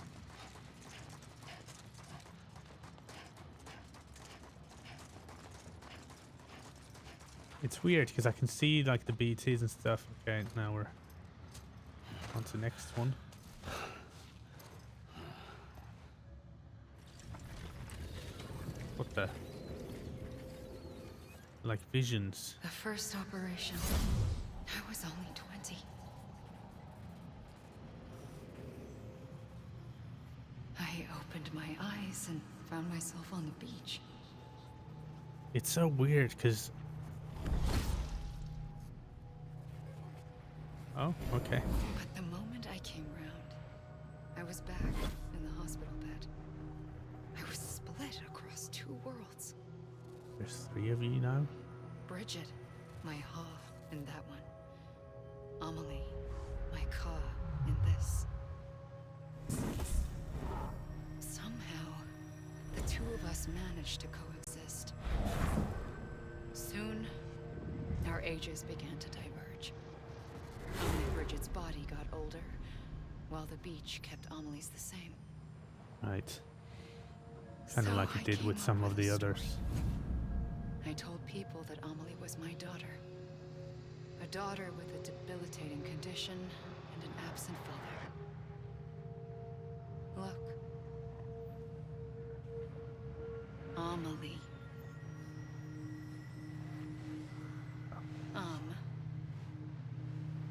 Speaker 1: It's weird because I can see like the BTs and stuff. Okay, now we're on to the next one. What the? Like visions.
Speaker 9: The first operation. I was only 20. I opened my eyes and found myself on the beach.
Speaker 1: It's so weird because... Oh, okay.
Speaker 9: But the moment I came round, I was back in the hospital bed. I was split across two worlds.
Speaker 1: There's 3 of you now?
Speaker 9: Bridget, my Ha in that one. Amelie, my Ka in this. Somehow, the two of us managed to coexist. Soon, our ages began to diverge. Only Bridget's body got older, while the beach kept Amelie's the same.
Speaker 1: Right. Kind of
Speaker 9: So
Speaker 1: like it
Speaker 9: I
Speaker 1: did
Speaker 9: came
Speaker 1: with
Speaker 9: up
Speaker 1: some of
Speaker 9: a
Speaker 1: the
Speaker 9: story.
Speaker 1: others.
Speaker 9: I told people that Amelie was my daughter. A daughter with a debilitating condition and an absent father. Look. Amelie.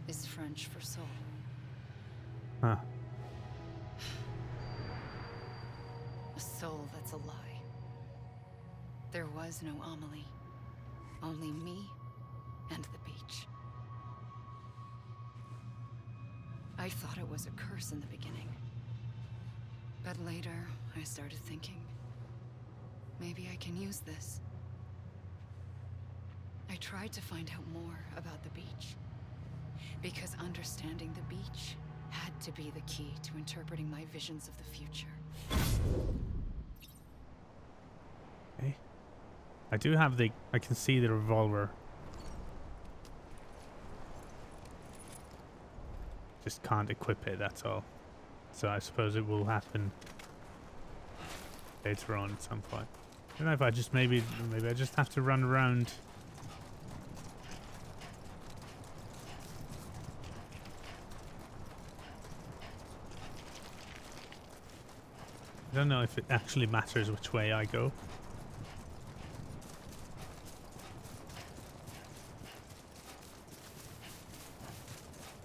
Speaker 9: Is French for soul.
Speaker 1: Huh.
Speaker 9: A soul that's a lie. There was no Amelie. Only me and the beach. I thought it was a curse in the beginning. But later, I started thinking, maybe I can use this. I tried to find out more about the beach. Because understanding the beach had to be the key to interpreting my visions of the future.
Speaker 1: Okay. I do have the... I can see the revolver. Just can't equip it, that's all. So I suppose it will happen later on at some point. I don't know if I just maybe I just have to run around. I don't know if it actually matters which way I go.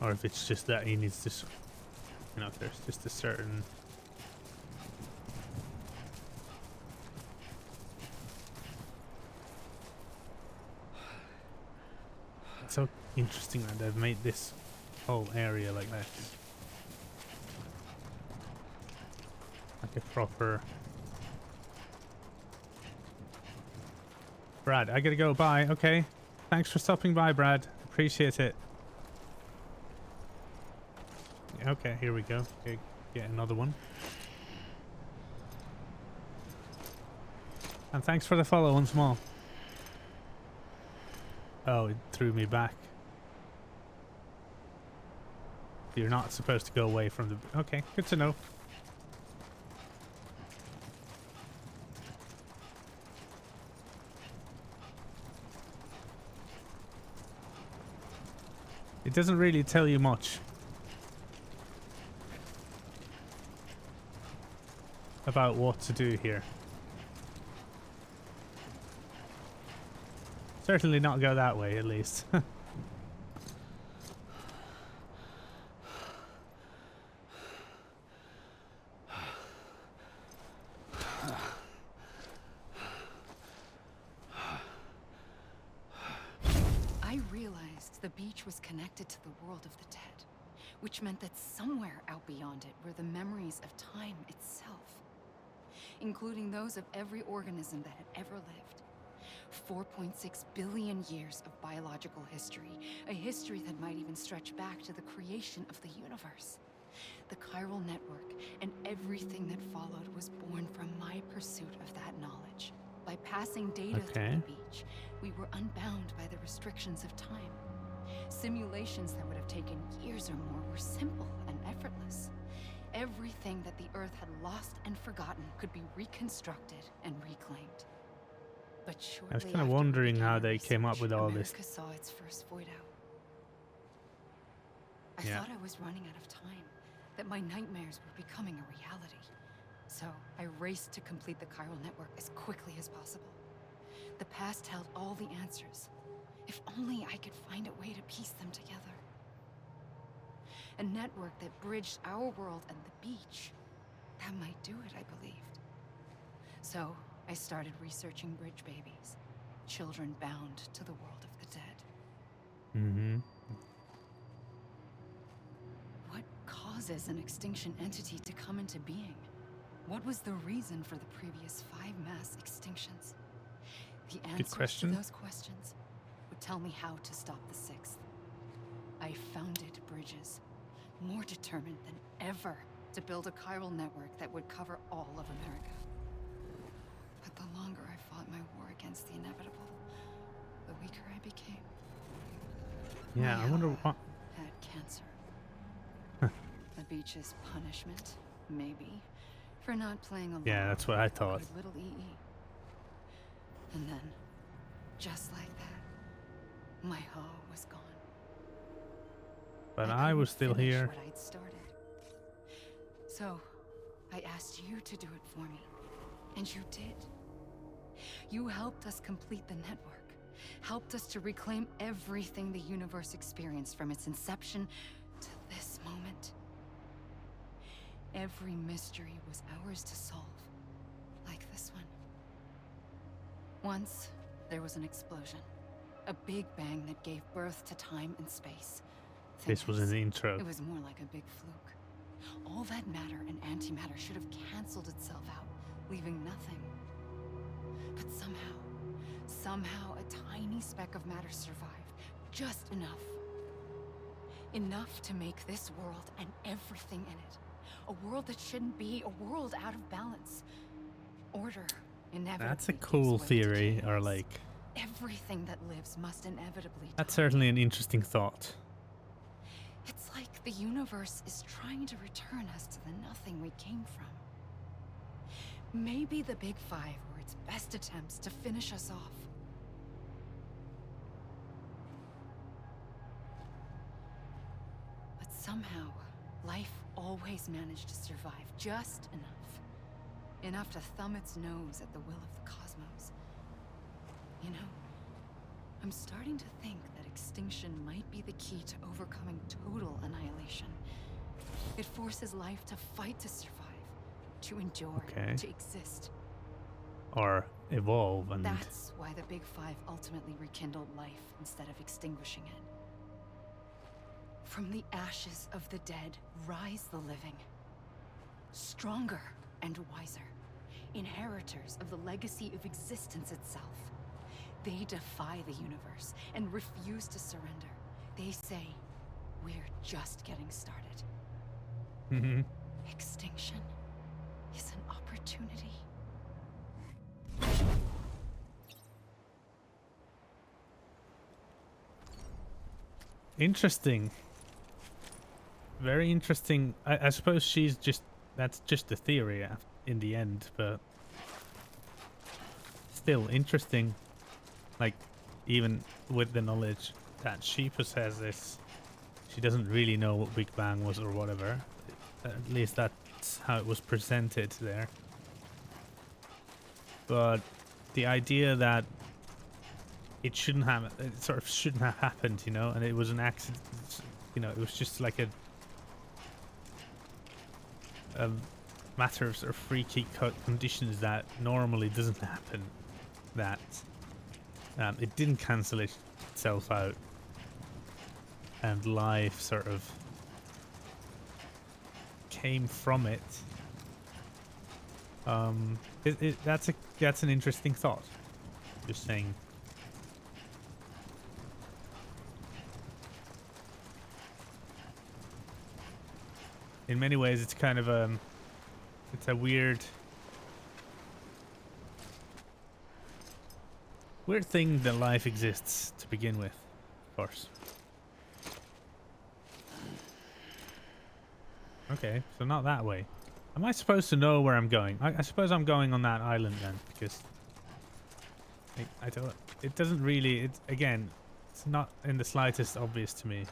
Speaker 1: or if it's just that he needs to, you know, there's just a certain. It's so interesting that they've made this whole area like that. Like a proper. Brad, I gotta go. Bye. Okay. Thanks for stopping by, Brad. Appreciate it. Okay, here we go. Get another one. And thanks for the follow once more. Oh, it threw me back. You're not supposed to go away from the... Okay, good to know. It doesn't really tell you much about what to do here. Certainly not go that way, at least.
Speaker 9: I realized the beach was connected to the world of the dead, which meant that somewhere out beyond it were the memories of time itself, including those of every organism that had ever lived. 4.6 billion years of biological history, a history that might even stretch back to the creation of the universe. The chiral network and everything that followed was born from my pursuit of that knowledge. By passing data through the beach, we were unbound by the restrictions of time. Simulations that would have taken years or more were simple and effortless. Everything that the Earth had lost and forgotten could be reconstructed and reclaimed. But
Speaker 1: I was kind of wondering how they came up with all this.
Speaker 9: America saw its first void out. I thought I was running out of time, that my nightmares were becoming a reality. So I raced to complete the chiral network as quickly as possible. The past held all the answers. If only I could find a way to piece them together. A network that bridged our world and the beach. That might do it, I believed. So I started researching bridge babies, children bound to the world of the dead.
Speaker 1: Mm-hmm.
Speaker 9: What causes an extinction entity to come into being? What was the reason for the previous 5 mass extinctions? The answers to those questions would tell me how to stop the 6th. I founded bridges, more determined than ever to build a chiral network that would cover all of America. But the longer I fought my war against the inevitable, the weaker I became.
Speaker 1: Yeah, I wonder what...
Speaker 9: Had cancer. The beach's punishment, maybe, for not playing along.
Speaker 1: Yeah, that's what I thought.
Speaker 9: With little EE. And then, just like that, my hoe was gone.
Speaker 1: But I was still here.
Speaker 9: What I'd started. So, I asked you to do it for me. And you did. You helped us complete the network. Helped us to reclaim everything the universe experienced from its inception to this moment. Every mystery was ours to solve. Like this one. Once, there was an explosion. A big bang that gave birth to time and space.
Speaker 1: This was an intro.
Speaker 9: It was more like a big fluke. All that matter and antimatter should have canceled itself out, leaving nothing. But somehow a tiny speck of matter survived. Just enough. Enough to make this world and everything in it. A world that shouldn't be, a world out of balance. Order inevitably.
Speaker 1: That's a cool theory, or like...
Speaker 9: Everything that lives must inevitably die.
Speaker 1: That's certainly an interesting thought.
Speaker 9: It's like the universe is trying to return us to the nothing we came from. Maybe the Big Five were its best attempts to finish us off. But somehow, life always managed to survive just enough. Enough to thumb its nose at the will of the cosmos. You know, I'm starting to think that extinction might be the key to overcoming total annihilation. It forces life to fight to survive, to endure,
Speaker 1: Okay.
Speaker 9: to exist.
Speaker 1: Or evolve, and
Speaker 9: That's why the Big Five ultimately rekindled life instead of extinguishing it. From the ashes of the dead rise the living. Stronger and wiser. Inheritors of the legacy of existence itself. They defy the universe and refuse to surrender. They say, we're just getting started. Extinction is an opportunity.
Speaker 1: interesting. Very interesting. I suppose she's just, that's just the theory in the end, but still interesting. Like, even with the knowledge that she possesses, she doesn't really know what Big Bang was or whatever. At least that's how it was presented there. But the idea that it shouldn't have, it sort of shouldn't have happened, you know, and it was an accident, you know, it was just like a matter of sort of freaky conditions that normally doesn't happen, that it didn't cancel itself out, and life sort of came from it. That's an interesting thought. Just saying. In many ways, it's kind of it's a weird thing that life exists to begin with, of course. Okay, so not that way. Am I supposed to know where I'm going? I suppose I'm going on that island then, because I don't. It doesn't really. It again, it's not in the slightest obvious to me.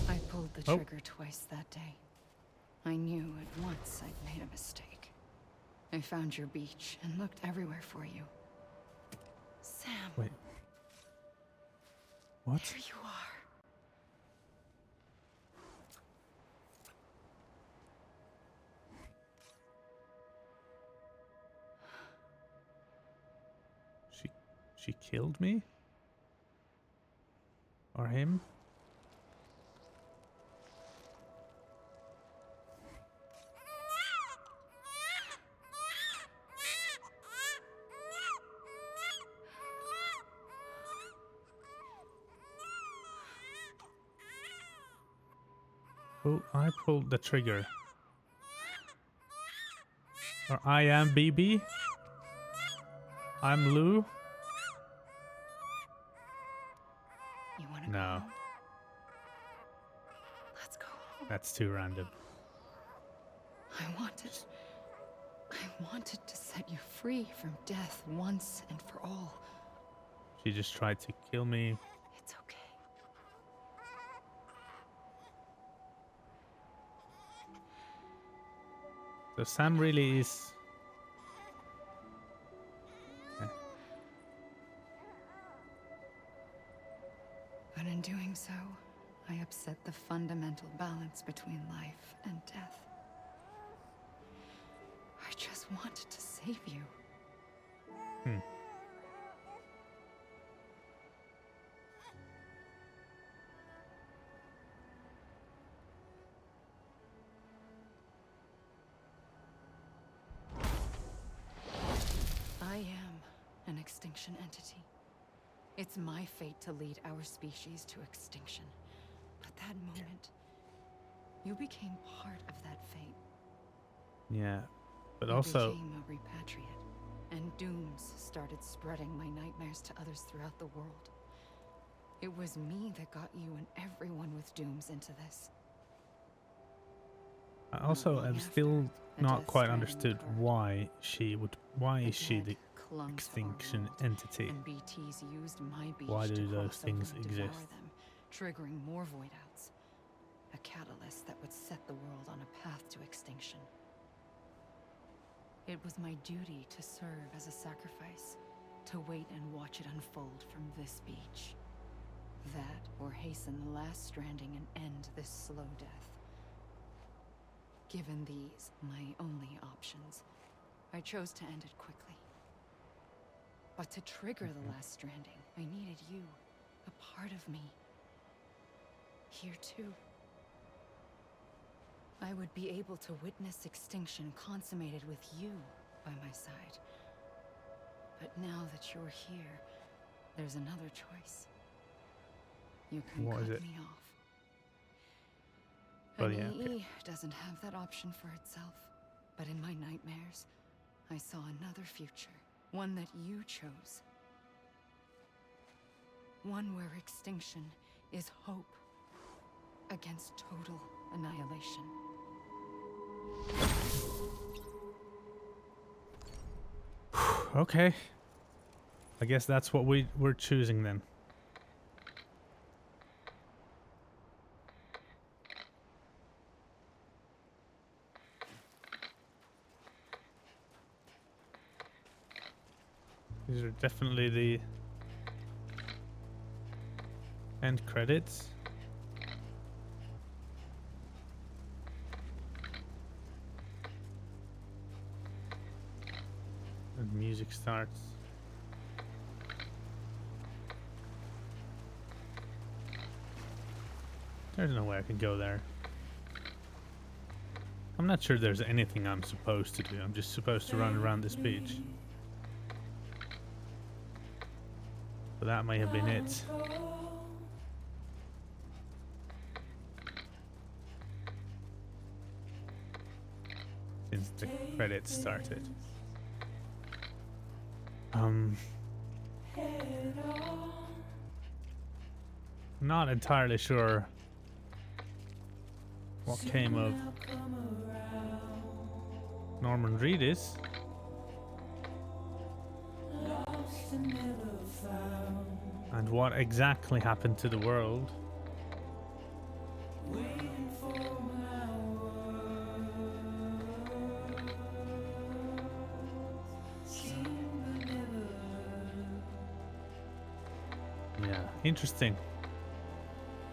Speaker 9: I pulled the trigger twice that day. I knew at once I'd made a mistake. I found your beach and looked everywhere for you. Sam.
Speaker 1: Wait. What?
Speaker 9: Here you are.
Speaker 1: She killed me? Or him? Oh, I pulled the trigger. Or I am BB? I'm Lou?
Speaker 9: You want to
Speaker 1: No.
Speaker 9: go home? Let's go home.
Speaker 1: That's too random.
Speaker 9: I wanted to set you free from death once and for all.
Speaker 1: She just tried to kill me.
Speaker 9: It's okay.
Speaker 1: So Sam really is... Okay.
Speaker 9: But in doing so, I upset the fundamental balance between life and death. I just wanted to save you. I am an extinction entity. It's my fate to lead our species to extinction. But that moment, you became part of that fate.
Speaker 1: Yeah, but
Speaker 9: You
Speaker 1: also...
Speaker 9: became a repatriate, and dooms started spreading my nightmares to others throughout the world. It was me that got you and everyone with dooms into this.
Speaker 1: I also have still not quite understood why she would... Why is she the
Speaker 9: clung
Speaker 1: extinction
Speaker 9: to our world,
Speaker 1: entity.
Speaker 9: and BTs used my beach
Speaker 1: Why do
Speaker 9: to
Speaker 1: those
Speaker 9: cross over
Speaker 1: things
Speaker 9: and devour
Speaker 1: exist?
Speaker 9: them, triggering more void outs. A catalyst that would set the world on a path to extinction. It was my duty to serve as a sacrifice, to wait and watch it unfold from this beach. That, or hasten the last stranding and end this slow death. Given these, my only options, I chose to end it quickly. But to trigger the last stranding, I needed you, a part of me. Here too. I would be able to witness extinction consummated with you by my side. But now that you're here, there's another choice. You can
Speaker 1: What is
Speaker 9: cut
Speaker 1: it?
Speaker 9: me off.
Speaker 1: Oh,
Speaker 9: An
Speaker 1: yeah,
Speaker 9: EE doesn't have that option for itself. But in my nightmares, I saw another future. One that you chose. One where extinction is hope against total annihilation.
Speaker 1: Okay. I guess that's what we're choosing then. These are definitely the end credits. And music starts. There's no way I can go there. I'm not sure there's anything I'm supposed to do. I'm just supposed to run around this beach. But that may have been it. Since the credits started. Not entirely sure what came of Norman Reedus. And what exactly happened to the world. Yeah, interesting.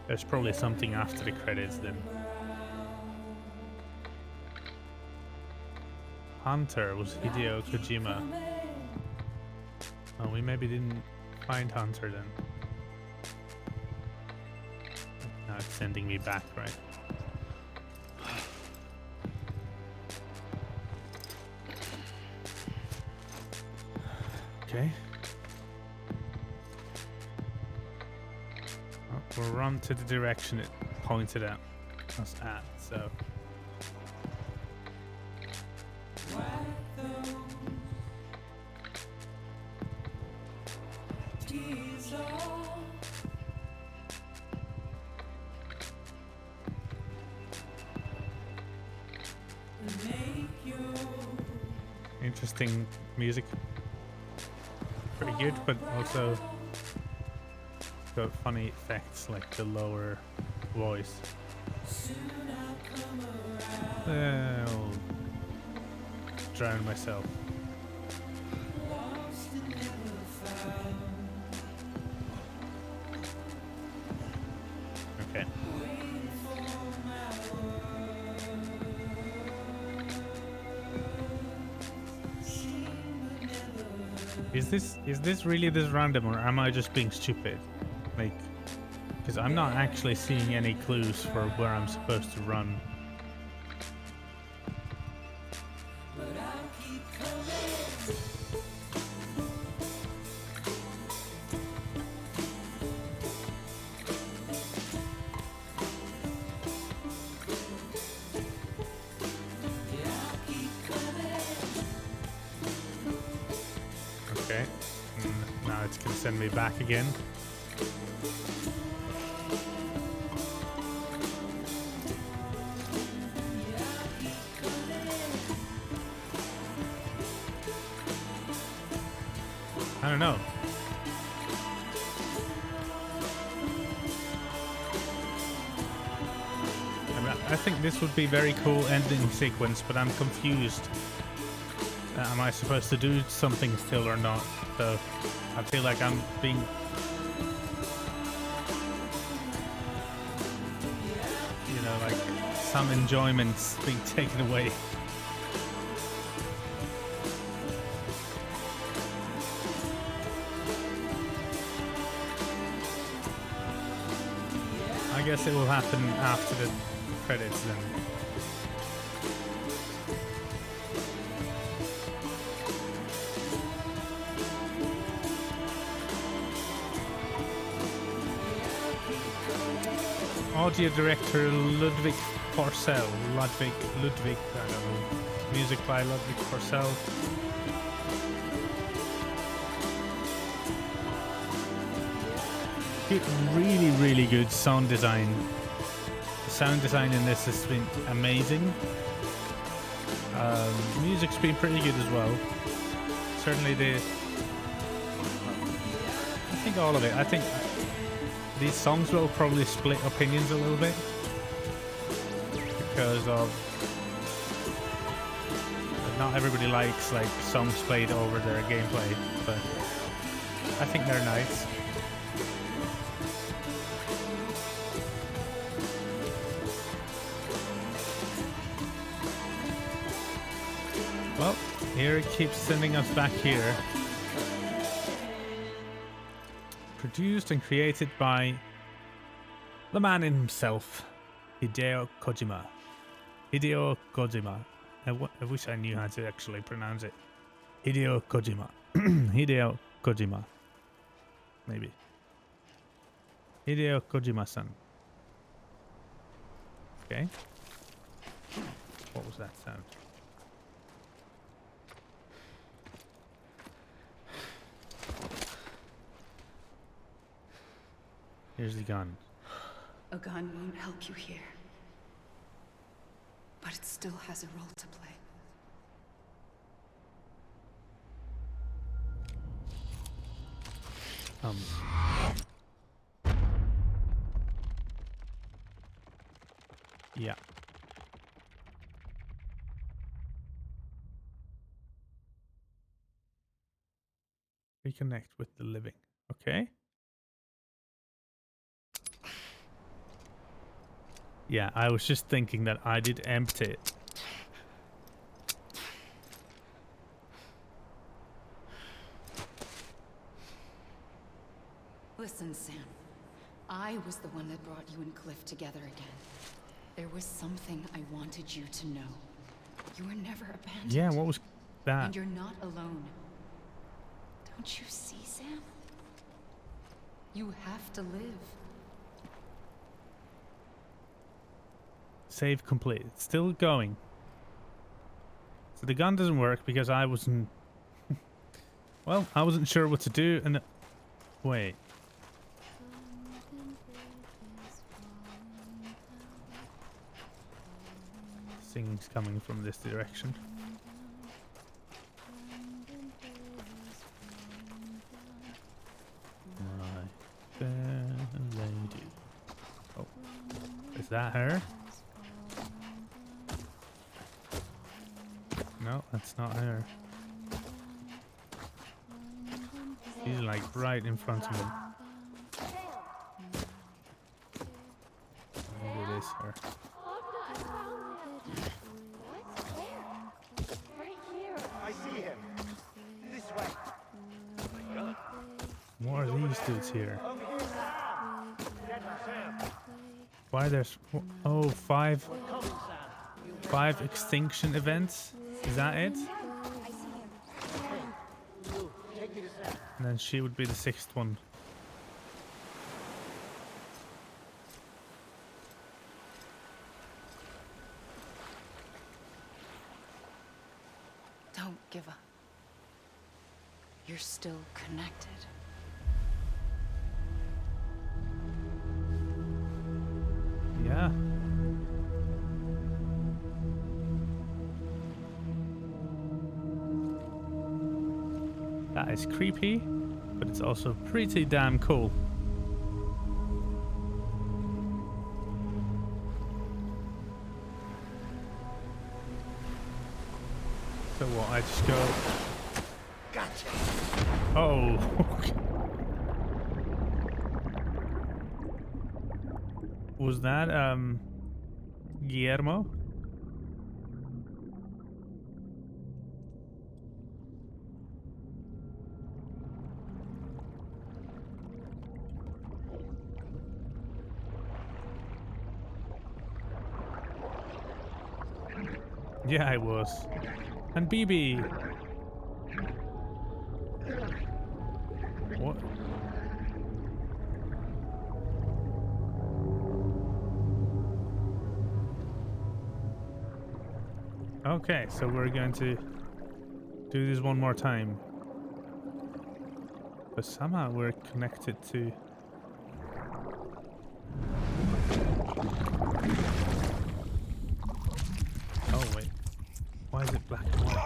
Speaker 1: There's probably something after the credits then. Hunter was Hideo Kojima. Oh, we maybe didn't find Hunter then. Now it's sending me back, right? Okay. Oh, we'll run to the direction it pointed at us at, so. Interesting music. Pretty good, but also got funny effects like the lower voice. I'll drown myself. Okay. Is this really this random, or am I just being stupid? Like, because I'm not actually seeing any clues for where I'm supposed to run. Okay, now it's gonna send me back again. don't know. I think this would be very cool ending sequence, but I'm confused. Am I supposed to do something still or not? So I feel like I'm being... You know, like some enjoyment's being taken away. I guess it will happen after the credits then. Audio director Ludwig Porcel. Ludwig, I don't know. Music by Ludwig Porcel. Good, really good sound design. The sound design in this has been amazing. Music's been pretty good as well. Certainly I think all of it. I think these songs will probably split opinions a little bit because of not everybody likes like songs played over their gameplay, but I think they're nice. Well, here it keeps sending us back here. Produced and created by the man himself, Hideo Kojima. Hideo Kojima. I wish I knew how to actually pronounce it. Hideo Kojima. Hideo Kojima. Maybe. Hideo Kojima-san. Okay. What was that sound? Here's the gun.
Speaker 9: A gun won't help you here. But it still has a role to play.
Speaker 1: Yeah. Reconnect with the living. Okay. Yeah, I was just thinking that I did empty it.
Speaker 9: Listen, Sam. I was the one that brought you and Cliff together again. There was something I wanted you to know. You were never abandoned.
Speaker 1: Yeah, what was that?
Speaker 9: And you're not alone. Don't you see, Sam? You have to live.
Speaker 1: Save complete. It's still going. So the gun doesn't work because I wasn't... well, I wasn't sure what to do and... Wait. Singing's coming from this direction. My fair lady. Oh. Is that her? No, that's not her. She's like right in front of me. Maybe it is her.
Speaker 2: I see him. This way.
Speaker 1: What are these dudes here? Why there's... oh, five extinction events? Is that it? And then she would be the sixth one.
Speaker 9: Don't give up. You're still connected.
Speaker 1: Yeah. That is creepy. but it's also pretty damn cool. So what, I just go...
Speaker 3: Gotcha.
Speaker 1: Oh, was that, Guillermo? Yeah, I was. And BB. What? Okay, so we're going to do this one more time. But somehow we're connected to... Oh wait, why is it black and white?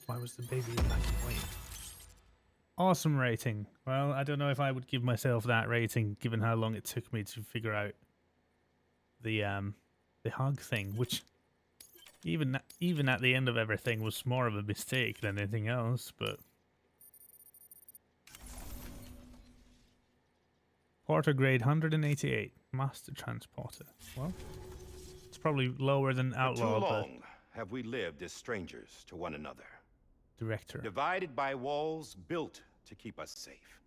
Speaker 1: Why was the baby black and white? Awesome rating. Well, I don't know if I would give myself that rating given how long it took me to figure out the hug thing, which even at the end of everything was more of a mistake than anything else, but Porter grade 188, master transporter. Well, it's probably lower than outlaw.
Speaker 11: For too long have we lived as strangers to one another.
Speaker 1: Director.
Speaker 11: Divided by walls built to keep us safe.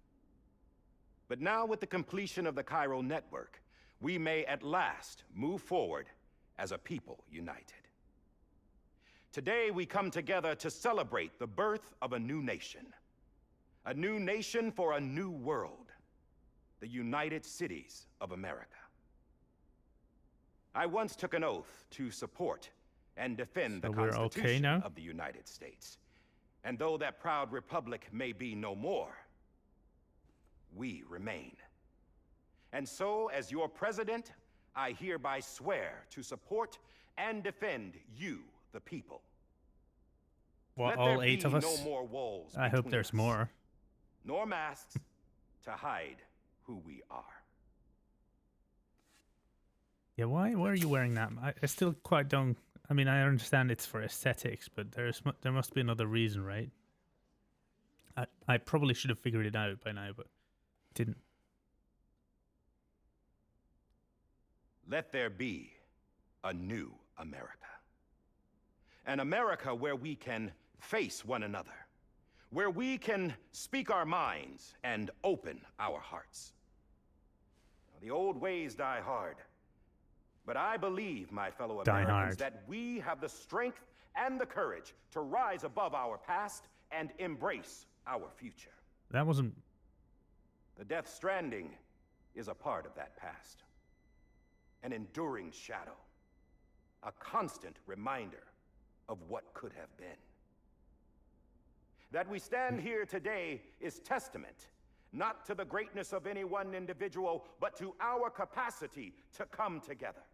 Speaker 11: But now with the completion of the chiral network, we may at last move forward as a people united. Today we come together to celebrate the birth of a new nation. A new nation for a new world. The United Cities of America. I once took an oath to support and defend the Constitution of the United States. And though that proud republic may be no more, we remain. And so, as your president, I hereby swear to support and defend you, the people.
Speaker 1: What, all 8 of us?
Speaker 11: No more walls
Speaker 1: I hope there's more.
Speaker 11: Nor masks to hide who we are.
Speaker 1: Yeah, why are you wearing that? I still quite don't... I mean, I understand it's for aesthetics, but there must be another reason, right? I probably should have figured it out by now, but didn't.
Speaker 11: Let there be a new America. An America where we can face one another. Where we can speak our minds and open our hearts. The old ways die hard. But I believe, my fellow Americans, that we have the strength and the courage to rise above our past and embrace our future.
Speaker 1: That wasn't...
Speaker 11: The Death Stranding is a part of that past. An enduring shadow. A constant reminder of what could have been. That we stand here today is testament, not to the greatness of any one individual, but to our capacity to come together.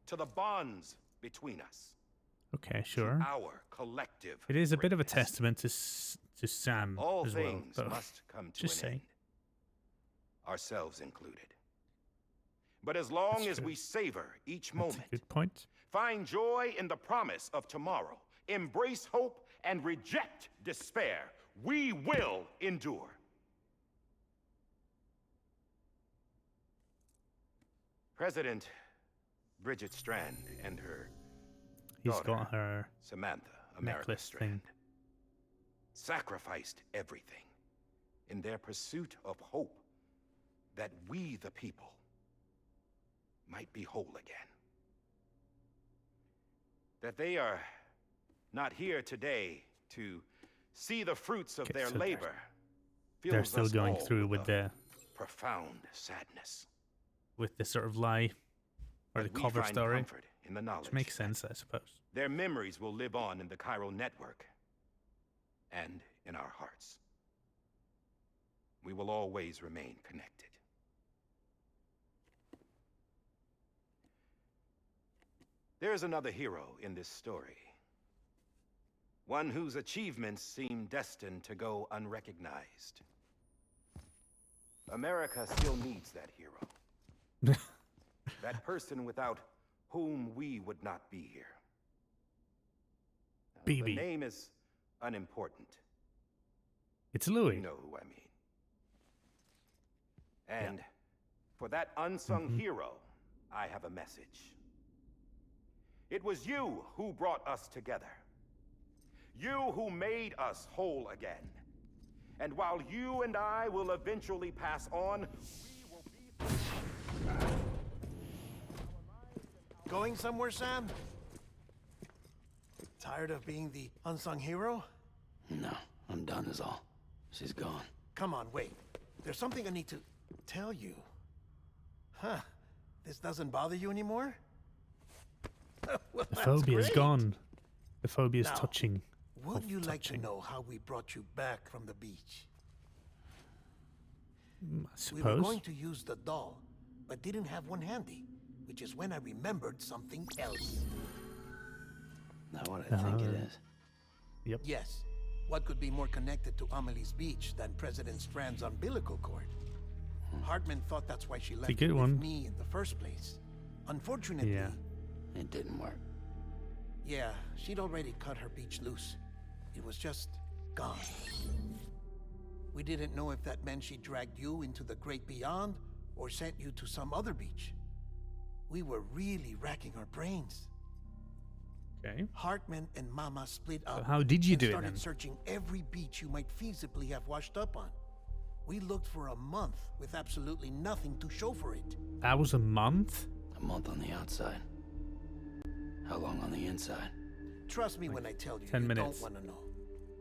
Speaker 11: To the bonds between us.
Speaker 1: Okay, sure.
Speaker 11: To our collective
Speaker 1: It is a bit of a
Speaker 11: greatness.
Speaker 1: testament to Sam
Speaker 11: All
Speaker 1: as well.
Speaker 11: things must come to
Speaker 1: just
Speaker 11: an end. Ourselves included. But as long as we savor each moment,
Speaker 1: good point.
Speaker 11: find joy in the promise of tomorrow, embrace hope, and reject despair, we will endure. President Bridget Strand and her daughter,
Speaker 1: got her
Speaker 11: Samantha America
Speaker 1: necklace
Speaker 11: Strand,
Speaker 1: thing.
Speaker 11: sacrificed everything in their pursuit of hope that we, the people, might be whole again. That they are not here today to see the fruits of their labor.
Speaker 1: They're still going through with the
Speaker 11: profound sadness.
Speaker 1: With the sort of lie or the cover story,
Speaker 11: in the knowledge
Speaker 1: which makes sense, I suppose.
Speaker 11: Their memories will live on in the chiral network and in our hearts. We will always remain connected. There is another hero in this story. One whose achievements seem destined to go unrecognized. America still needs that hero. That person without whom we would not be here. Now, the
Speaker 1: BB.
Speaker 11: name is unimportant.
Speaker 1: It's Louis.
Speaker 11: You know who I mean. And for that unsung hero, I have a message. It was you who brought us together. You who made us whole again. And while you and I will eventually pass on, we will be...
Speaker 3: Going somewhere, Sam? Tired of being the unsung hero?
Speaker 5: No, I'm done is all. She's gone.
Speaker 3: Come on, wait. There's something I need to tell you. Huh. This doesn't bother you anymore? Well,
Speaker 1: The
Speaker 3: that's
Speaker 1: phobia's
Speaker 3: great.
Speaker 1: gone. The phobia's
Speaker 3: Now,
Speaker 1: touching.
Speaker 3: Would
Speaker 1: of
Speaker 3: you like to
Speaker 1: touching.
Speaker 3: know how we brought you back from the beach?
Speaker 1: I
Speaker 3: We were
Speaker 1: suppose.
Speaker 3: going to use the doll, but didn't have one handy, which is when I remembered something else.
Speaker 5: Not what I think it is.
Speaker 1: Yep.
Speaker 3: Yes. What could be more connected to Amelie's beach than President Strand's umbilical cord? Hartman thought that's why she left
Speaker 1: a good
Speaker 3: it with
Speaker 1: one.
Speaker 3: me in the first place. Unfortunately,
Speaker 1: Yeah.
Speaker 5: It didn't work.
Speaker 3: yeah, she'd already cut her beach loose. It was just gone. We didn't know if that meant she dragged you into the great beyond or sent you to some other beach. We were really racking our brains.
Speaker 1: Okay.
Speaker 3: Hartman and Mama split up.
Speaker 1: how did you
Speaker 3: and
Speaker 1: do it
Speaker 3: started
Speaker 1: then?
Speaker 3: searching every beach you might feasibly have washed up on. We looked for a month with absolutely nothing to show for it.
Speaker 1: That was a month?
Speaker 5: A month on the outside. How long on the inside?
Speaker 3: Trust me when I tell you,
Speaker 1: 10
Speaker 3: you
Speaker 1: minutes.
Speaker 3: don't want to know.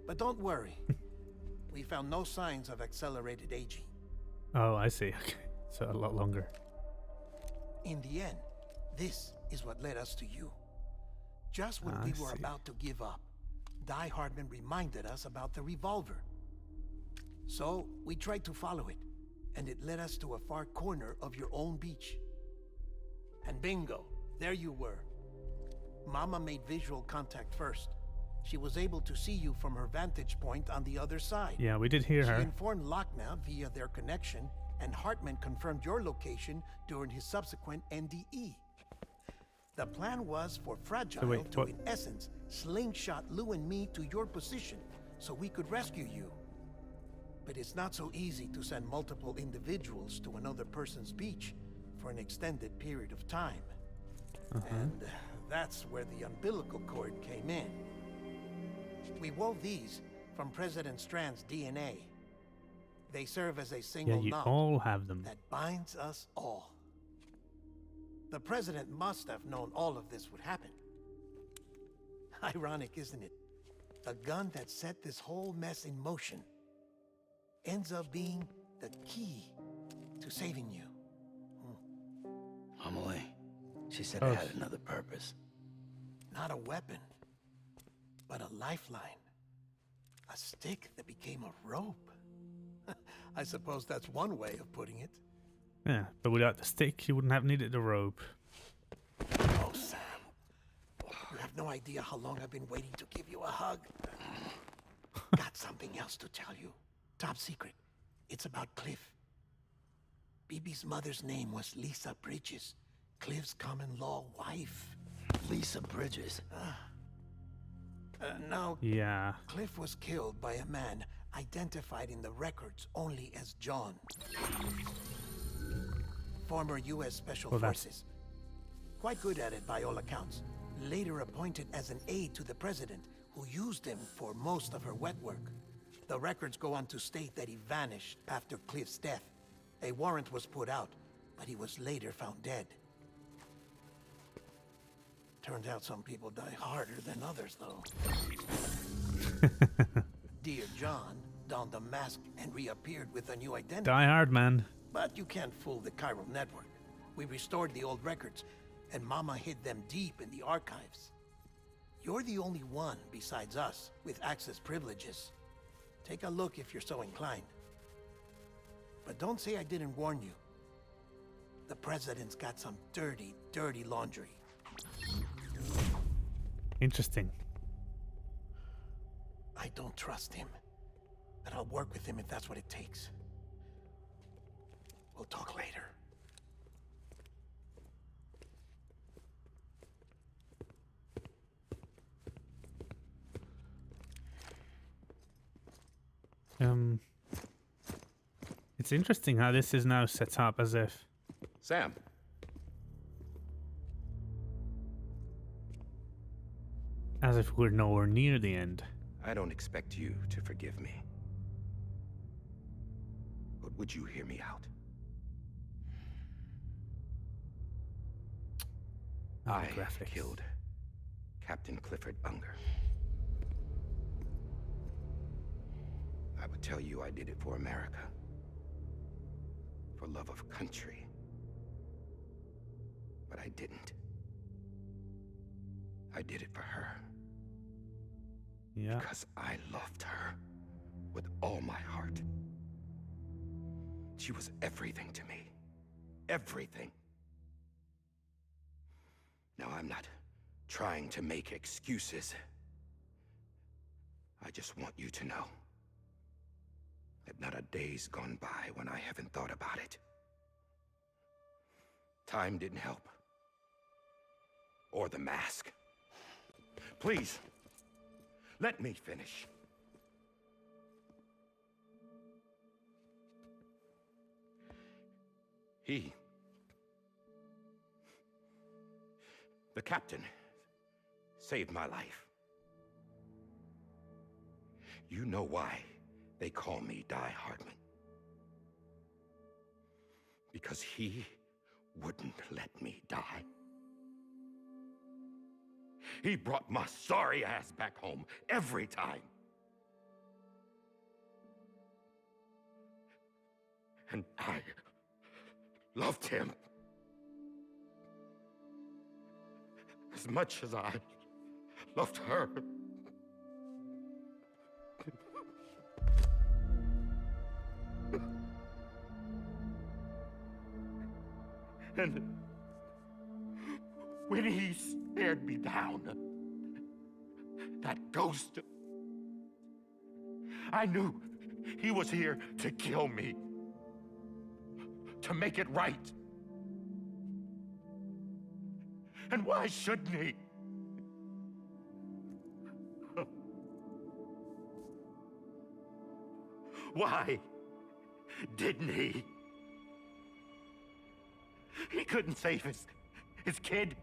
Speaker 3: But don't worry. We found no signs of accelerated aging.
Speaker 1: Oh, I see. Okay. So a lot longer.
Speaker 3: In the end, this is what led us to you. Just when
Speaker 1: I
Speaker 3: we were
Speaker 1: see.
Speaker 3: about to give up, Diehardman reminded us about the revolver. So we tried to follow it, and it led us to a far corner of your own beach. And bingo, there you were. Mama made visual contact first. She was able to see you from her vantage point on the other side.
Speaker 1: Yeah, we did hear
Speaker 3: She
Speaker 1: her.
Speaker 3: informed Lockna via their connection, and Hartman confirmed your location during his subsequent NDE. The plan was for Fragile
Speaker 1: wait,
Speaker 3: to,
Speaker 1: what?
Speaker 3: in essence, slingshot Lou and me to your position so we could rescue you. But it's not so easy to send multiple individuals to another person's beach for an extended period of time. And that's where the umbilical cord came in. We wove these from President Strand's DNA. They serve as a
Speaker 1: Yeah,
Speaker 3: single
Speaker 1: you
Speaker 3: knot
Speaker 1: all have them.
Speaker 3: that binds us all. The President must have known all of this would happen. Ironic, isn't it? The gun that set this whole mess in motion ends up being the key to saving you.
Speaker 5: Amelie. She said
Speaker 1: Oh.
Speaker 5: it had another purpose.
Speaker 3: Not a weapon, but a lifeline. A stick that became a rope. I suppose that's one way of putting it.
Speaker 1: Yeah, but without the stick, you wouldn't have needed the rope.
Speaker 3: Oh, Sam. You have no idea how long I've been waiting to give you a hug. Got something else to tell you. Top secret. It's about Cliff. BB's mother's name was Lisa Bridges, Cliff's common-law wife.
Speaker 5: Lisa Bridges.
Speaker 3: Now,
Speaker 1: Yeah.
Speaker 3: Cliff was killed by a man identified in the records only as John. Former U.S. Special
Speaker 1: Well, that's-
Speaker 3: Forces. Quite good at it by all accounts. Later appointed as an aide to the president, who used him for most of her wet work. The records go on to state that he vanished after Cliff's death. A warrant was put out, but he was later found dead. Turns out some people die harder than others, though. Dear John donned a mask and reappeared with a new identity.
Speaker 1: Diehardman.
Speaker 3: But you can't fool the chiral network. We restored the old records, and Mama hid them deep in the archives. You're the only one besides us with access privileges. Take a look if you're so inclined. But don't say I didn't warn you. The president's got some dirty, dirty laundry.
Speaker 1: Interesting.
Speaker 3: I don't trust him. But I'll work with him if that's what it takes. We'll talk later.
Speaker 1: It's interesting how this is now set up as if...
Speaker 11: Sam.
Speaker 1: As if we're nowhere near the end.
Speaker 11: I don't expect you to forgive me. But would you hear me out? I killed Captain Clifford Unger. I would tell you I did it for America. For love of country. But I didn't. I did it for her.
Speaker 1: Yeah.
Speaker 11: Because I loved her with all my heart. She was everything to me. Everything. Now, I'm not trying to make excuses. I just want you to know that not a day's gone by when I haven't thought about it. Time didn't help. Or the mask. Please, let me finish. The captain, saved my life. You know why they call me Diehardman. Because he wouldn't let me die. He brought my sorry ass back home every time. And I loved him as much as I loved her. And when he stared me down, that ghost, I knew he was here to kill me, to make it right. And why shouldn't he? Why didn't he? He couldn't save his kid,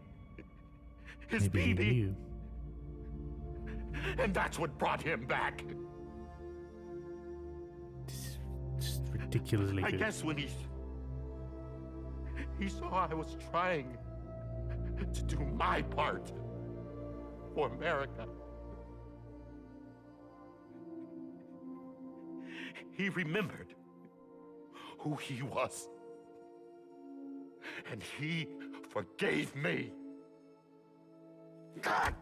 Speaker 11: his
Speaker 1: Maybe
Speaker 11: baby.
Speaker 1: he knew.
Speaker 11: And that's what brought him back.
Speaker 1: Just ridiculously
Speaker 11: I
Speaker 1: good.
Speaker 11: guess when he saw I was trying to do my part for America, he remembered who he was. And he forgave me. God!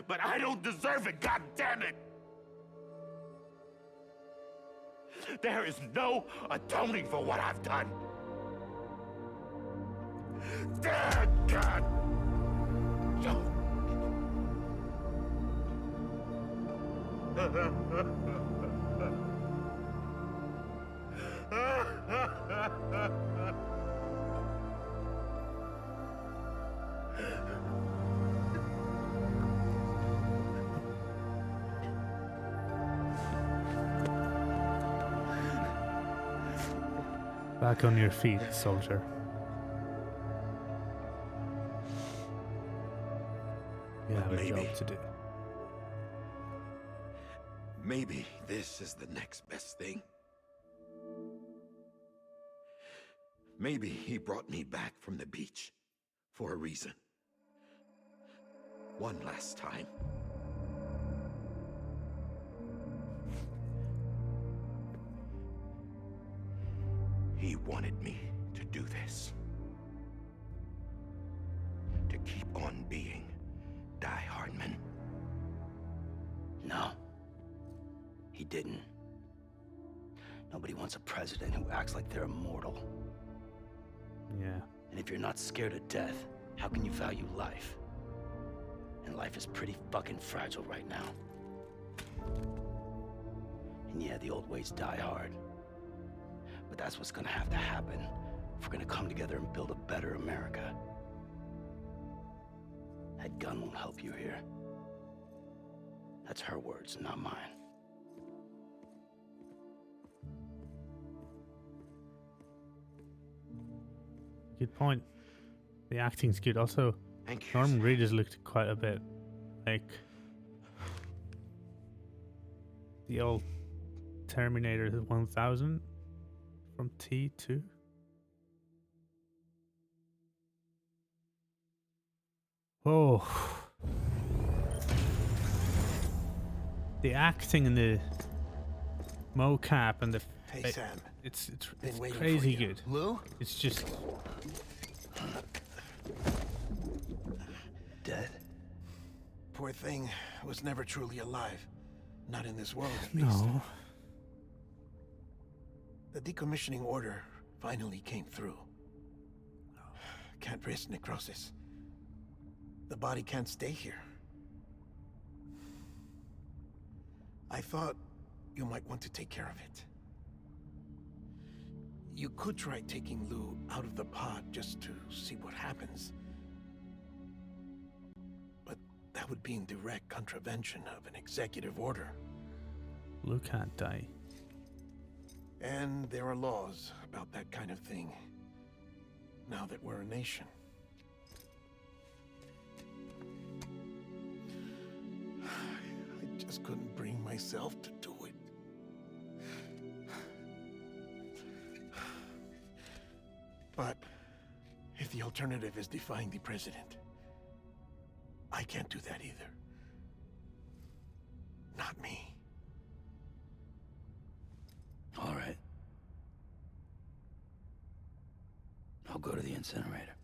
Speaker 11: But I don't deserve it, God damn it! There is no atoning for what I've done. Dead God! No.
Speaker 1: Back on your feet, soldier. You have a job to do.
Speaker 11: Maybe this is the next best thing. Maybe he brought me back from the beach for a reason. One last time. He wanted me to do this. To keep on being Diehardman.
Speaker 5: No. He didn't. Nobody wants a president who acts like they're immortal.
Speaker 1: Yeah.
Speaker 5: And if you're not scared of death, how can you value life? And life is pretty fucking fragile right now. And yeah, the old ways die hard. But that's what's gonna have to happen if we're gonna come together and build a better America. That gun won't help you here. That's her words, not mine.
Speaker 1: Good point. The acting's good. Also, Norman Reedus looked quite a bit like the old Terminator 1000 from T2. Oh, the acting and the mocap and the
Speaker 3: Hey, Sam.
Speaker 1: it's
Speaker 3: Been waiting for
Speaker 1: crazy
Speaker 3: you.
Speaker 1: good.
Speaker 3: Lou?
Speaker 1: It's just
Speaker 3: Dead? Poor thing was never truly alive. Not in this world, at least.
Speaker 1: no.
Speaker 3: The decommissioning order finally came through. Can't risk necrosis. The body can't stay here. I thought you might want to take care of it. You could try taking Lou out of the pod just to see what happens. But that would be in direct contravention of an executive order.
Speaker 1: Lou can't die.
Speaker 3: And there are laws about that kind of thing, now that we're a nation. I just couldn't bring myself to do it. But if the alternative is defying the president, I can't do that either. Not me.
Speaker 5: All right. I'll go to the incinerator.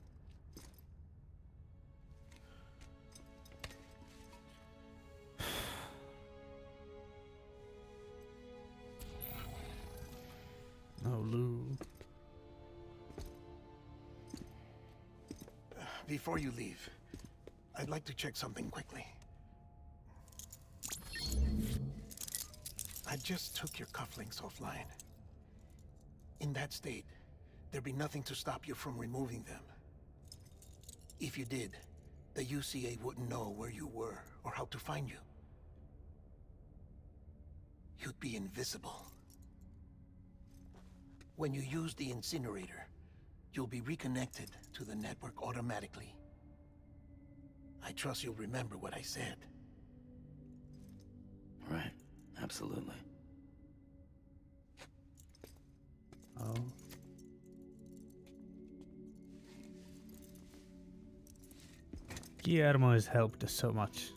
Speaker 1: No, Lou.
Speaker 3: Before you leave, I'd like to check something quickly. I just took your cufflinks offline. In that state, there'd be nothing to stop you from removing them. If you did, the UCA wouldn't know where you were or how to find you. You'd be invisible. When you use the incinerator, you'll be reconnected to the network automatically. I trust you'll remember what I said.
Speaker 5: Right. Absolutely.
Speaker 1: Oh. Guillermo has helped us so much.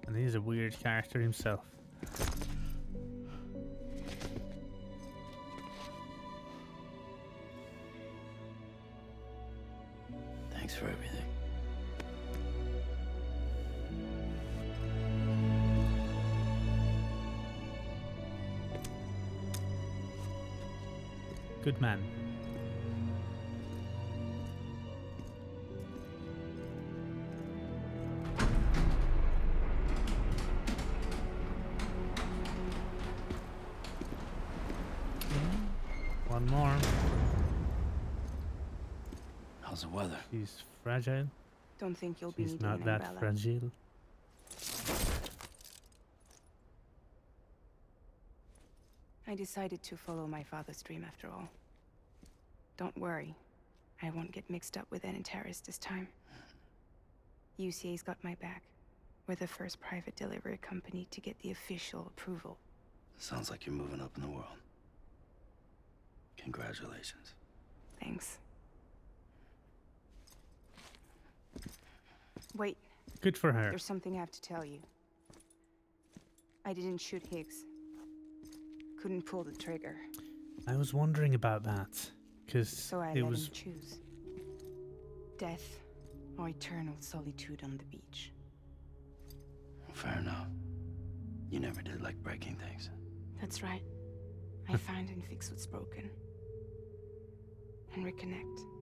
Speaker 1: And he's a weird character himself.
Speaker 5: Thanks for everything.
Speaker 1: Good man. One more.
Speaker 5: How's the weather?
Speaker 1: She's fragile.
Speaker 6: Don't think you'll be
Speaker 1: She's
Speaker 6: needing
Speaker 1: not
Speaker 6: an
Speaker 1: that
Speaker 6: umbrella.
Speaker 1: fragile.
Speaker 6: I decided to follow my father's dream after all. Don't worry. I won't get mixed up with any terrorists this time. UCA's got my back. We're the first private delivery company to get the official approval.
Speaker 5: Sounds like you're moving up in the world. Congratulations.
Speaker 6: Thanks. Wait.
Speaker 1: Good for her.
Speaker 6: There's something I have to tell you. I didn't shoot Higgs. Couldn't pull the trigger.
Speaker 1: I was wondering about that, because
Speaker 6: So I
Speaker 1: it
Speaker 6: let
Speaker 1: was
Speaker 6: him choose. Death or eternal solitude on the beach.
Speaker 5: Fair enough. You never did like breaking things.
Speaker 6: That's right. I find and fix what's broken. and reconnect.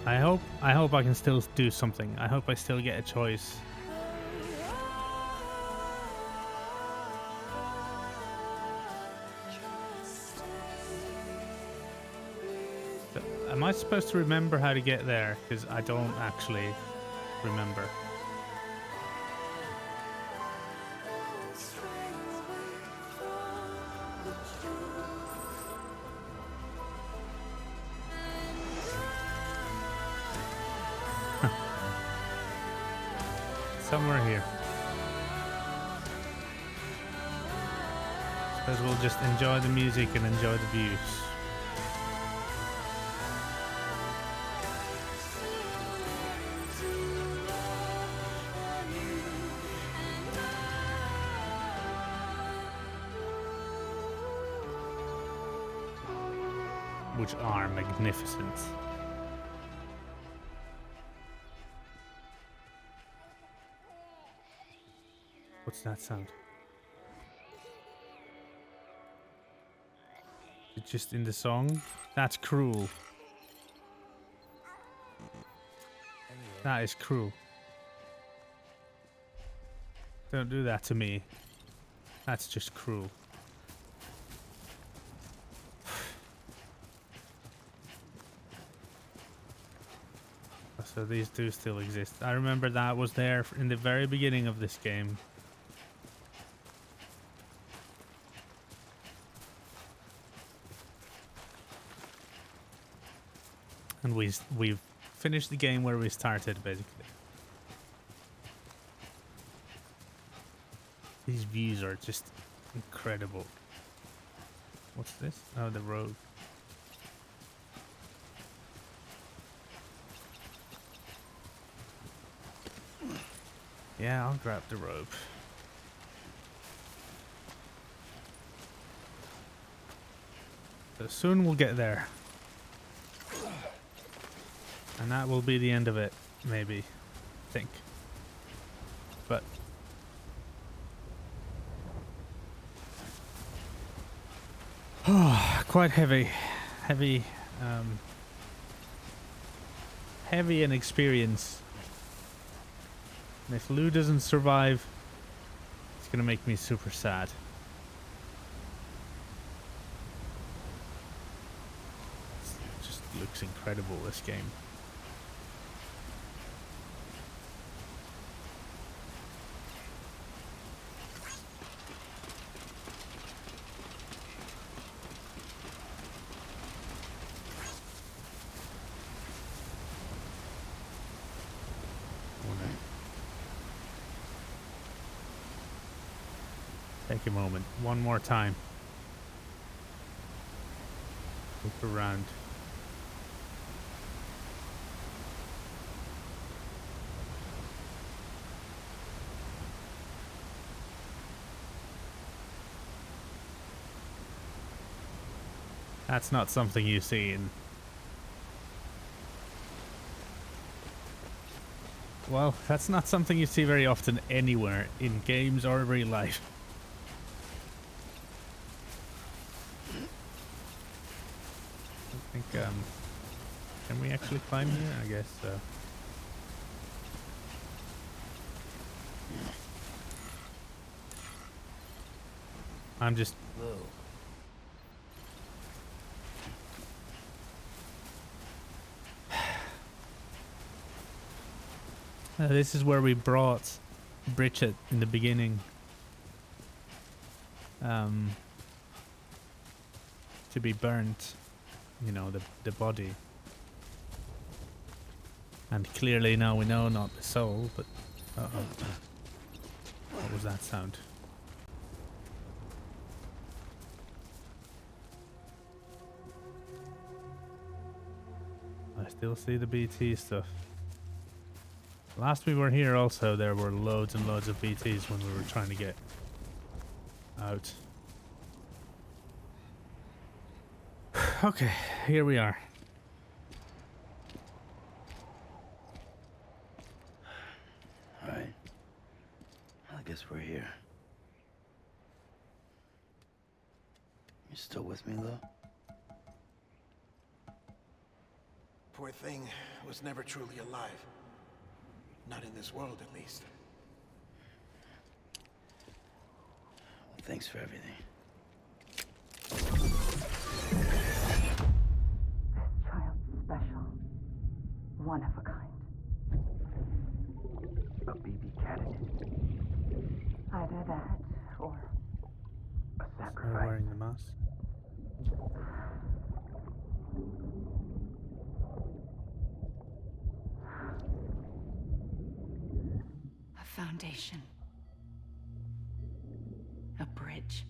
Speaker 1: I hope I can still do something. I hope I still get a choice. So, am I supposed to remember how to get there? Because I don't actually remember. Somewhere here. Suppose we'll just enjoy the music and enjoy the views. Which are magnificent. What's that sound? It's just in the song? That's cruel. That is cruel. Don't do that to me. That's just cruel. So these do still exist. I remember that was there in the very beginning of this game. And we've finished the game where we started, basically. These views are just incredible. What's this? Oh, the road. Yeah, I'll grab the rope. So soon we'll get there. And that will be the end of it, maybe. I think. But quite heavy. Heavy and experience. And if Lou doesn't survive, it's gonna make me super sad. It just looks incredible, this game. Take a moment. One more time. Look around. That's not something you see in... Well, that's not something you see very often anywhere in games or real life. I think, can we actually climb here? I guess so. I'm just... This is where we brought Bridget in the beginning. To be burnt. You know, the body. And clearly now we know not the soul, but... Uh-oh. What was that sound? I still see the BT stuff. Last we were here also, there were loads and loads of BTs when we were trying to get out. Okay, here we are.
Speaker 5: Alright. I guess we're here. You still with me, Lo?
Speaker 3: poor thing was never truly alive. Not in this world, at least.
Speaker 5: Thanks for everything.
Speaker 12: Child's special. One of a kind.
Speaker 2: A BB candidate.
Speaker 12: Either that, or
Speaker 2: a
Speaker 1: Her
Speaker 2: sacrifice.
Speaker 1: wearing the mask.
Speaker 9: A foundation. A bridge.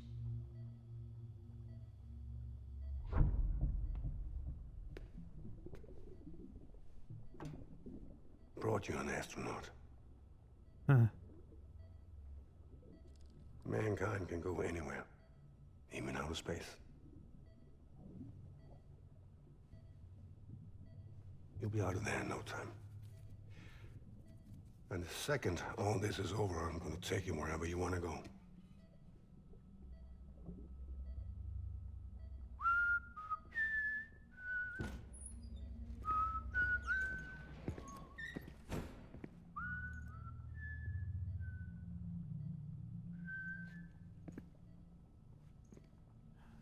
Speaker 2: Brought you an astronaut.
Speaker 1: Huh.
Speaker 2: Mankind can go anywhere, even outer space. You'll be out of there in no time. And the second all this is over, I'm gonna take you wherever you want to go.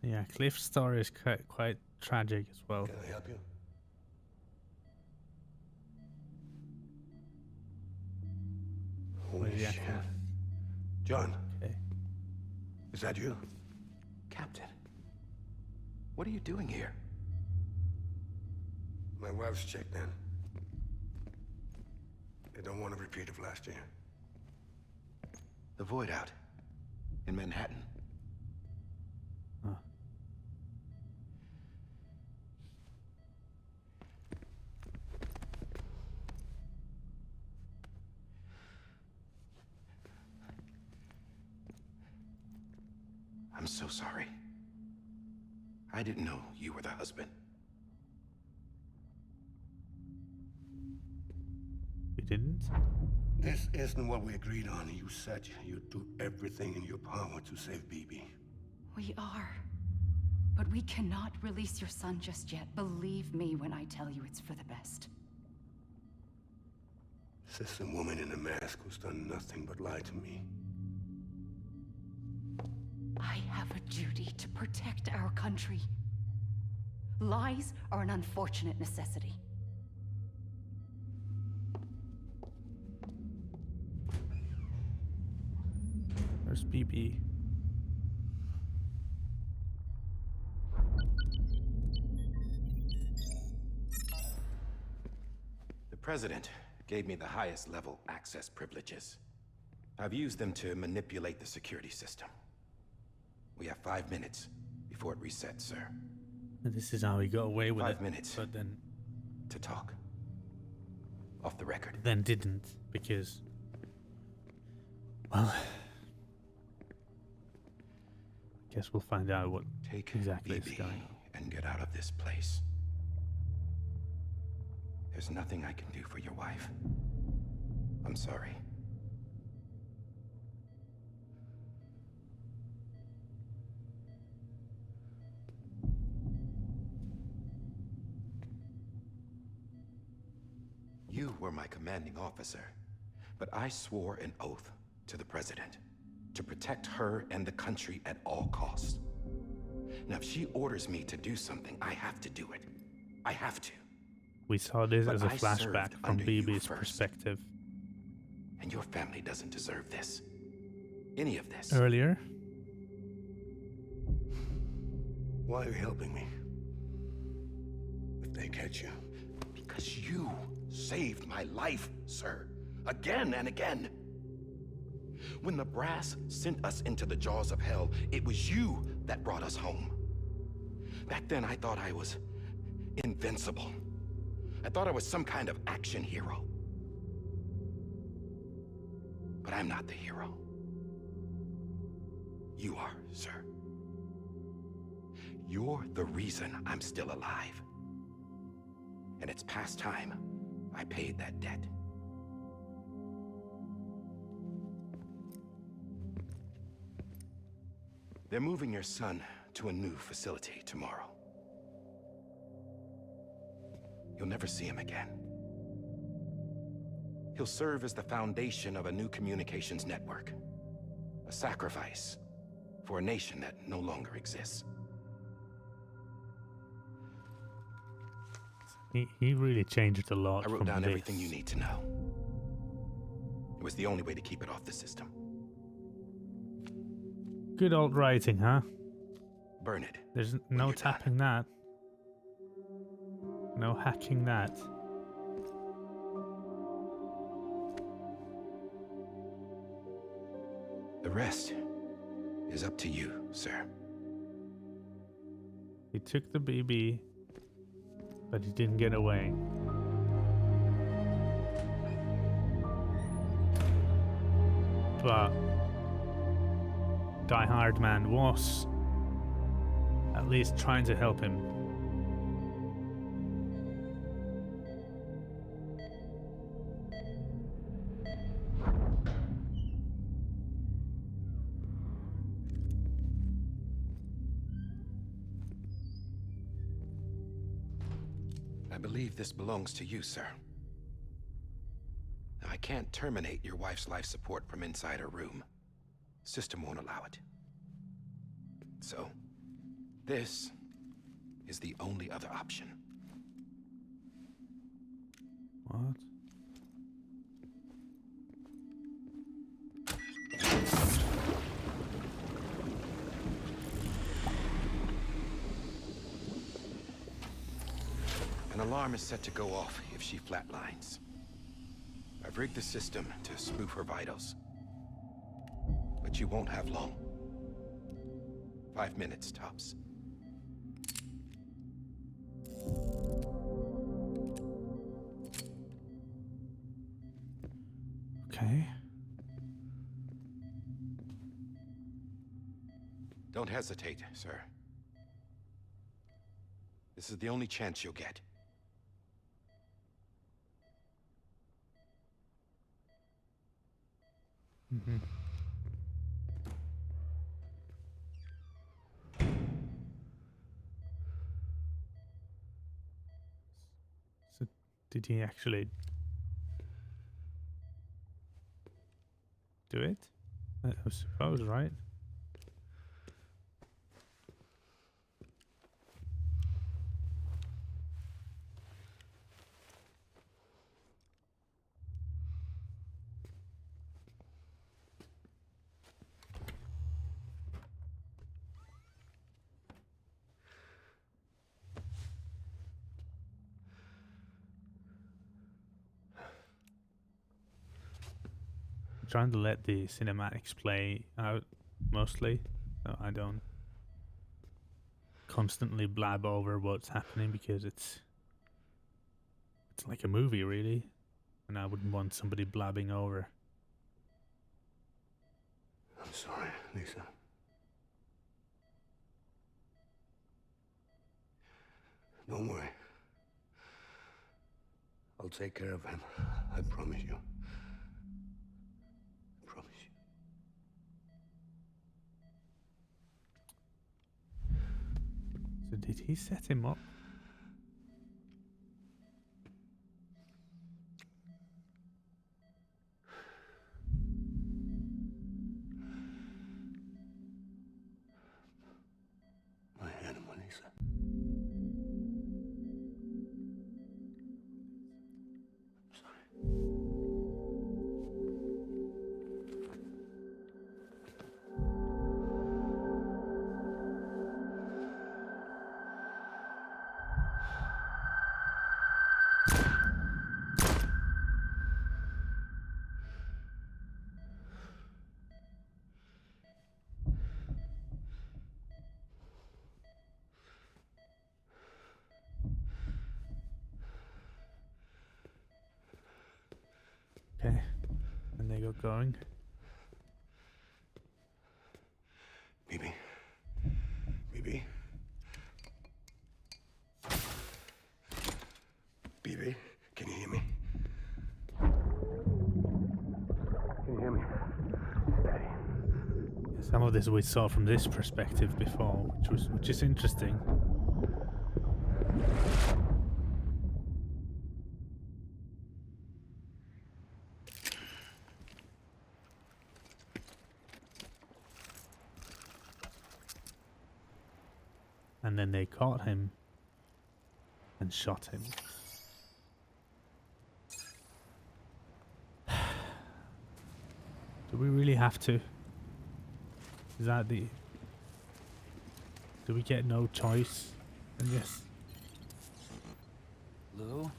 Speaker 1: Yeah, Cliff's story is quite tragic as well.
Speaker 2: Can I help you? Holy
Speaker 1: Where's the
Speaker 2: shit.
Speaker 1: actor?
Speaker 2: John,
Speaker 1: Okay.
Speaker 2: is that you?
Speaker 11: Captain, what are you doing here?
Speaker 2: My wife's checked in. They don't want a repeat of last year.
Speaker 11: The Void out in Manhattan.
Speaker 1: Huh.
Speaker 11: I'm so sorry. I didn't know you were the husband.
Speaker 1: You didn't?
Speaker 2: This isn't what we agreed on. You said you'd do everything in your power to save BB.
Speaker 9: We are. But we cannot release your son just yet. Believe me when I tell you it's for the best.
Speaker 2: This is a woman in a mask who's done nothing but lie to me.
Speaker 9: I have a duty to protect our country. Lies are an unfortunate necessity.
Speaker 1: There's BB.
Speaker 11: The President gave me the highest level access privileges. I've used them to manipulate the security system. We have 5 minutes before it resets, sir.
Speaker 1: And this is how he got away with
Speaker 11: 5
Speaker 1: it.
Speaker 11: minutes.
Speaker 1: But then
Speaker 11: To talk. Off the record.
Speaker 1: didn't, because, well, guess we'll find out what
Speaker 11: Take
Speaker 1: exactly is
Speaker 11: BB
Speaker 1: going on.
Speaker 11: and get out of this place. There's nothing I can do for your wife. I'm sorry. You were my commanding officer, but I swore an oath to the President to protect her and the country at all costs. Now, if she orders me to do something, I have to do it. I have to.
Speaker 1: We saw this
Speaker 11: But
Speaker 1: as a
Speaker 11: I
Speaker 1: flashback
Speaker 11: served
Speaker 1: from
Speaker 11: under you
Speaker 1: BB's
Speaker 11: first.
Speaker 1: perspective
Speaker 11: And your family doesn't deserve this. Any of this.
Speaker 1: earlier.
Speaker 2: Why are you helping me? If they catch you.
Speaker 11: Because you saved my life, sir. Again and again. When the brass sent us into the jaws of hell, it was you that brought us home. Back then, I thought I was invincible. I thought I was some kind of action hero. But I'm not the hero. You are, sir. You're the reason I'm still alive. And it's past time I paid that debt. They're moving your son to a new facility tomorrow. you'll never see him again. He'll serve as the foundation of a new communications network. A sacrifice for a nation that no longer exists.
Speaker 1: He really changed a lot.
Speaker 11: I wrote
Speaker 1: from
Speaker 11: down
Speaker 1: this.
Speaker 11: everything you need to know. It was the only way to keep it off the system.
Speaker 1: Good old writing, huh?
Speaker 11: Burn it.
Speaker 1: There's no tapping that. No hacking that.
Speaker 11: The rest is up to you, sir.
Speaker 1: He took the BB, but he didn't get away. But Diehardman was at least trying to help him.
Speaker 11: I believe this belongs to you, sir. Now, I can't terminate your wife's life support from inside her room. System won't allow it. So, this is the only other option.
Speaker 1: What?
Speaker 11: An alarm is set to go off if she flatlines. I've rigged the system to spoof her vitals. But you won't have long. 5 minutes, tops.
Speaker 1: Okay.
Speaker 11: Don't hesitate, sir. This is the only chance you'll get.
Speaker 1: Mm-hmm. So, did he actually do it? I suppose, right? Trying to let the cinematics play out mostly, so I don't constantly blab over what's happening, because it's like a movie really, and I wouldn't want somebody blabbing over.
Speaker 2: I'm sorry, Lisa. Don't worry. I'll take care of him. I promise you.
Speaker 1: So did he set him up?
Speaker 2: My animal, Lisa.
Speaker 1: Okay, and they got going.
Speaker 2: BB. BB. BB, can you hear me? Can you hear me? Steady.
Speaker 1: Some of this we saw from this perspective before, which is interesting. and then they caught him and shot him. Do we really have to? Is that the... Do we get no choice in this?
Speaker 5: Lou?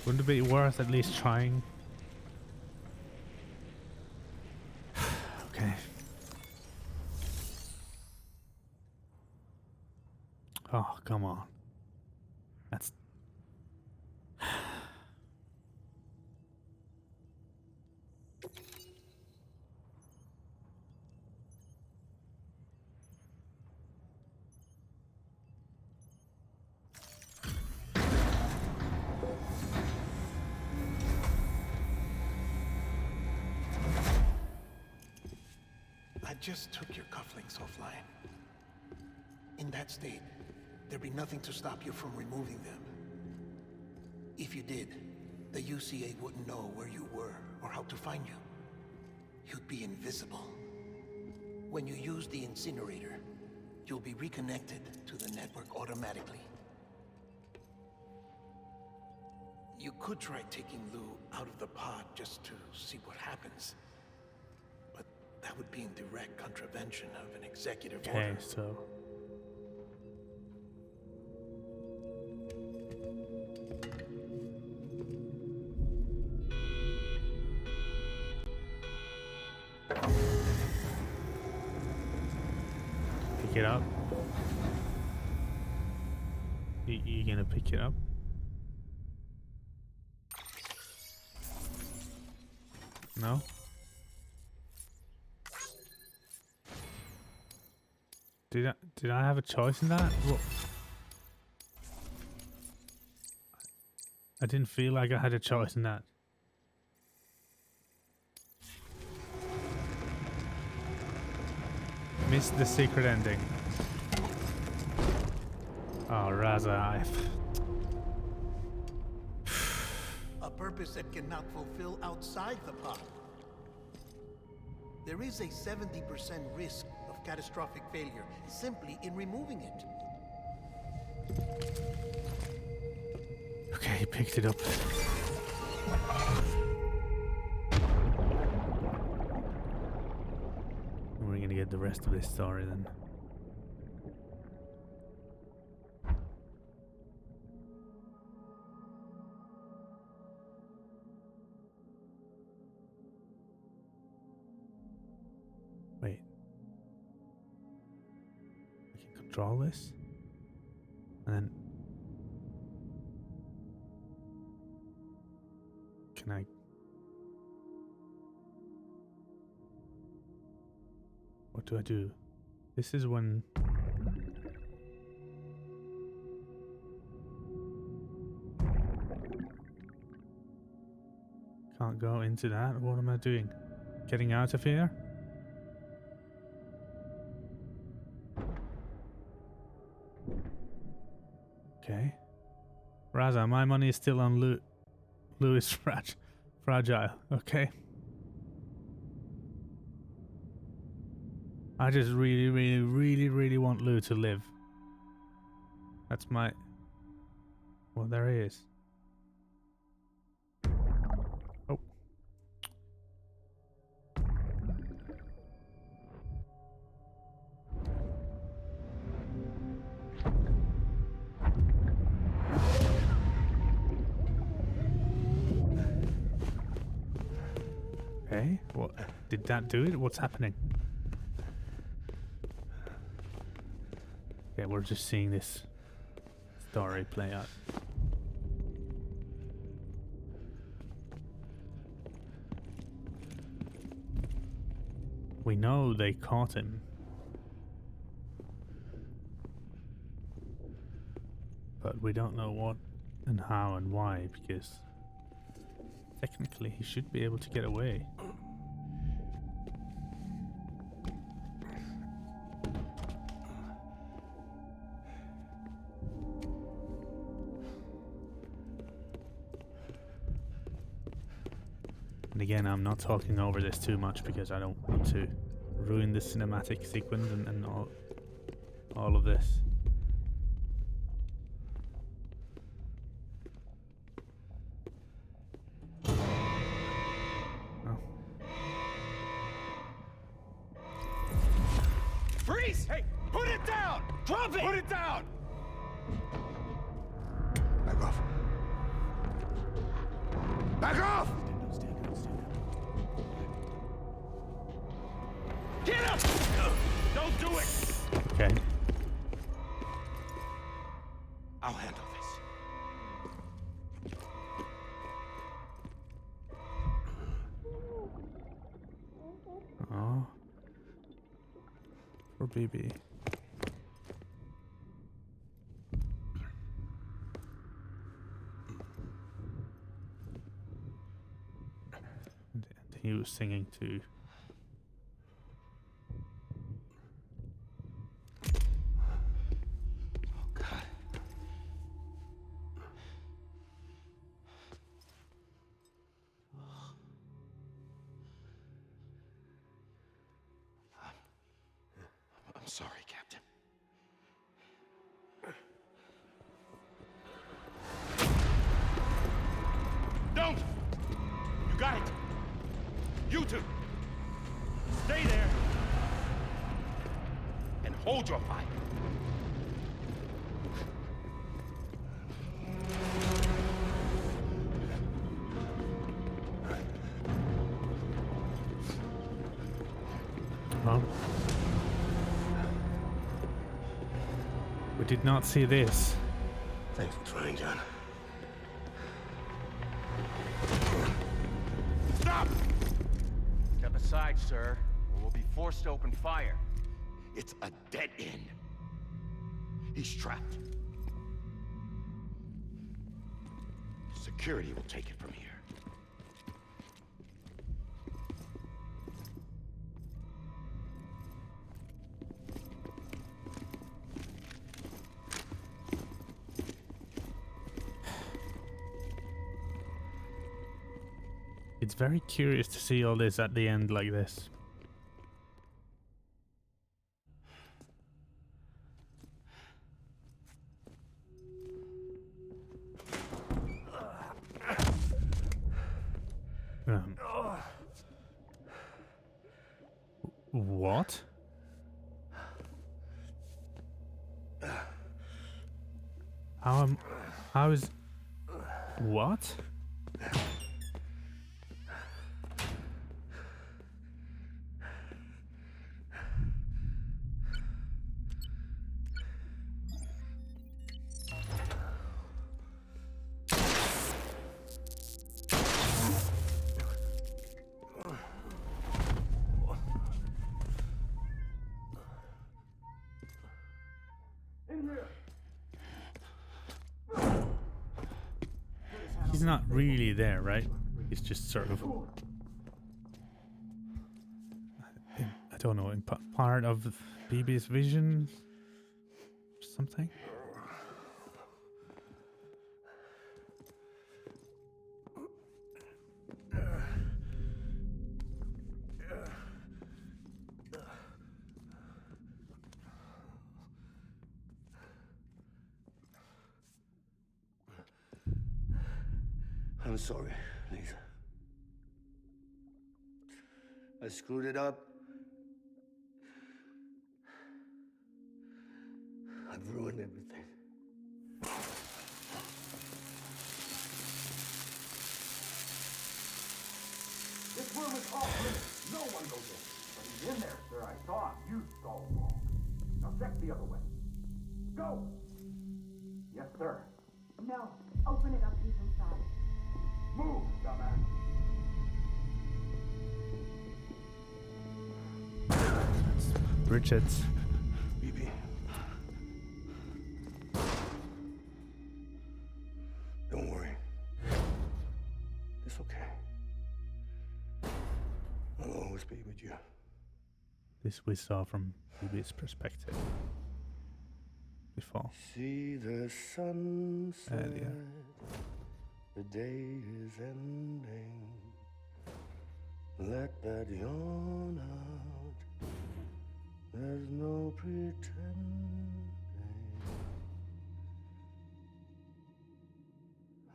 Speaker 1: Wouldn't it be worth at least trying? Okay. Oh, come on. That's...
Speaker 3: I just took your cufflinks offline. In that state, there'd be nothing to stop you from removing them. If you did, the UCA wouldn't know where you were or how to find you. You'd be invisible. When you use the incinerator, you'll be reconnected to the network automatically. You could try taking Lou out of the pod just to see what happens. But that would be in direct contravention of an executive order.
Speaker 1: Okay, so... Pick it up. You gonna pick it up? No? Did I have a choice in that? What? I didn't feel like I had a choice in that. Missed the secret ending. Oh, Raza,
Speaker 3: A purpose that cannot fulfill outside the pod. There is a 70% risk of catastrophic failure simply in removing it.
Speaker 1: Okay, he picked it up. We're gonna get the rest of this story then. Wait. I can control this? And then... Can I... What do I do? This is when... Can't go into that. What am I doing? Getting out of here? Okay. Raza, my money is still on Lou is fragile. Okay. I just really want Lou to live. That's my... Well, there he is. Oh. Okay, what? Did that do it? What's happening? Okay, we're just seeing this story play out. We know they caught him. But we don't know what and how and why, because technically he should be able to get away. And again, I'm not talking over this too much because I don't want to ruin the cinematic sequence and all of this.
Speaker 11: Freeze! Hey, put it down! Drop it! Put it down!
Speaker 2: Back off. Back off!
Speaker 11: Get him! Don't do it!
Speaker 1: Okay.
Speaker 11: I'll handle this.
Speaker 1: Oh. For BB. And he was singing too.
Speaker 11: I'm sorry, Captain. Don't! You got it! You two! Stay there! And hold your fire!
Speaker 1: Oh. We did not see this.
Speaker 2: Thanks for trying, John.
Speaker 11: Stop!
Speaker 4: Step aside, sir, or we'll be forced to open fire.
Speaker 11: It's a dead end. He's trapped. Security will take it from here.
Speaker 1: It's very curious to see all this at the end like this. What? How is... What? He's not really there, right? He's just sort of... I don't know, in part of BB's vision? Something?
Speaker 2: I'm sorry, Lisa. I screwed it up. I've ruined everything.
Speaker 13: This room is off limits. No one goes in. But he's in there, sir. I saw him. You saw him wrong. Now check the other way. Go! Yes, sir.
Speaker 12: No. Open it up. He's inside.
Speaker 13: Move, dumbass.
Speaker 1: Richards.
Speaker 2: BB. Don't worry. It's okay. I'll always be with you.
Speaker 1: This we saw from BB's perspective before.
Speaker 2: See the sunset.
Speaker 1: Earlier.
Speaker 2: The day is ending. Let that yawn out. There's no pretending.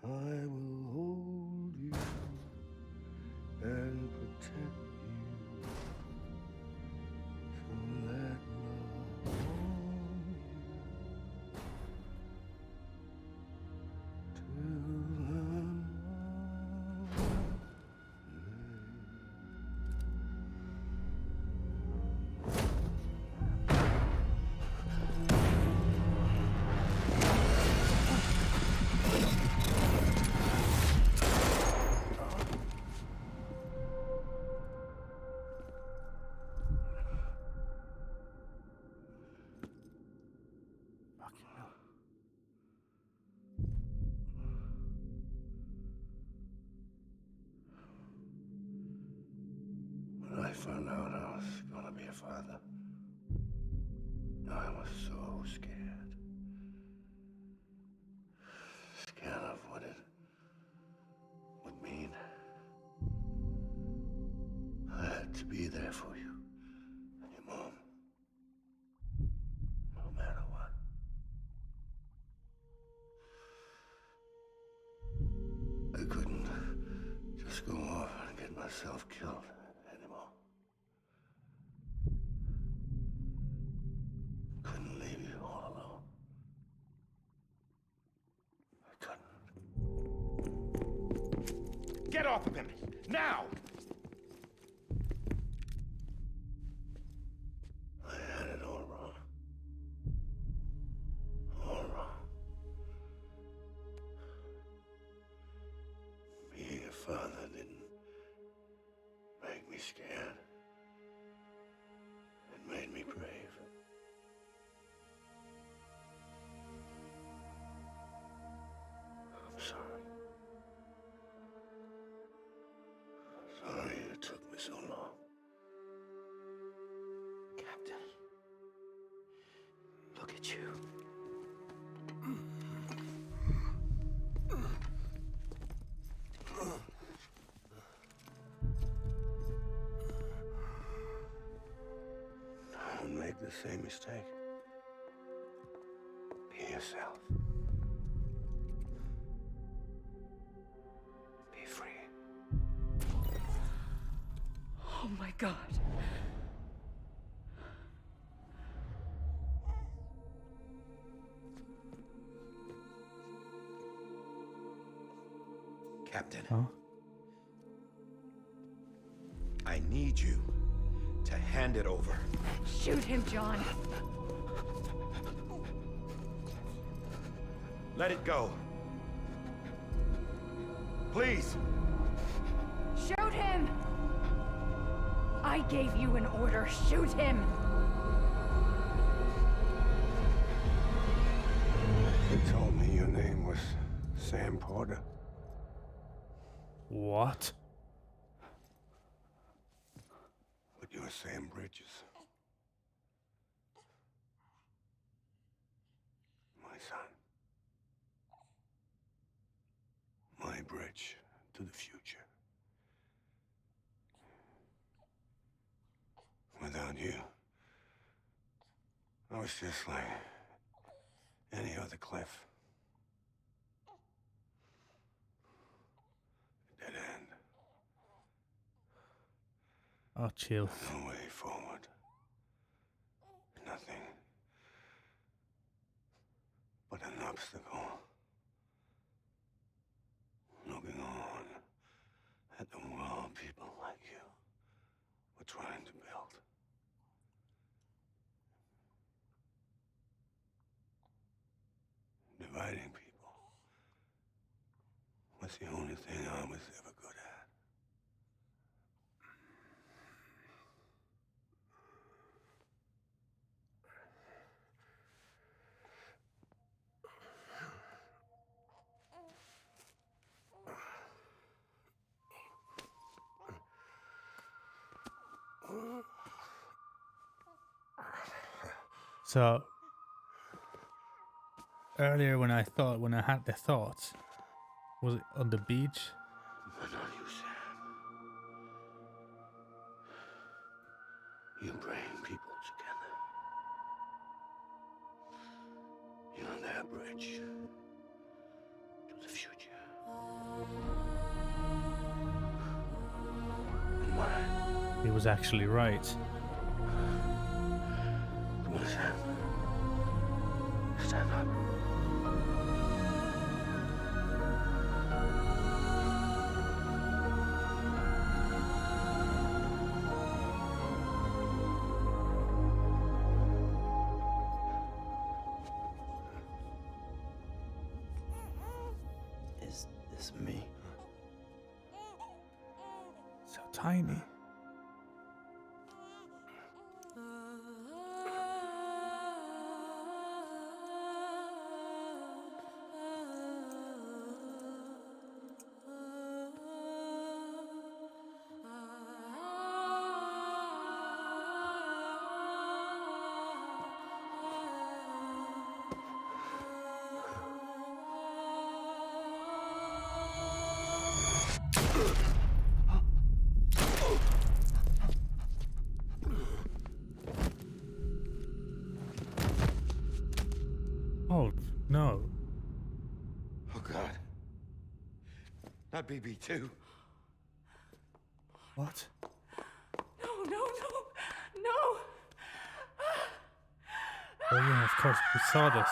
Speaker 2: I will hold you and protect you. So let love warm you till the When I found out I was gonna be a father, I was so scared. Scared of what it would mean. I had to be there for you and your mom. No matter what. I couldn't just go off and get myself killed anymore. Couldn't leave you all alone. I couldn't.
Speaker 11: Get off of him! Now!
Speaker 2: I had it all wrong. All wrong. Being a father didn't make me scared. It made me brave. I'm sorry. Sorry it took me so long.
Speaker 5: Captain, look at you.
Speaker 2: Don't make the same mistake. Be yourself. Be free.
Speaker 9: Oh my God.
Speaker 11: Captain.
Speaker 1: Huh?
Speaker 11: I need you to hand it over.
Speaker 9: Shoot him, John.
Speaker 11: Let it go. Please.
Speaker 9: Shoot him! I gave you an order. Shoot him!
Speaker 2: You told me your name was Sam Porter.
Speaker 1: What?
Speaker 2: But you're Sam Bridges. My son. My bridge to the future. Without you, I was just like any other Cliff. Dead end.
Speaker 1: Oh, chill.
Speaker 2: No way forward. Nothing but an obstacle. Looking on at the world people like you were trying to build. Dividing people was the only thing I was ever good at.
Speaker 1: So earlier when I had the thoughts, was it on the beach?
Speaker 2: But not you, Sam.
Speaker 14: that bridge to the future. And mine.
Speaker 1: He was actually right.
Speaker 14: Come on, Sam. Stand up.
Speaker 5: Is this me?
Speaker 1: So tiny. Oh, no.
Speaker 14: Oh, God. Not BB2.
Speaker 1: What?
Speaker 6: No, no, no, no!
Speaker 1: Oh yeah, of course, we saw this.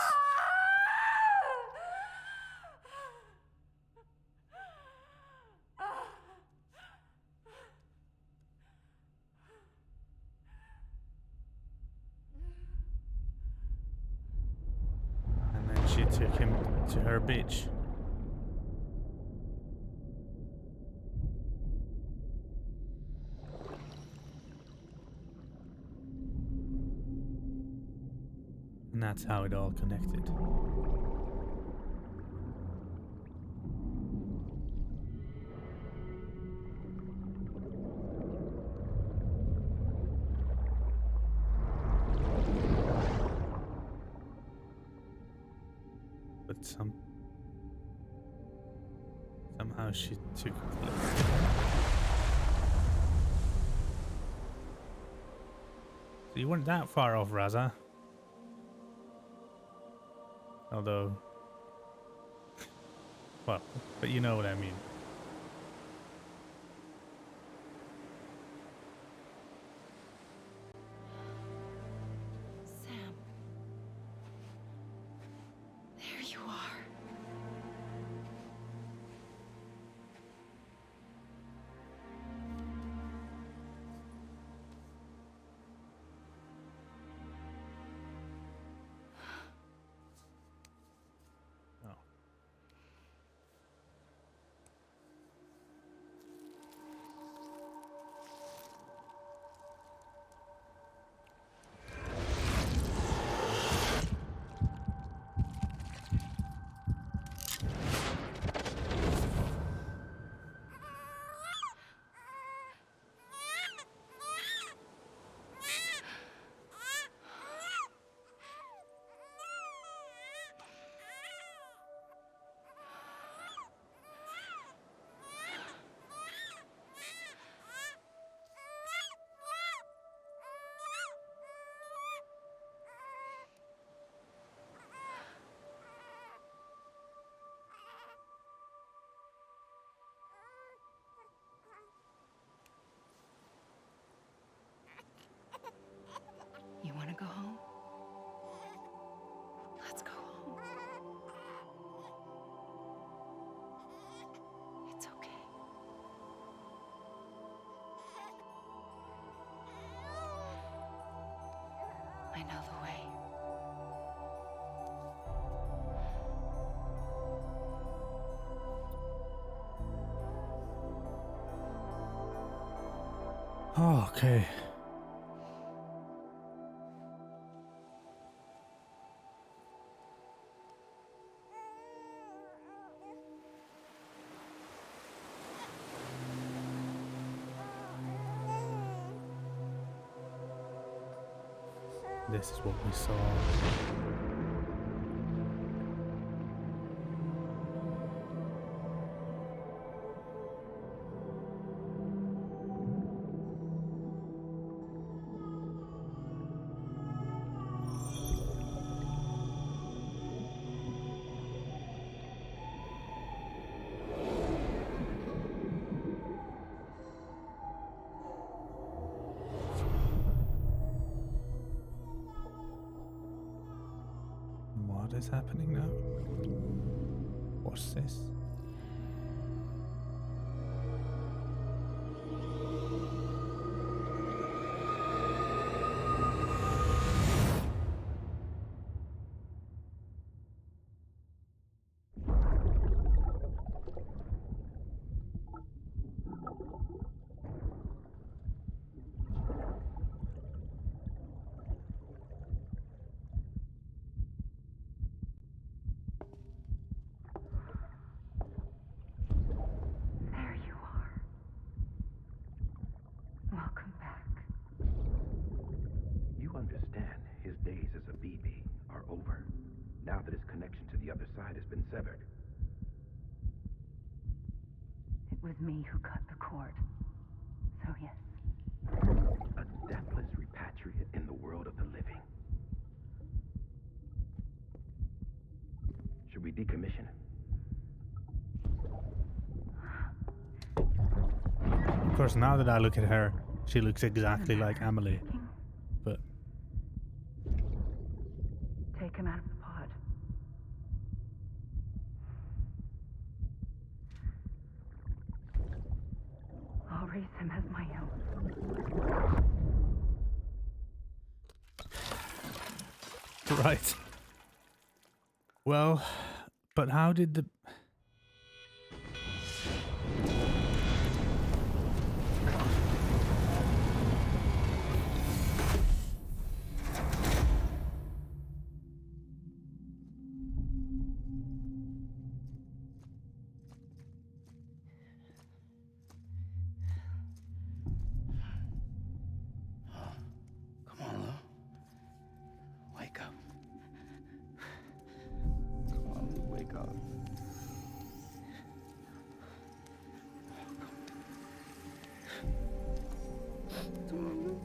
Speaker 1: And then she took him to her beach. And that's how it all connected. But somehow she took place. So you weren't that far off, Raza. Although, well, but you know what I mean.
Speaker 9: Sam. There you are.
Speaker 1: Oh.
Speaker 9: You want to go home? Let's go home. It's okay. I know the way.
Speaker 1: Oh, okay. This is what we saw. What is happening now? What's this?
Speaker 12: There you are. Welcome back.
Speaker 13: You understand his days as a BB are over, now that his connection to the other side has been severed.
Speaker 12: It was me who cut the cord. So yes.
Speaker 13: A deathless repatriate in the world of the living. Should we decommission it?
Speaker 1: Of course, now that I look at her, she looks exactly like Amelie. But
Speaker 12: Take him out of the pod. I'll raise him as my own.
Speaker 1: right. Well, but how did the...
Speaker 5: Come on, Lou. Wake up. Come on, Lou, wake up. Come on, Lou.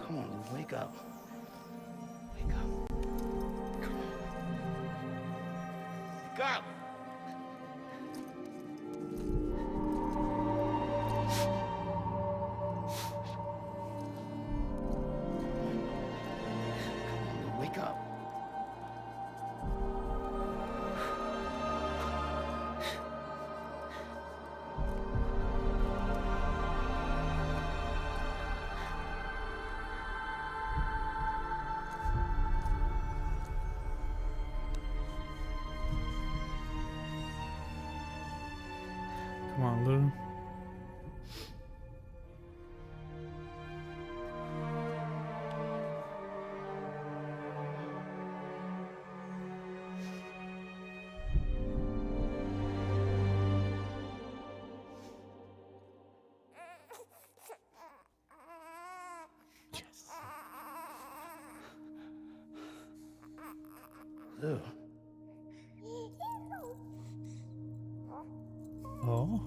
Speaker 5: Come on, Lou, wake up. Wake up. Come on. Wake up! Wake up.
Speaker 1: Come on, Lou.
Speaker 5: Lou.
Speaker 1: Oh?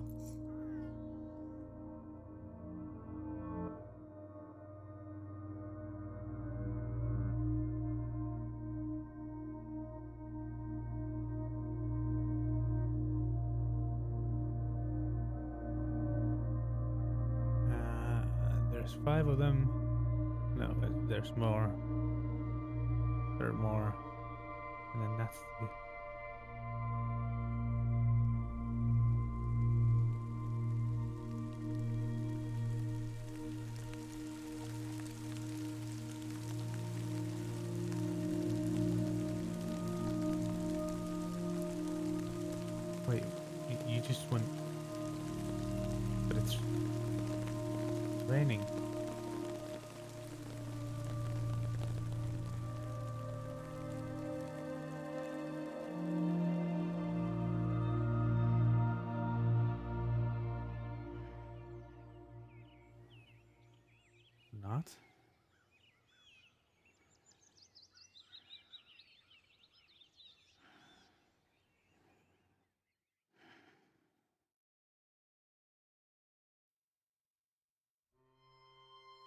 Speaker 1: There's 5 of them. No, there's more. There are more. And then that's the... Wait, you just went... But it's raining. Not?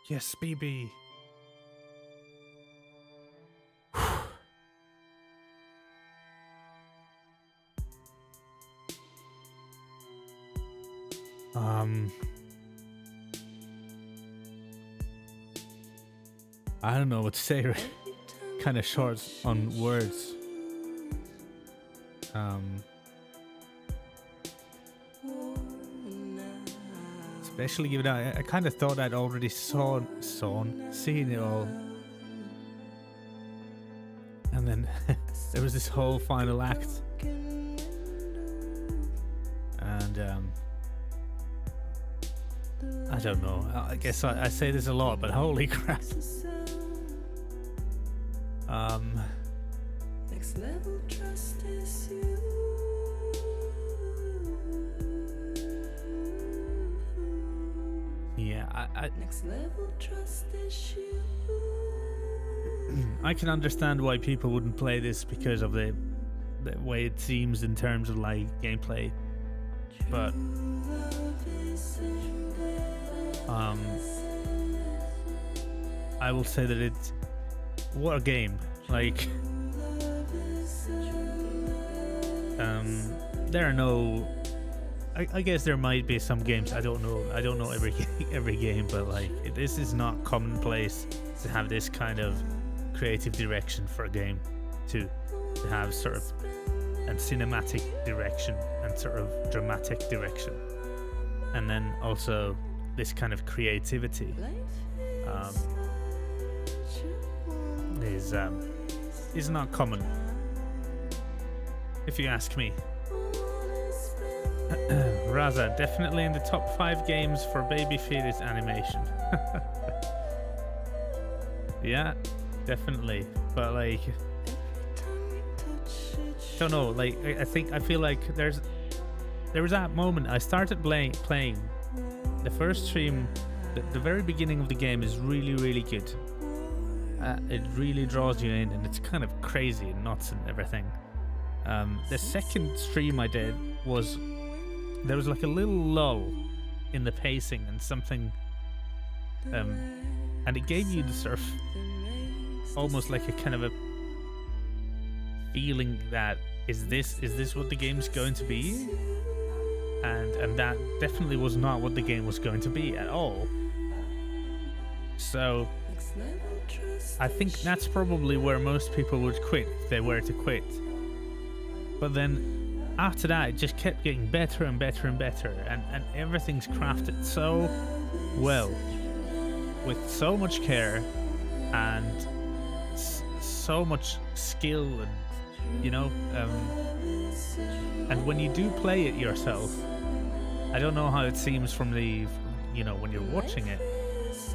Speaker 1: Yes, BB. I don't know what to say. Kind of short on words. Especially given I kind of thought I'd already seen it all, and then there was this whole final act, and I don't know. I guess I say this a lot, but holy crap!
Speaker 15: Next level trust is you.
Speaker 1: Yeah,
Speaker 15: Next level trust is you.
Speaker 1: I can understand why people wouldn't play this because of the way it seems in terms of like gameplay, but I will say that it's what a game. Like there are no. I guess there might be some games. I don't know every game, but like this is not commonplace to have this kind of creative direction for a game, to have sort of and cinematic direction and sort of dramatic direction, and then also this kind of creativity is not common, if you ask me. Raza, definitely in the top 5 games for baby fetus animation. Yeah, definitely. But like, don't know. Like, I feel like there was that moment I started playing. The first stream, the very beginning of the game is really, really good. It really draws you in, and it's kind of crazy and nuts and everything. The second stream I did was. There was like a little lull in the pacing and something, and it gave you the sort of almost like a kind of a feeling that is this what the game's going to be, and that definitely was not what the game was going to be at all. So I think that's probably where most people would quit if they were to quit. But then after that, it just kept getting better and better and better, and everything's crafted so well, with so much care and so much skill, and you know, and when you do play it yourself, I don't know how it seems from the, you know, when you're watching it,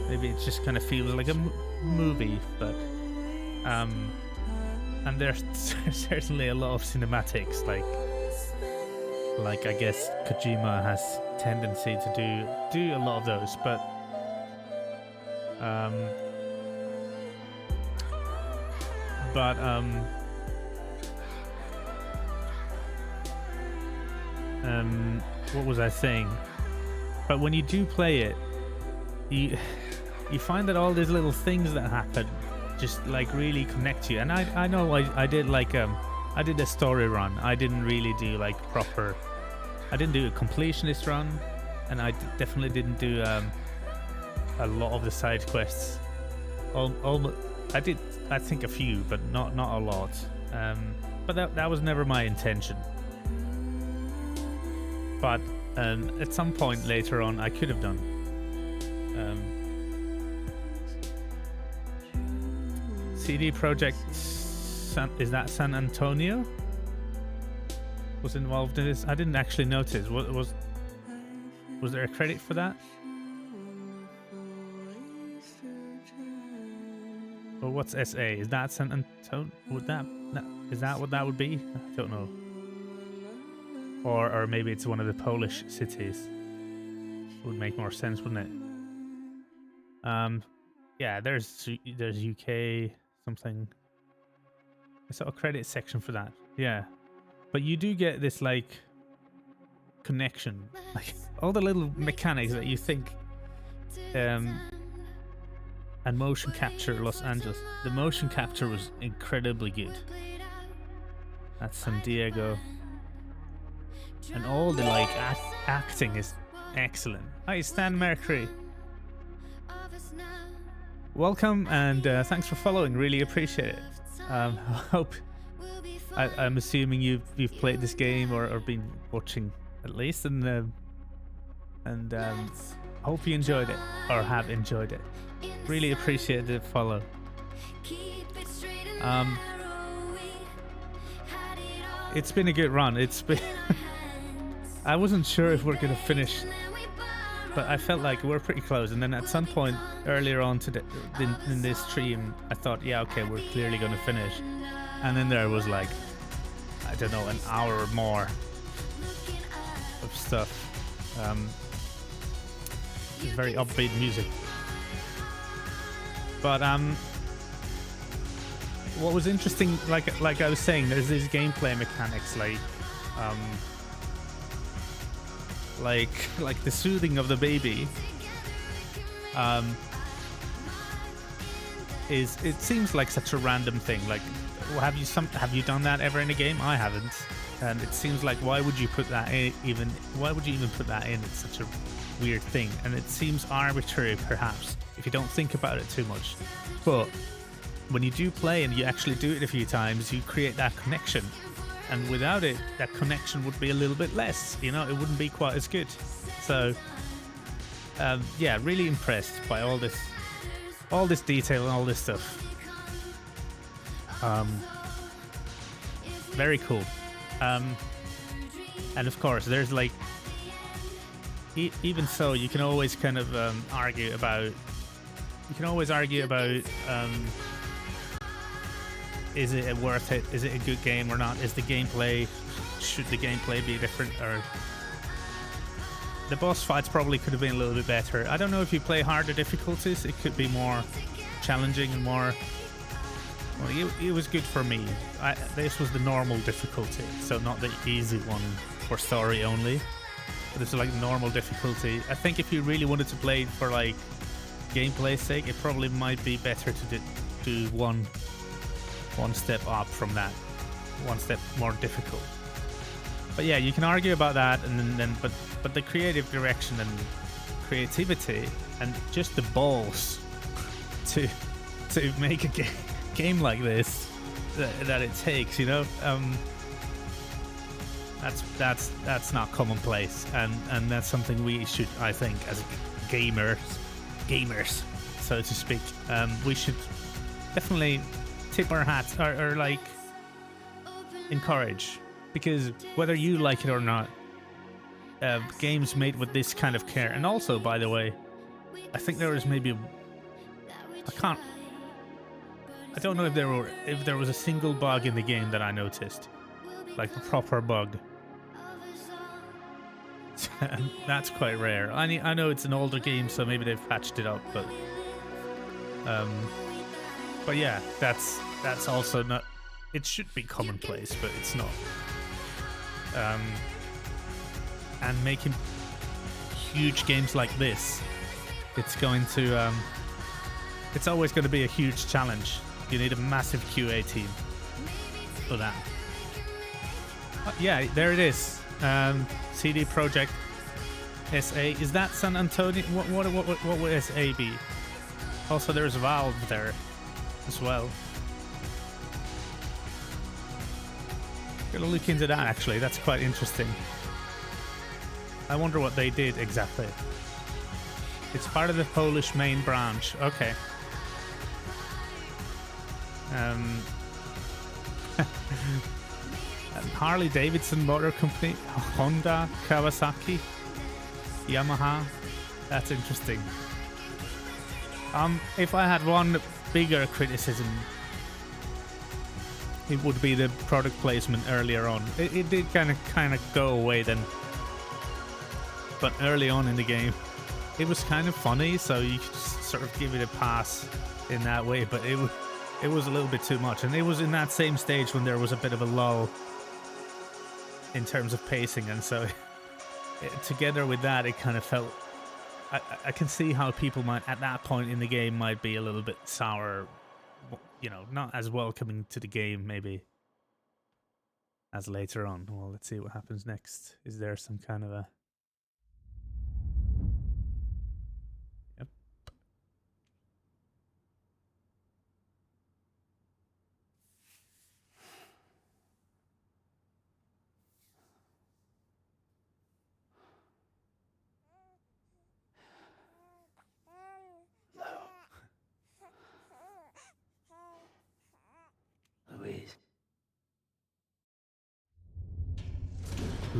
Speaker 1: maybe it just kind of feels like a movie, but and there's certainly a lot of cinematics, like I guess Kojima has tendency to do a lot of those, but what was I saying? But when you do play it, you find that all these little things that happen just like really connect you. And I know I did like I did a story run. I didn't really do like proper. I didn't do a completionist run, and I definitely didn't do a lot of the side quests. I did, I think, a few, but not a lot. But that was never my intention. But at some point later on, I could have done. CD Projekt, is that San Antonio? Was involved in this? I didn't actually notice. Was there a credit for that? Or what's SA? Is that San Antonio? Is that what that would be? I don't know. Or maybe it's one of the Polish cities. Would make more sense, wouldn't it? Yeah, there's UK something. I saw a credit section for that. Yeah. But you do get this like connection, like all the little mechanics that you think, and motion capture Los Angeles. The motion capture was incredibly good. That's San Diego, and all the like acting is Excellent. Hi, Stan Mercury. Welcome and thanks for following. Really appreciate it. I hope. I'm assuming you've played this game or been watching at least, and hope you enjoyed it or have enjoyed it. Really appreciate the follow. It's been a good run. It's been. I wasn't sure if we're gonna finish, but I felt like we're pretty close. And then at some point earlier on today in this stream, I thought, yeah, okay, we're clearly gonna finish. And then there was like, I don't know, an hour or more of stuff. It's very upbeat music. But what was interesting, like I was saying, there's these gameplay mechanics, like the soothing of the baby. It seems like such a random thing. Like, have you done that ever in a game? I haven't, and it seems like why would you put that in even? Why would you even put that in? It's such a weird thing, and it seems arbitrary perhaps if you don't think about it too much. But when you do play and you actually do it a few times, you create that connection, and without it, that connection would be a little bit less. You know, it wouldn't be quite as good. So, yeah, really impressed by all this detail and all this stuff. Very cool. And of course, there's like, even so, you can always kind of argue about. You can always argue about. Is it worth it? Is it a good game or not? Is the gameplay? Should the gameplay be different? Or the boss fights probably could have been a little bit better. I don't know if you play harder difficulties, it could be more challenging and more. Well, it was good for me. This was the normal difficulty, so not the easy one for story only. But it's like normal difficulty. I think if you really wanted to play it for like gameplay's sake, it probably might be better to do one step up from that, one step more difficult. But yeah, you can argue about that, and then but the creative direction and creativity and just the balls to make a game like this that it takes, you know, that's not commonplace, and that's something we should, I think, as gamers, so to speak, we should definitely tip our hats or like encourage, because whether you like it or not, games made with this kind of care. And also, by the way, I think there was maybe I don't know if there was a single bug in the game that I noticed, like a proper bug. That's quite rare. I know it's an older game, so maybe they've patched it up, but yeah, that's also not. It should be commonplace, but it's not. And making huge games like this, it's always going to be a huge challenge. You need a massive QA team for that. Yeah, there it is. CD Projekt SA. Is that San Antonio? What would SA be? Also, there's Valve there as well. Gonna look into that, actually. That's quite interesting. I wonder what they did exactly. It's part of the Polish main branch. Okay. Harley Davidson Motor Company, Honda, Kawasaki, Yamaha. That's interesting. If I had one bigger criticism, it would be the product placement earlier on. It did kind of go away then, but early on in the game, it was kind of funny, so you could sort of give it a pass in that way. But it was a little bit too much, and it was in that same stage when there was a bit of a lull in terms of pacing, and so together with that, it kind of felt. I can see how people might, at that point in the game, might be a little bit sour, you know, not as welcoming to the game maybe as later on. Well, let's see what happens next. Is there some kind of a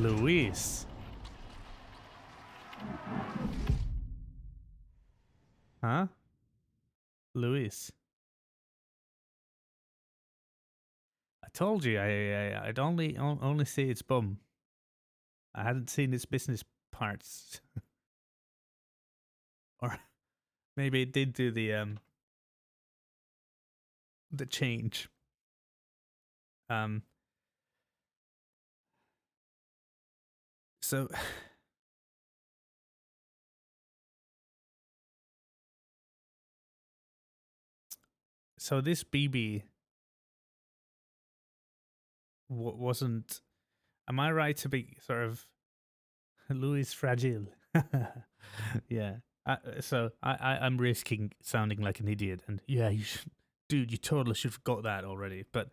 Speaker 1: Luis. Huh? Luis. I told you I'd only see its bum. I hadn't seen its business parts. Or maybe it did do the change. So so this BB wasn't. Am I right to be sort of Louis Fragile? Yeah. I'm risking sounding like an idiot, and yeah, you should, dude, you totally should have got that already. But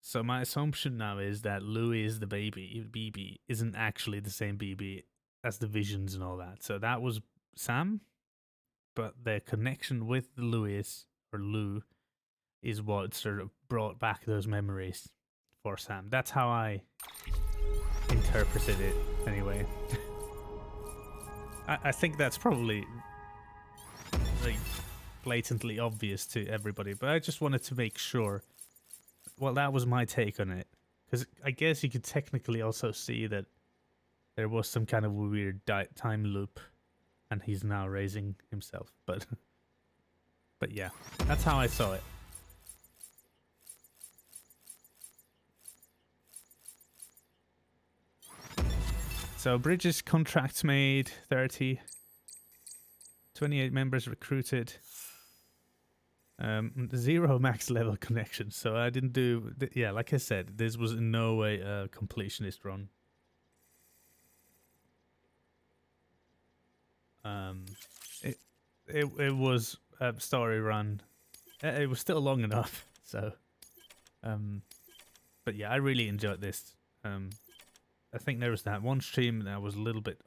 Speaker 1: so my assumption now is that Louis is the BB isn't actually the same BB as the visions and all that. So that was Sam, but the connection with Louis or Lou is what sort of brought back those memories for Sam. That's how I interpreted it, anyway. I think that's probably like blatantly obvious to everybody, but I just wanted to make sure. Well, that was my take on it, because I guess you could technically also see that there was some kind of weird time loop, and he's now raising himself. But yeah, that's how I saw it. So Bridges contracts made 30, 28 members recruited, 0 max level connections. So I didn't do, yeah, like I said, this was in no way a completionist run. It was a story run. It was still long enough. So, but yeah, I really enjoyed this. I think there was that one stream that was a little bit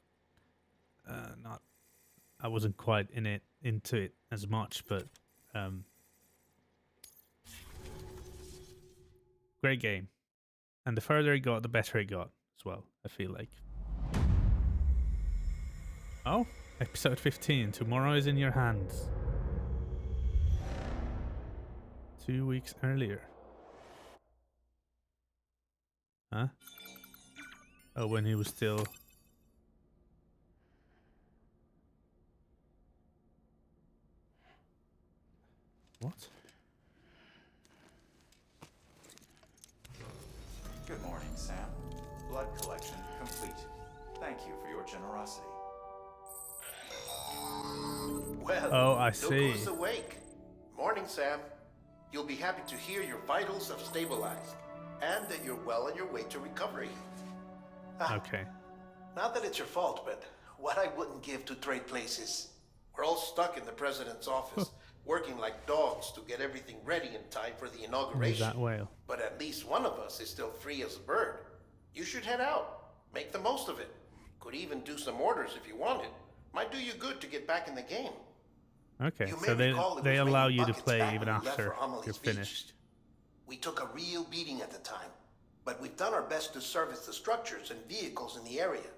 Speaker 1: I wasn't quite into it as much, but great game. And the further it got, the better it got as well, I feel like. Oh, episode 15. Tomorrow is in your hands. 2 weeks earlier. Huh? Oh, when he was still... What?
Speaker 16: Good morning, Sam. Blood collection complete. Thank you for your generosity.
Speaker 3: Well,
Speaker 1: oh, I
Speaker 3: look
Speaker 1: see.
Speaker 3: who's awake. Morning, Sam. You'll be happy to hear your vitals have stabilized, and that you're well on your way to recovery.
Speaker 1: Okay.
Speaker 3: Not that it's your fault, but what I wouldn't give to trade places. We're all stuck in the president's office, working like dogs to get everything ready in time for the inauguration.
Speaker 1: That whale.
Speaker 3: But at least one of us is still free as a bird. You should head out. Make the most of it. Could even do some orders if you wanted. Might do you good to get back in the game.
Speaker 1: Okay,
Speaker 3: You may
Speaker 1: so
Speaker 3: recall it
Speaker 1: they
Speaker 3: was
Speaker 1: allow
Speaker 3: raining
Speaker 1: you to
Speaker 3: buckets
Speaker 1: play
Speaker 3: back
Speaker 1: even
Speaker 3: when we left
Speaker 1: after
Speaker 3: for Amelie's
Speaker 1: you're
Speaker 3: beach.
Speaker 1: finished.
Speaker 3: We took a real beating at the time, but we've done our best to service the structures and vehicles in the area.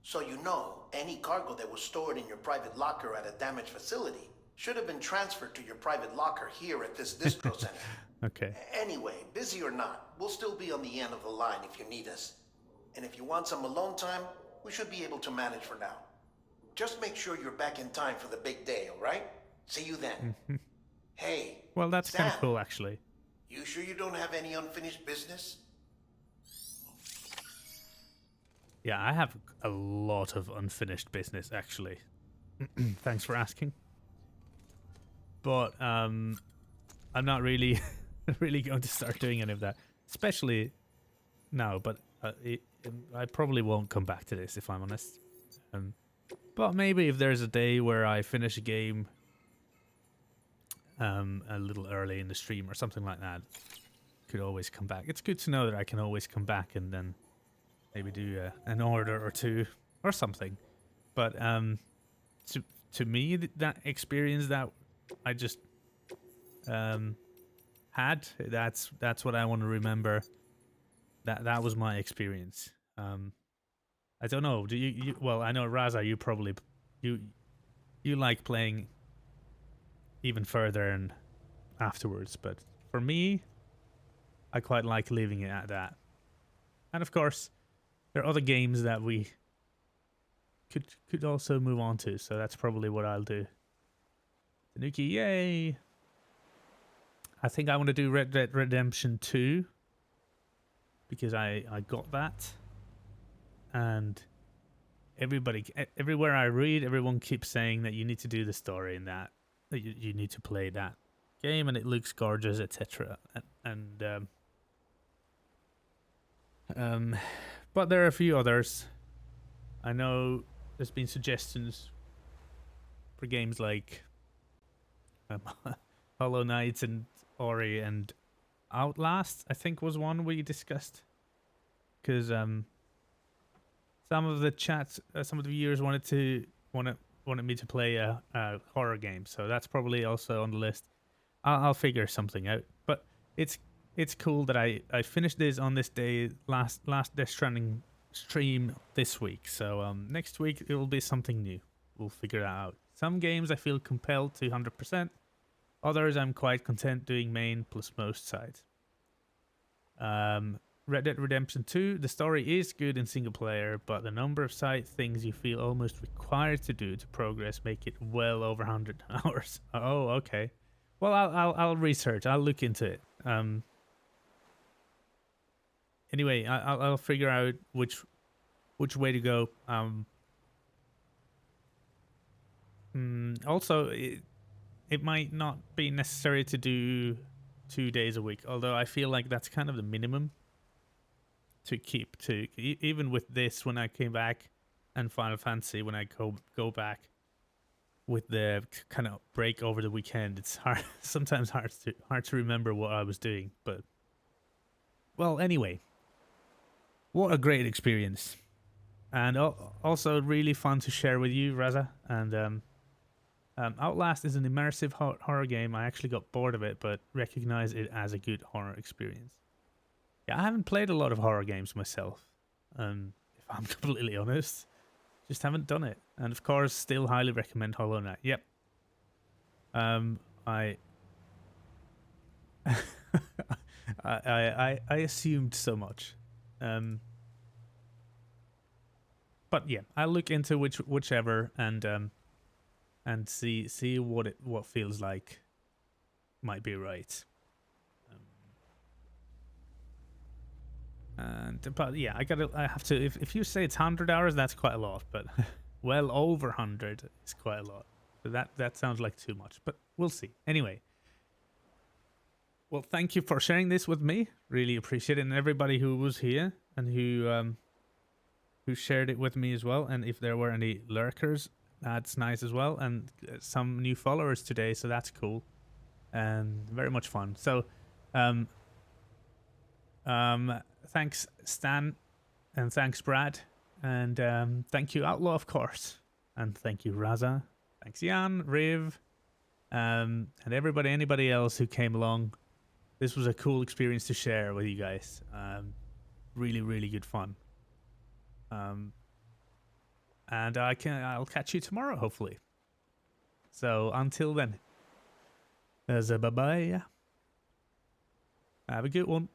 Speaker 3: So you know, any cargo that was stored in your private locker at a damaged facility should have been transferred to your private locker here at this distro center.
Speaker 1: Okay.
Speaker 3: Anyway, busy or not, we'll still be on the end of the line if you need us. And if you want some alone time, we should be able to manage for now. Just make sure you're back in time for the big day, all right? See you then. Hey,
Speaker 1: Well, that's kind of
Speaker 3: Sam.
Speaker 1: cool, actually.
Speaker 3: You sure you don't have any unfinished business?
Speaker 1: Yeah, I have a lot of unfinished business, actually. Thanks for asking. But I'm not really really going to start doing any of that, especially now. But I probably won't come back to this, if I'm honest. But maybe if there's a day where I finish a game a little early in the stream or something like that, could always come back. It's good to know that I can always come back and then maybe do an order or two or something. But to me, that experience that I just had, that's what I want to remember. that was my experience. I don't know. Do you well, I know Raza, you probably you like playing even further and afterwards, but for me, I quite like leaving it at that. And of course, there are other games that we could also move on to, so that's probably what I'll do. Tanuki, yay! I think I want to do Red Dead Redemption 2 because I got that, and everywhere I read, everyone keeps saying that you need to do the story and that you need to play that game, and it looks gorgeous, etc. But there are a few others. I know there's been suggestions for games like Hollow Knight and Ori and Outlast, I think was one we discussed, because some of the chats, some of the viewers wanted me to play a horror game, so that's probably also on the list. I'll figure something out, but it's cool that I finished this on this day, last Death Stranding stream this week, so next week it will be something new. We'll figure that out. Some games I feel compelled to 100%. Others I'm quite content doing main plus most sides. Red Dead Redemption 2, the story is good in single player, but the number of side things you feel almost required to do to progress make it well over 100 hours. Oh, okay. Well, I'll research. I'll look into it. Anyway, I'll figure out which way to go. Also, it might not be necessary to do 2 days a week, although I feel like that's kind of the minimum to keep to. Even with this, when I came back, and Final Fantasy, when I go back with the kind of break over the weekend, it's sometimes hard to remember what I was doing. But well, anyway, what a great experience, and also really fun to share with you, Raza. And Outlast is an immersive horror game. I actually got bored of it, but recognize it as a good horror experience. Yeah, I haven't played a lot of horror games myself, if I'm completely honest. Just haven't done it. And of course, still highly recommend Hollow Knight. Yep. I assumed so much. But yeah, I'll look into whichever and see what feels like might be right. But yeah, I have to. If you say it's 100 hours, that's quite a lot. But well over 100 is quite a lot. So that sounds like too much. But we'll see. Anyway. Well, thank you for sharing this with me. Really appreciate it, and everybody who was here and who shared it with me as well. And if there were any lurkers, that's nice as well. And some new followers today, so that's cool and very much fun. So, thanks Stan, and thanks Brad, and thank you Outlaw, of course, and thank you Raza, thanks Jan, Riv, and anybody else who came along. This was a cool experience to share with you guys. Really good fun. And I'll catch you tomorrow, hopefully. So until then, there's a bye-bye. Have a good one.